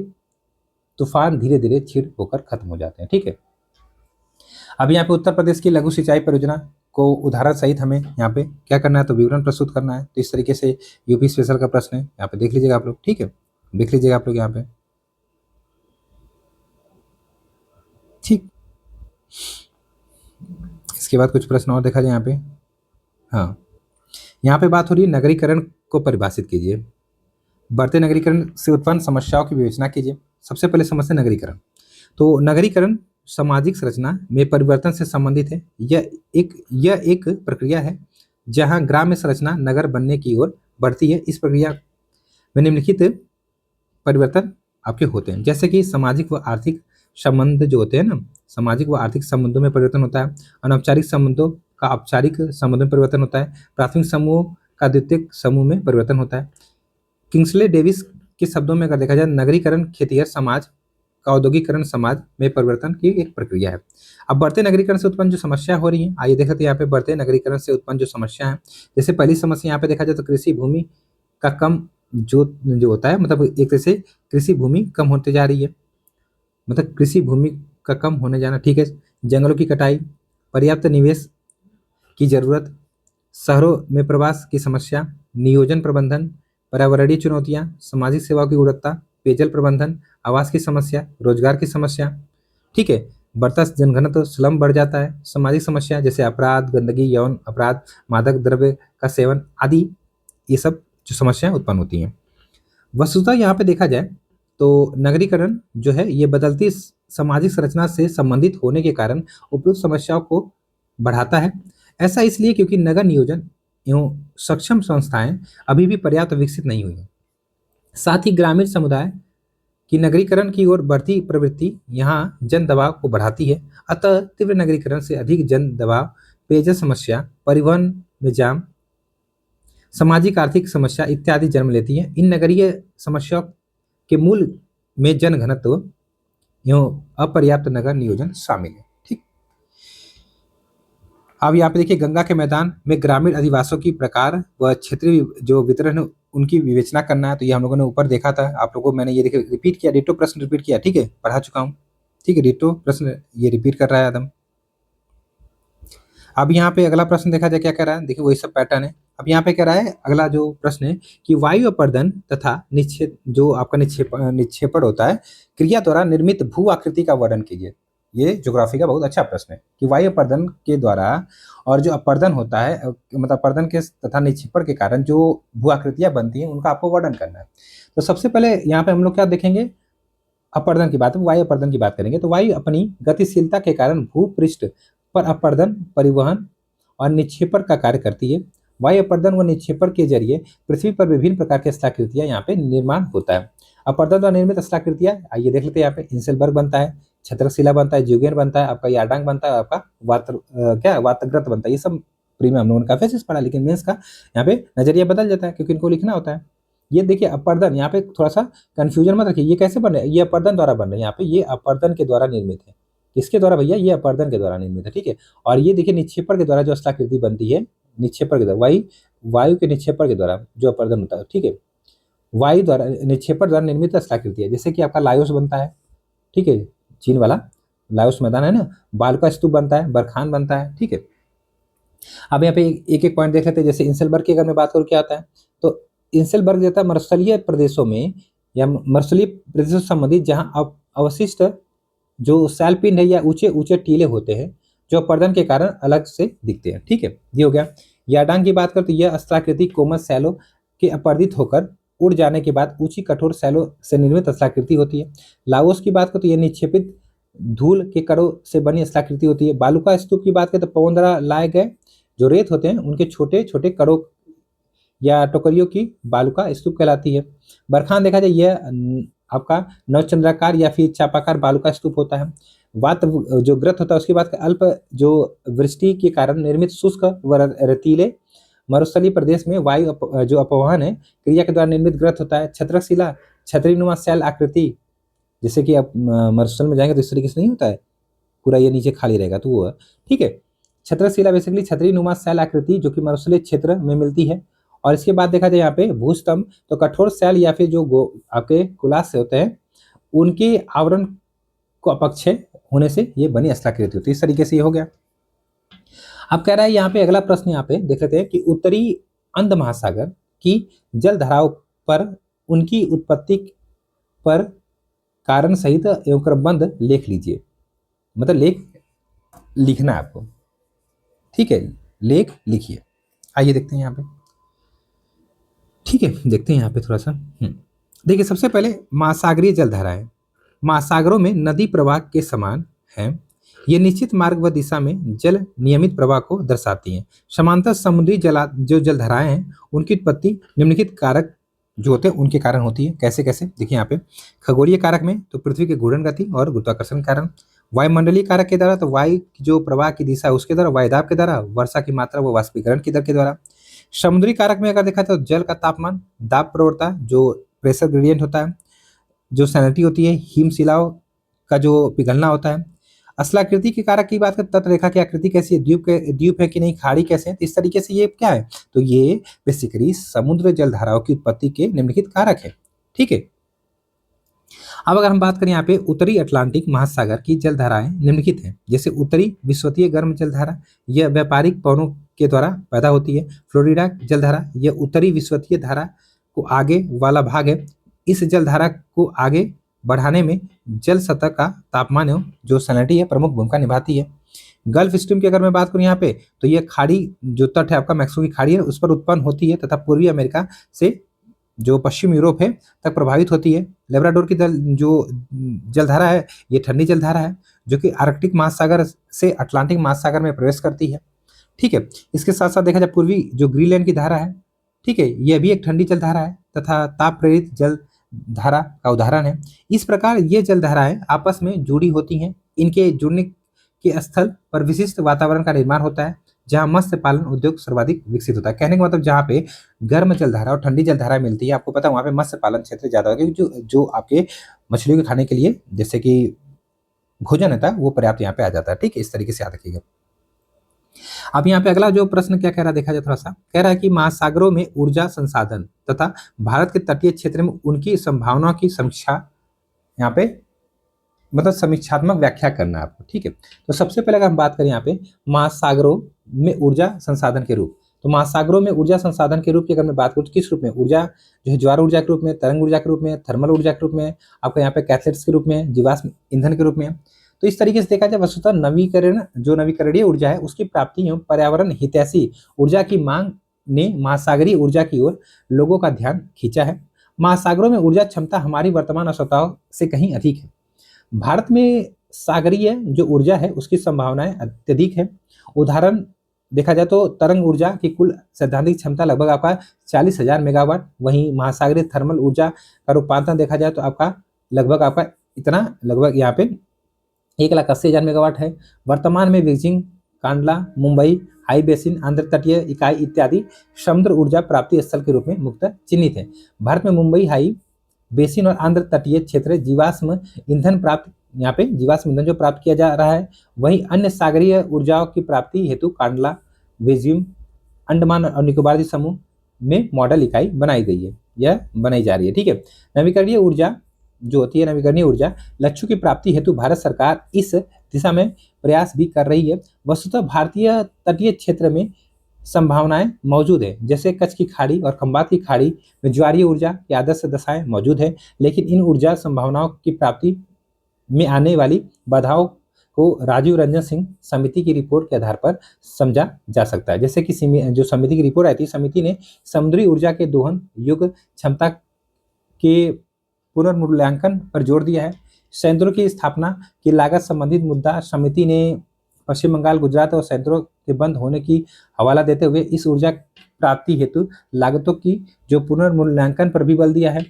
तूफान धीरे धीरे छिड़ होकर खत्म हो जाते हैं। ठीक है, अब यहाँ पे उत्तर प्रदेश की लघु सिंचाई परियोजना को उदाहरण सहित हमें यहाँ पे क्या करना है, तो विवरण प्रस्तुत करना है। तो इस तरीके से यूपी स्पेशल का प्रश्न है, यहाँ पे देख लीजिएगा आप लोग। ठीक है, देख लीजिएगा आप लोग यहाँ पे। ठीक, इसके बाद कुछ प्रश्न और देखा जाए यहाँ पे। हाँ, यहाँ पे बात हो रही है नगरीकरण को परिभाषित कीजिए। बढ़ते नगरीकरण से उत्पन्न समस्याओं की विवेचना कीजिए। सबसे पहले समझते हैं नगरीकरण। तो नगरीकरण सामाजिक संरचना में परिवर्तन से संबंधित है। यह एक प्रक्रिया है जहां ग्राम्य संरचना नगर बनने की ओर बढ़ती है। इस प्रक्रिया में निम्नलिखित परिवर्तन आपके होते हैं, जैसे कि सामाजिक व आर्थिक संबंध जो होते हैं ना, सामाजिक व आर्थिक संबंधों में परिवर्तन होता है। अनौपचारिक संबंधों का औपचारिक संबंधों में परिवर्तन होता है। प्राथमिक समूह का द्वितीयक समूह में परिवर्तन होता है। किंग्सले डेविस के शब्दों में अगर देखा जाए, नगरीकरण खेतिहर समाज का औद्योगिकरण समाज में परिवर्तन की एक प्रक्रिया है। अब बढ़ते नगरीकरण से उत्पन्न जो समस्या हो रही है, आइए देखते हैं यहाँ पे बढ़ते नगरीकरण से उत्पन्न जो समस्या है। जैसे पहली समस्या यहाँ पे देखा जाए तो कृषि भूमि का कम जो होता है, मतलब एक तरह से कृषि भूमि कम होते जा रही है, मतलब कृषि भूमि का कम होने जाना। ठीक है, जंगलों की कटाई, पर्याप्त निवेश की जरूरत, शहरों में प्रवास की समस्या, नियोजन प्रबंधन, पर्यावरणीय चुनौतियां, सामाजिक सेवाओं की गुणवत्ता, पेयजल प्रबंधन, आवास की समस्या, रोजगार की समस्या। ठीक है, बढ़ता जनघनत्व, स्लम बढ़ जाता है, सामाजिक समस्या जैसे अपराध, गंदगी, यौन अपराध, मादक द्रव्य का सेवन आदि, ये सब जो समस्याएं उत्पन्न होती हैं। वस्तुतः यहाँ पे देखा जाए तो नगरीकरण जो है ये बदलती सामाजिक संरचना से संबंधित होने के कारण उपयुक्त समस्याओं को बढ़ाता है। ऐसा इसलिए क्योंकि नगर नियोजन एवं सक्षम संस्थाएं अभी भी पर्याप्त विकसित नहीं हुई हैं। साथ ही ग्रामीण समुदाय की नगरीकरण की ओर बढ़ती प्रवृत्ति यहाँ जन दबाव को बढ़ाती है। अतः तीव्र नगरीकरण से अधिक जन दबाव, पेयजल समस्या, परिवहन में जाम, सामाजिक आर्थिक समस्या इत्यादि जन्म लेती है। इन नगरीय समस्याओं के मूल में जन घनत्व एवं अपर्याप्त नगर नियोजन शामिल है। ठीक, अब यहाँ पे देखिए गंगा के मैदान में ग्रामीण अधिवासियों की प्रकार व क्षेत्रीय जो वितरण है उनकी विवेचना करना है। तो ये हम लोगों ने ऊपर देखा था, आप लोगों को मैंने ये देखिए रिपीट किया, डिटो प्रश्न रिपीट किया। ठीक है, पढ़ा चुका हूँ। ठीक है, डिटो प्रश्न ये रिपीट कर रहा है आदम। अब यहाँ पे अगला प्रश्न देखा जाए क्या कह रहा है, देखिए वही सब पैटर्न है। अब यहाँ पे कह रहा है अगला जो प्रश्न है कि वायु अपर्दन तथा जो आपका निक्षेपण होता है क्रिया द्वारा निर्मित भू आकृति का वर्णन कीजिए। ये ज्योग्राफी का बहुत अच्छा प्रश्न है कि वायु अपर्दन के द्वारा और जो अपर्दन होता है, मतलब अपर्दन के तथा निक्षेपण के कारण जो भू आकृतियां बनती हैं उनका आपको वर्णन करना है। तो सबसे पहले यहाँ पे हम लोग क्या देखेंगे, अपर्दन की बात, वायु अपर्दन की बात करेंगे। तो वायु अपनी गतिशीलता के कारण भूपृष्ठ पर अपर्दन, परिवहन और निक्षेपण का कार्य करती है। वायु अपर्दन व निक्षेपण के जरिए पृथ्वी पर विभिन्न प्रकार की स्थलाकृतियां यहाँ पे निर्माण होता है। अपर्दन द्वारा निर्मित स्थलाकृतियां आइए देख लेते हैं। यहाँ पे इंसेलबर्ग बनता है, छत्रशिला बनता है, ज्यूगेन बनता है, आपका यारडांग बनता है, आपका वातग्रत बनता है। ये सब प्री में हम लोगों ने काफी अच्छे से पढ़ा, लेकिन मेंस का यहाँ पे नजरिया बदल जाता है क्योंकि इनको लिखना होता है। ये देखिए अपर्दन, यहाँ पे थोड़ा सा कंफ्यूजन मत रखिए, ये कैसे बन रहे हैं, ये अपर्दन द्वारा बन रहे हैं। यहाँ पे ये अपर्दन के द्वारा निर्मित है, किसके द्वारा भैया, ये अपर्दन के द्वारा निर्मित है। ठीक है, और ये देखिए निक्षेपण के द्वारा जो स्थलाकृति बनती है, निक्षेपण के द्वारा वायु के निक्षेपण के द्वारा जो अपर्दन होता है। ठीक है, वायु द्वारा निक्षेपण द्वारा निर्मित स्थलाकृति है, जैसे कि आपका लायोस बनता है। ठीक है, चीन वाला लायोस मैदान है ना, बालका स्तूप बनता है, बरखान बनता है। ठीक है, अब यहाँ पे एक एक पॉइंट देख लेते हैं। जैसे इंसेलबर्ग की अगर मैं बात करूँ क्या आता है, तो इंसेलबर्ग देता है मरुस्थलीय प्रदेशों में या मरुस्थलीय प्रदेशों से संबंधित जहाँ अवशिष्ट जो सैलपिंड है या ऊंचे ऊंचे टीले होते हैं जो अपर्दन के कारण अलग से दिखते हैं। ठीक है, ये हो गया। यारडांग की बात करें तो यह स्थलाकृति कोमल सैलो के अपर्दित होकर उड़ जाने के बाद ऊंची कठोर सैलो से निर्मित स्थलाकृति होती है। लाओस की बात करें तो यह निक्षेपित धूल के कणों से बनी स्थलाकृति होती है। बालुका स्तूप की बात करें तो पवन द्वारा लाए गए जो रेत होते हैं उनके छोटे छोटे कणों या टोकरियों की बालुका स्तूप कहलाती है। बरखान देखा जाए यह आपका नवचंद्राकार या फिर चापाकार बालुका स्तूप होता है। वात जो ग्रत होता है उसकी बात अल्प जो वृष्टि के कारण निर्मित शुष्क व रेतीले मरुस्थलीय प्रदेश में वायु जो अपवहन है क्रिया के द्वारा निर्मित ग्रत होता है। छत्रशिला छतरीनुमा शैल आकृति, जैसे कि आप मरुस्थल में जाएंगे तो इस तरीके से नहीं होता है, पूरा ये नीचे खाली रहेगा, तो वो है। ठीक है, छत्रशिला बेसिकली छतरी नुमा शैल आकृति जो कि मरुस्थलीय क्षेत्र में मिलती है। और इसके बाद देखा जाए यहाँ पे भूस्तंभ, तो कठोर शैल या फिर जो आपके कुलास से होते हैं उनके आवरण को अपक्षय होने से ये बनी स्थलाकृति होती है। इस तरीके से ये हो गया। अब कह रहा है यहाँ पे अगला प्रश्न यहाँ पे देख लेते हैं कि उत्तरी अंध महासागर की जल धाराओं पर उनकी उत्पत्ति पर कारण सहित एवं क्रमबद्ध लेख लीजिए। मतलब लेख लिखना है आपको, ठीक है, लेख लिखिए। आइए देखते हैं यहाँ पे, ठीक है, देखते हैं यहाँ पे थोड़ा सा। देखिए, सबसे पहले महासागरीय जलधाराएं महासागरों में नदी प्रवाह के समान हैं। ये निश्चित मार्ग व दिशा में जल नियमित प्रवाह को दर्शाती हैं। समांतर समुद्री जो जलधाराएं हैं उनकी उत्पत्ति निम्नलिखित कारक जो होते हैं उनके कारण होती है। कैसे कैसे, देखिए यहाँ पे खगोलीय कारक में तो पृथ्वी के घूर्णन गति और गुरुत्वाकर्षण कारण, वायुमंडलीय कारक के द्वारा तो वायु जो प्रवाह की दिशा है उसके द्वारा, वायुदाब के द्वारा, वर्षा की मात्रा व वाष्पीकरण की दर के द्वारा। समुद्री कारक में अगर देखा तो जल का तापमान, दाब प्रवणता जो प्रेशर ग्रेडियंट होता है, जो सैलिनिटी होती है, हिमशिलाओं का जो पिघलना होता है। स्थलाकृति के कारक की बात करें, तटरेखा की आकृति कैसी है, द्वीप है कि नहीं, खाड़ी कैसे है, इस तरीके से ये क्या है, तो ये बेसिकली समुद्र जलधाराओं की उत्पत्ति के निम्नलिखित कारक है। ठीक है, अब अगर हम बात करें यहाँ पे उत्तरी अटलांटिक महासागर की जलधाराएं निम्नलिखित हैं। जैसे उत्तरी विश्वतीय गर्म जलधारा, यह व्यापारिक पवनों के द्वारा पैदा होती है। फ्लोरिडा जलधारा, यह उत्तरी विश्वतीय धारा को आगे वाला भाग है। इस जलधारा को आगे बढ़ाने में जल सतह का तापमान एवं जो सैलिनिटी है प्रमुख भूमिका निभाती है। गल्फ स्ट्रीम की अगर मैं बात करूं यहाँ पे, तो ये खाड़ी जो तट है आपका, मैक्सिको की खाड़ी है, उस पर उत्पन्न होती है तथा पूर्वी अमेरिका से जो पश्चिम यूरोप है तक प्रभावित होती है। लेब्राडोर की जो जलधारा है ये ठंडी जलधारा है जो कि आर्कटिक महासागर से अटलांटिक महासागर में प्रवेश करती है। ठीक है, इसके साथ साथ देखा जाए पूर्वी जो ग्रीनलैंड की धारा है, ठीक है, यह भी एक ठंडी जलधारा है तथा ताप प्रेरित जल धारा का उदाहरण है। इस प्रकार ये जलधाराएं आपस में जुड़ी होती हैं। इनके जुड़ने के स्थल पर विशिष्ट वातावरण का निर्माण होता है जहां मत्स्य पालन उद्योग सर्वाधिक विकसित होता है। कहने का मतलब जहां पे गर्म जलधारा और ठंडी जलधारा मिलती है, आपको पता है वहां पे मत्स्य पालन क्षेत्र ज्यादा होगा, क्योंकि जो आपके मछलियों के खाने के लिए जैसे कि भोजन होता है वो पर्याप्त यहाँ पे आ जाता है। ठीक है, इस तरीके से याद रखिएगा। अब यहाँ पे अगला जो प्रश्न क्या कह रहा है देखा जाए थोड़ा सा, कह रहा है कि महासागरों में ऊर्जा संसाधन तथा भारत के तटीय क्षेत्र में उनकी संभावनाओं की समीक्षा यहाँ पे मतलब समीक्षात्मक व्याख्या करना है आपको। ठीक है, तो सबसे पहले अगर हम बात करें यहाँ पे महासागरों में ऊर्जा संसाधन के रूप, तो महासागरों में ऊर्जा संसाधन के रूप की अगर मैं बात करूँ तो किस रूप में, ऊर्जा जो है ज्वार ऊर्जा के रूप में, तरंग ऊर्जा के रूप में, थर्मल ऊर्जा के रूप में, आपका यहाँ पे कैथलेट्स के रूप में, जीवाश्म ईंधन के रूप में। तो इस तरीके से देखा जाए वस्तुतः नवीकरणीय ऊर्जा है उसकी प्राप्ति एवं पर्यावरण हितैषी ऊर्जा की मांग ने महासागरीय ऊर्जा की ओर लोगों का ध्यान खींचा है। महासागरों में ऊर्जा क्षमता हमारी वर्तमान आवश्यकताओं से कहीं अधिक है। भारत में सागरीय जो ऊर्जा है उसकी संभावनाएं अत्यधिक है। उदाहरण देखा जाए तो तरंग ऊर्जा की कुल सैद्धांतिक क्षमता लगभग आपका 40,000 मेगावाट, वहीं महासागरीय थर्मल ऊर्जा का रूपांतर देखा जाए तो आपका लगभग आपका इतना लगभग यहाँ पे 1,80,000 मेगावाट है। वर्तमान में Beijing, Kandla, Mumbai, high basin, Andhra तटीय इकाई इत्यादि समुद्र ऊर्जा प्राप्ति स्थल के रूप में मुक्त चिन्हित है। भारत में मुंबई हाई बेसिन और आंध्र तटीय क्षेत्र जीवाश्म ईंधन प्राप्त, यहाँ पे जीवाश्म ईंधन जो प्राप्त किया जा रहा है। वहीं अन्य सागरीय ऊर्जाओं की प्राप्ति हेतु कांडला, बेजिंग, अंडमान और निकोबार द्वीप समूह में मॉडल इकाई बनाई गई है, यह बनाई जा रही है। ठीक है, नवीकरणीय ऊर्जा जो होती है, नवीकरणीय ऊर्जा लक्ष्यों की प्राप्ति हेतु भारत सरकार इस दिशा में प्रयास भी कर रही है। वस्तुतः भारतीय तटीय क्षेत्र में संभावनाएं मौजूद है, जैसे कच्छ की खाड़ी और खंबात की खाड़ी में ज्वारीय ऊर्जा की आदर्श दशाएं मौजूद है, लेकिन इन ऊर्जा संभावनाओं की प्राप्ति में आने वाली बाधाओं को राजीव रंजन सिंह समिति की रिपोर्ट के आधार पर समझा जा सकता है। जैसे कि जो समिति की रिपोर्ट आई थी, समिति ने समुद्री ऊर्जा के दोहन युग क्षमता के पुनर्मूल्यांकन पर जोर दिया है। संयंत्रों की स्थापना की लागत संबंधित मुद्दा समिति ने पश्चिम बंगाल, गुजरात और संयंत्रों के बंद होने की हवाला देते हुए इस ऊर्जा प्राप्ति हेतु लागतों की जो पुनर्मूल्यांकन पर भी बल दिया है।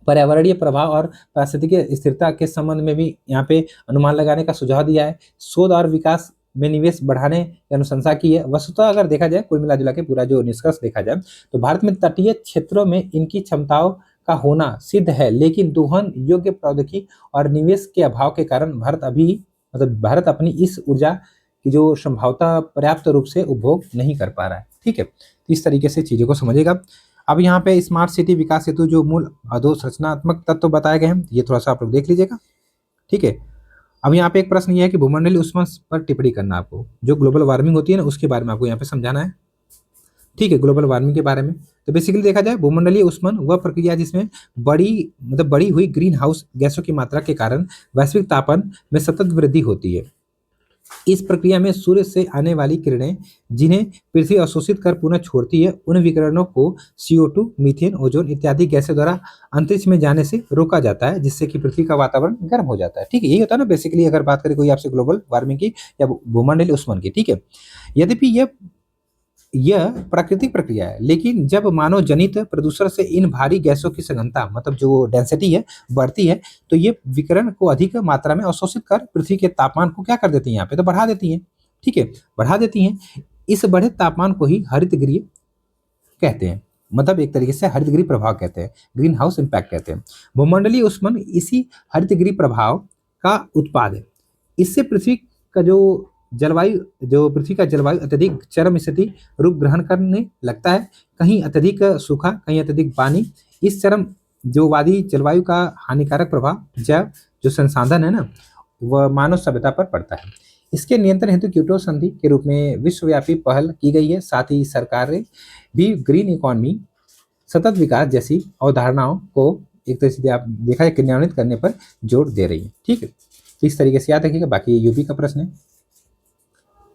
पर्यावरणीय प्रभाव और पारिस्थितिक स्थिरता के संबंध में भी यहाँ पे अनुमान लगाने का सुझाव दिया है। शोध और विकास में निवेश बढ़ाने की अनुशंसा की है। वस्तुतः अगर देखा जाए कुल मिला जुला के पूरा जो निष्कर्ष देखा जाए तो भारत में तटीय क्षेत्रों में इनकी क्षमताओं का होना सिद्ध है, लेकिन दोहन योग्य प्रौद्योगिकी और निवेश के अभाव के कारण भारत अभी मतलब भारत अपनी इस ऊर्जा की जो संभावता पर्याप्त रूप से उपभोग नहीं कर पा रहा है। ठीक है, तो इस तरीके से चीज़ों को समझिएगा। अब यहाँ पे स्मार्ट सिटी विकास हेतु जो मूल अधोसंरचनात्मक तत्व बताए गए हैं, ये थोड़ा सा आप लोग देख लीजिएगा। ठीक है, अब यहाँ पे एक प्रश्न ये है कि भूमंडलीय ऊष्मा पर टिप्पणी करना, आपको जो ग्लोबल वार्मिंग होती है ना उसके बारे में आपको यहाँ पे समझाना है। ठीक है, ग्लोबल वार्मिंग के बारे में तो बेसिकली देखा जाए भूमंडलीय ऊष्मन वह प्रक्रिया जिसमें बड़ी हुई ग्रीन हाउस गैसों की मात्रा के कारण वैश्विक तापमान में सतत वृद्धि होती है। इस प्रक्रिया में सूर्य से आने वाली किरणें जिन्हें पृथ्वी अवशोषित कर पुनः छोड़ती है, उन विकिरणों को CO2, मीथेन, ओजोन इत्यादि गैसों द्वारा अंतरिक्ष में जाने से रोका जाता है, जिससे कि पृथ्वी का वातावरण गर्म हो जाता है। ठीक है, यही होता है ना बेसिकली, अगर बात करें कोई आपसे ग्लोबल वार्मिंग की या भूमंडलीय ऊष्मन की। ठीक है, यद्यपि यह प्राकृतिक प्रक्रिया है, लेकिन जब मानव जनित प्रदूषण से इन भारी गैसों की सघनता मतलब जो डेंसिटी है बढ़ती है, तो ये विकिरण को अधिक मात्रा में अवशोषित कर पृथ्वी के तापमान को क्या कर देती है, यहाँ पे तो बढ़ा देती हैं। ठीक है, बढ़ा देती हैं। इस बढ़े तापमान को ही हरित गृह कहते हैं, मतलब एक तरीके से हरित गृह प्रभाव कहते हैं, ग्रीन हाउस इम्पैक्ट कहते हैं। भूमंडलीय ऊष्मन इसी हरित गृह प्रभाव का उत्पाद है। इससे पृथ्वी का जलवायु अत्यधिक चरम स्थिति रूप ग्रहण करने लगता है। कहीं अत्यधिक सूखा, कहीं अत्यधिक पानी। इस चरम जो वादी जलवायु का हानिकारक प्रभाव जो संसाधन है ना, वह मानव सभ्यता पर पड़ता है। इसके नियंत्रण हेतु क्योटो संधि के रूप में विश्वव्यापी पहल की गई है। साथ ही सरकारें भी ग्रीन इकोनॉमी, सतत विकास जैसी अवधारणाओं को एक तरह से आप देखा है क्रियान्वित करने पर जोर दे रही है। ठीक है, इस तरीके से याद रखिएगा। बाकी यूपी का प्रश्न है।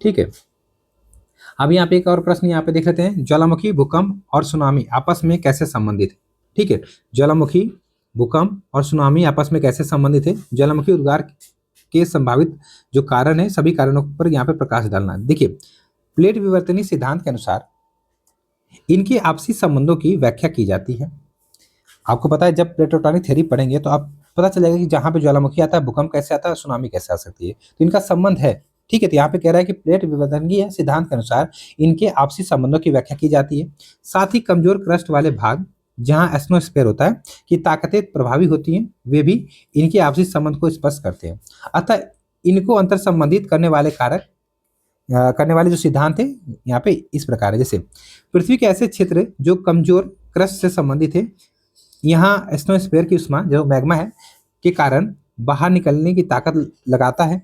ठीक है, अब यहाँ पे एक और प्रश्न यहाँ पे देख लेते हैं, ज्वालामुखी, भूकंप और सुनामी आपस में कैसे संबंधित है। ठीक है, ज्वालामुखी, भूकंप और सुनामी आपस में कैसे संबंधित है। ज्वालामुखी उद्गार के संभावित जो कारण है, सभी कारणों पर यहाँ पे प्रकाश डालना। देखिए, प्लेट विवर्तनीय सिद्धांत के अनुसार इनके आपसी संबंधों की व्याख्या की जाती है। आपको पता है जब प्लेट टेक्टोनिक थ्योरी पढ़ेंगे तो आप पता चलेगा कि जहाँ पे ज्वालामुखी आता है, भूकंप कैसे आता है, सुनामी कैसे आ सकती है, तो इनका संबंध है। ठीक है, तो यहाँ पे कह रहा है कि प्लेट विवर्तनीय सिद्धांत के अनुसार इनके आपसी संबंधों की व्याख्या की जाती है। साथ ही कमजोर क्रस्ट वाले भाग जहाँ एस्नोस्फेयर होता है की ताकतें प्रभावी होती हैं, वे भी इनके आपसी संबंध को स्पष्ट करते हैं। अतः इनको अंतर संबंधित करने वाले जो सिद्धांत है यहाँ पे इस प्रकार है। जैसे पृथ्वी के ऐसे क्षेत्र जो कमजोर क्रस्ट से संबंधित है, यहाँ एस्नोस्फेयर की उष्मा जो मैग्मा है के कारण बाहर निकलने की ताकत लगाता है।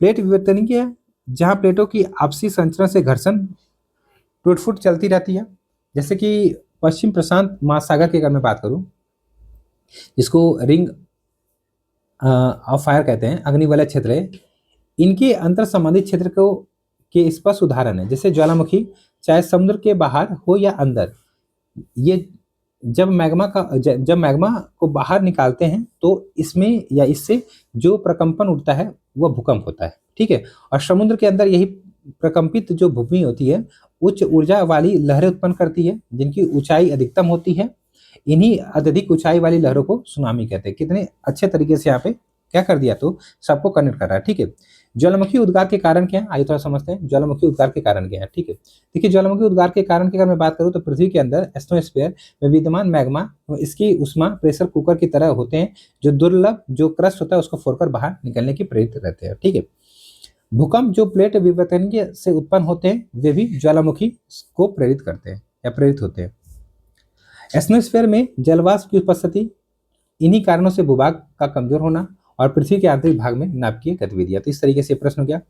प्लेट विवर्तनीय है, जहाँ प्लेटों की आपसी संचरण से घर्षण टूट-फूट चलती रहती है। जैसे कि पश्चिम प्रशांत महासागर की अगर मैं बात करूँ, जिसको रिंग ऑफ फायर कहते हैं, अग्नि वाला क्षेत्र है, इनके अंतर संबंधित क्षेत्र को के स्पष्ट उदाहरण है। जैसे ज्वालामुखी चाहे समुद्र के बाहर हो या अंदर, ये जब मैग्मा को बाहर निकालते हैं तो इसमें या इससे जो प्रकंपन उठता है वह भूकंप होता है। ठीक है, और समुद्र के अंदर यही प्रकंपित जो भूमि होती है उच्च ऊर्जा वाली लहरें उत्पन्न करती है, जिनकी ऊंचाई अधिकतम होती है। इन्हीं अत्यधिक ऊंचाई वाली लहरों को सुनामी कहते हैं। कितने अच्छे तरीके से यहाँ पे क्या कर दिया, तो सबको कनेक्ट कर रहा है। ठीक है, ज्वालामुखी उद्गार के कारण क्या है, आइए थोड़ा समझते हैं ज्वालामुखी उद्गार के कारण क्या है। ठीक है, देखिए ज्वालामुखी उद्गार के कारण की अगर मैं बात करूं तो पृथ्वी के अंदर एस्नोस्फेयर में विद्यमान मैग्मा इसकी उष्मा प्रेशर कुकर की तरह होते हैं, जो दुर्लभ जो क्रस्ट होता है उसको फोड़कर बाहर निकलने की प्रेरित रहते हैं। ठीक है, भूकंप जो प्लेट विवर्तनीय से उत्पन्न होते हैं वे भी ज्वालामुखी को प्रेरित करते हैं या प्रेरित होते हैं। एस्नोस्फेयर में जलवाष्प की उपस्थिति, इन्हीं कारणों से भूभाग का कमजोर होना और पृथ्वी के आंतरिक भाग में नाभिकीय गतिविधियां। तो इस तरीके से प्रश्न हो गया।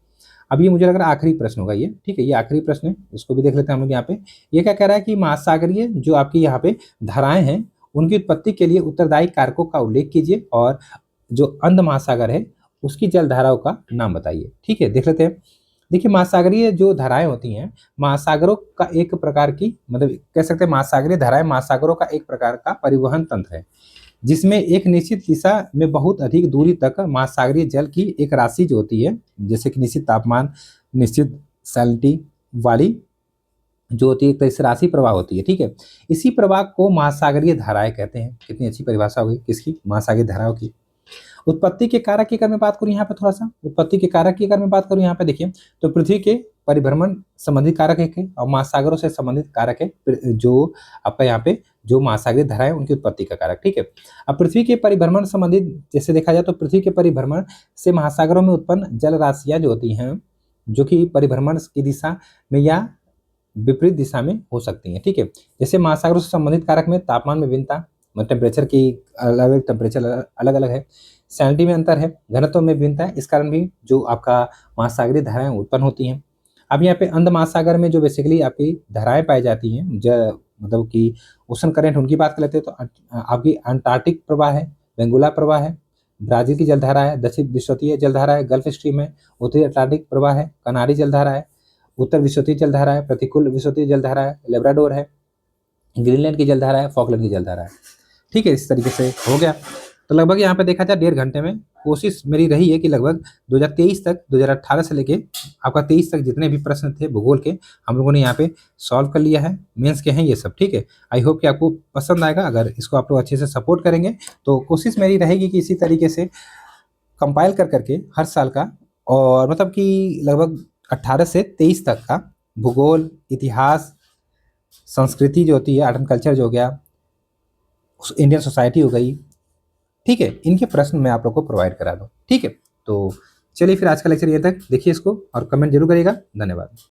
अब ये मुझे लग रहा है आखिरी प्रश्न होगा ये। ठीक है, ये आखिरी प्रश्न है, इसको भी देख लेते हैं हम लोग यहाँ पे। ये क्या कह रहा है कि महासागरीय जो आपकी यहाँ पे धाराएं हैं उनकी उत्पत्ति के लिए उत्तरदायी कारकों का उल्लेख कीजिए और जो अंध महासागर है उसकी जल धाराओं का नाम बताइए। ठीक है, देख लेते हैं। देखिए, महासागरीय जो धाराएं होती हैं, महासागरों का एक प्रकार की मतलब कह सकते हैं महासागरीय धाराएं महासागरों का एक प्रकार का परिवहन तंत्र है, जिसमें एक निश्चित दिशा में बहुत अधिक दूरी तक महासागरीय जल की एक राशि जो होती है, जैसे कि निश्चित तापमान, निश्चित सैलिनिटी वाली जो होती है, एक तरह से राशि प्रवाह होती है। ठीक है, इसी प्रवाह को महासागरीय धाराएं कहते हैं। कितनी अच्छी परिभाषा हो गई किसकी, महासागरीय धाराओं की। उत्पत्ति के कारक की अगर मैं बात करूं यहाँ पे, थोड़ा सा उत्पत्ति के कारक की अगर मैं बात करूं यहाँ पे, देखिए तो पृथ्वी के परिभ्रमण संबंधित कारक एक है और महासागरों से संबंधित कारक है जो आपका यहाँ पे जो महासागरीय धाराएं उनकी उत्पत्ति का कारक। ठीक है, अब पृथ्वी के परिभ्रमण संबंधित जैसे देखा जाए तो पृथ्वी के परिभ्रमण से महासागरों में उत्पन्न जल राशियां जो होती हैं, जो कि परिभ्रमण की दिशा में या विपरीत दिशा में हो सकती हैं। ठीक है, जैसे महासागरों से संबंधित कारक में तापमान में भिन्नता, टेम्परेचर की अलग अलग टेम्परेचर अलग अलग है, सैलिनिटी में अंतर है, घनत्व में भिन्नता है, इस कारण भी जो आपका महासागरीय धाराएं उत्पन्न होती हैं। अब यहाँ पे अंध महासागर में जो बेसिकली आपकी धाराएं पाई जाती हैं, मतलब कि ओशन करंट, उनकी बात कर लेते हैं तो आपकी अंटार्कटिक प्रवाह है, वेंगुला प्रवाह है, ब्राजील की जलधारा है, दक्षिण विश्वतीय जलधारा है, गल्फ स्ट्रीम है, उत्तरी अटलांटिक प्रवाह है, कनारी जलधारा है, उत्तर विश्वतीय जलधारा है, प्रतिकूल विश्वतीय जलधारा है, लेब्राडोर है, ग्रीनलैंड की जलधारा है, फॉकलैंड की जलधारा है। ठीक है, इस तरीके से हो गया। तो लगभग यहाँ पे देखा जाए 1.5 घंटे में कोशिश मेरी रही है कि लगभग 2023 तक, 2018 से लेके आपका 23 तक जितने भी प्रश्न थे भूगोल के, हम लोगों ने यहाँ पे सॉल्व कर लिया है, मेंस के हैं ये सब। ठीक है, आई होप कि आपको पसंद आएगा। अगर इसको आप लोग अच्छे से सपोर्ट करेंगे तो कोशिश मेरी रहेगी कि इसी तरीके से कंपाइल कर करके हर साल का, और मतलब कि लगभग 18 से 23 तक का भूगोल, इतिहास, संस्कृति जो होती है, आर्ट एंड कल्चर जो हो गया, इंडियन सोसाइटी हो गई, ठीक है, इनके प्रश्न मैं आप लोग को प्रोवाइड करा दूँ। ठीक है, तो चलिए फिर आज का लेक्चर ये तक, देखिए इसको और कमेंट जरूर करिएगा। धन्यवाद।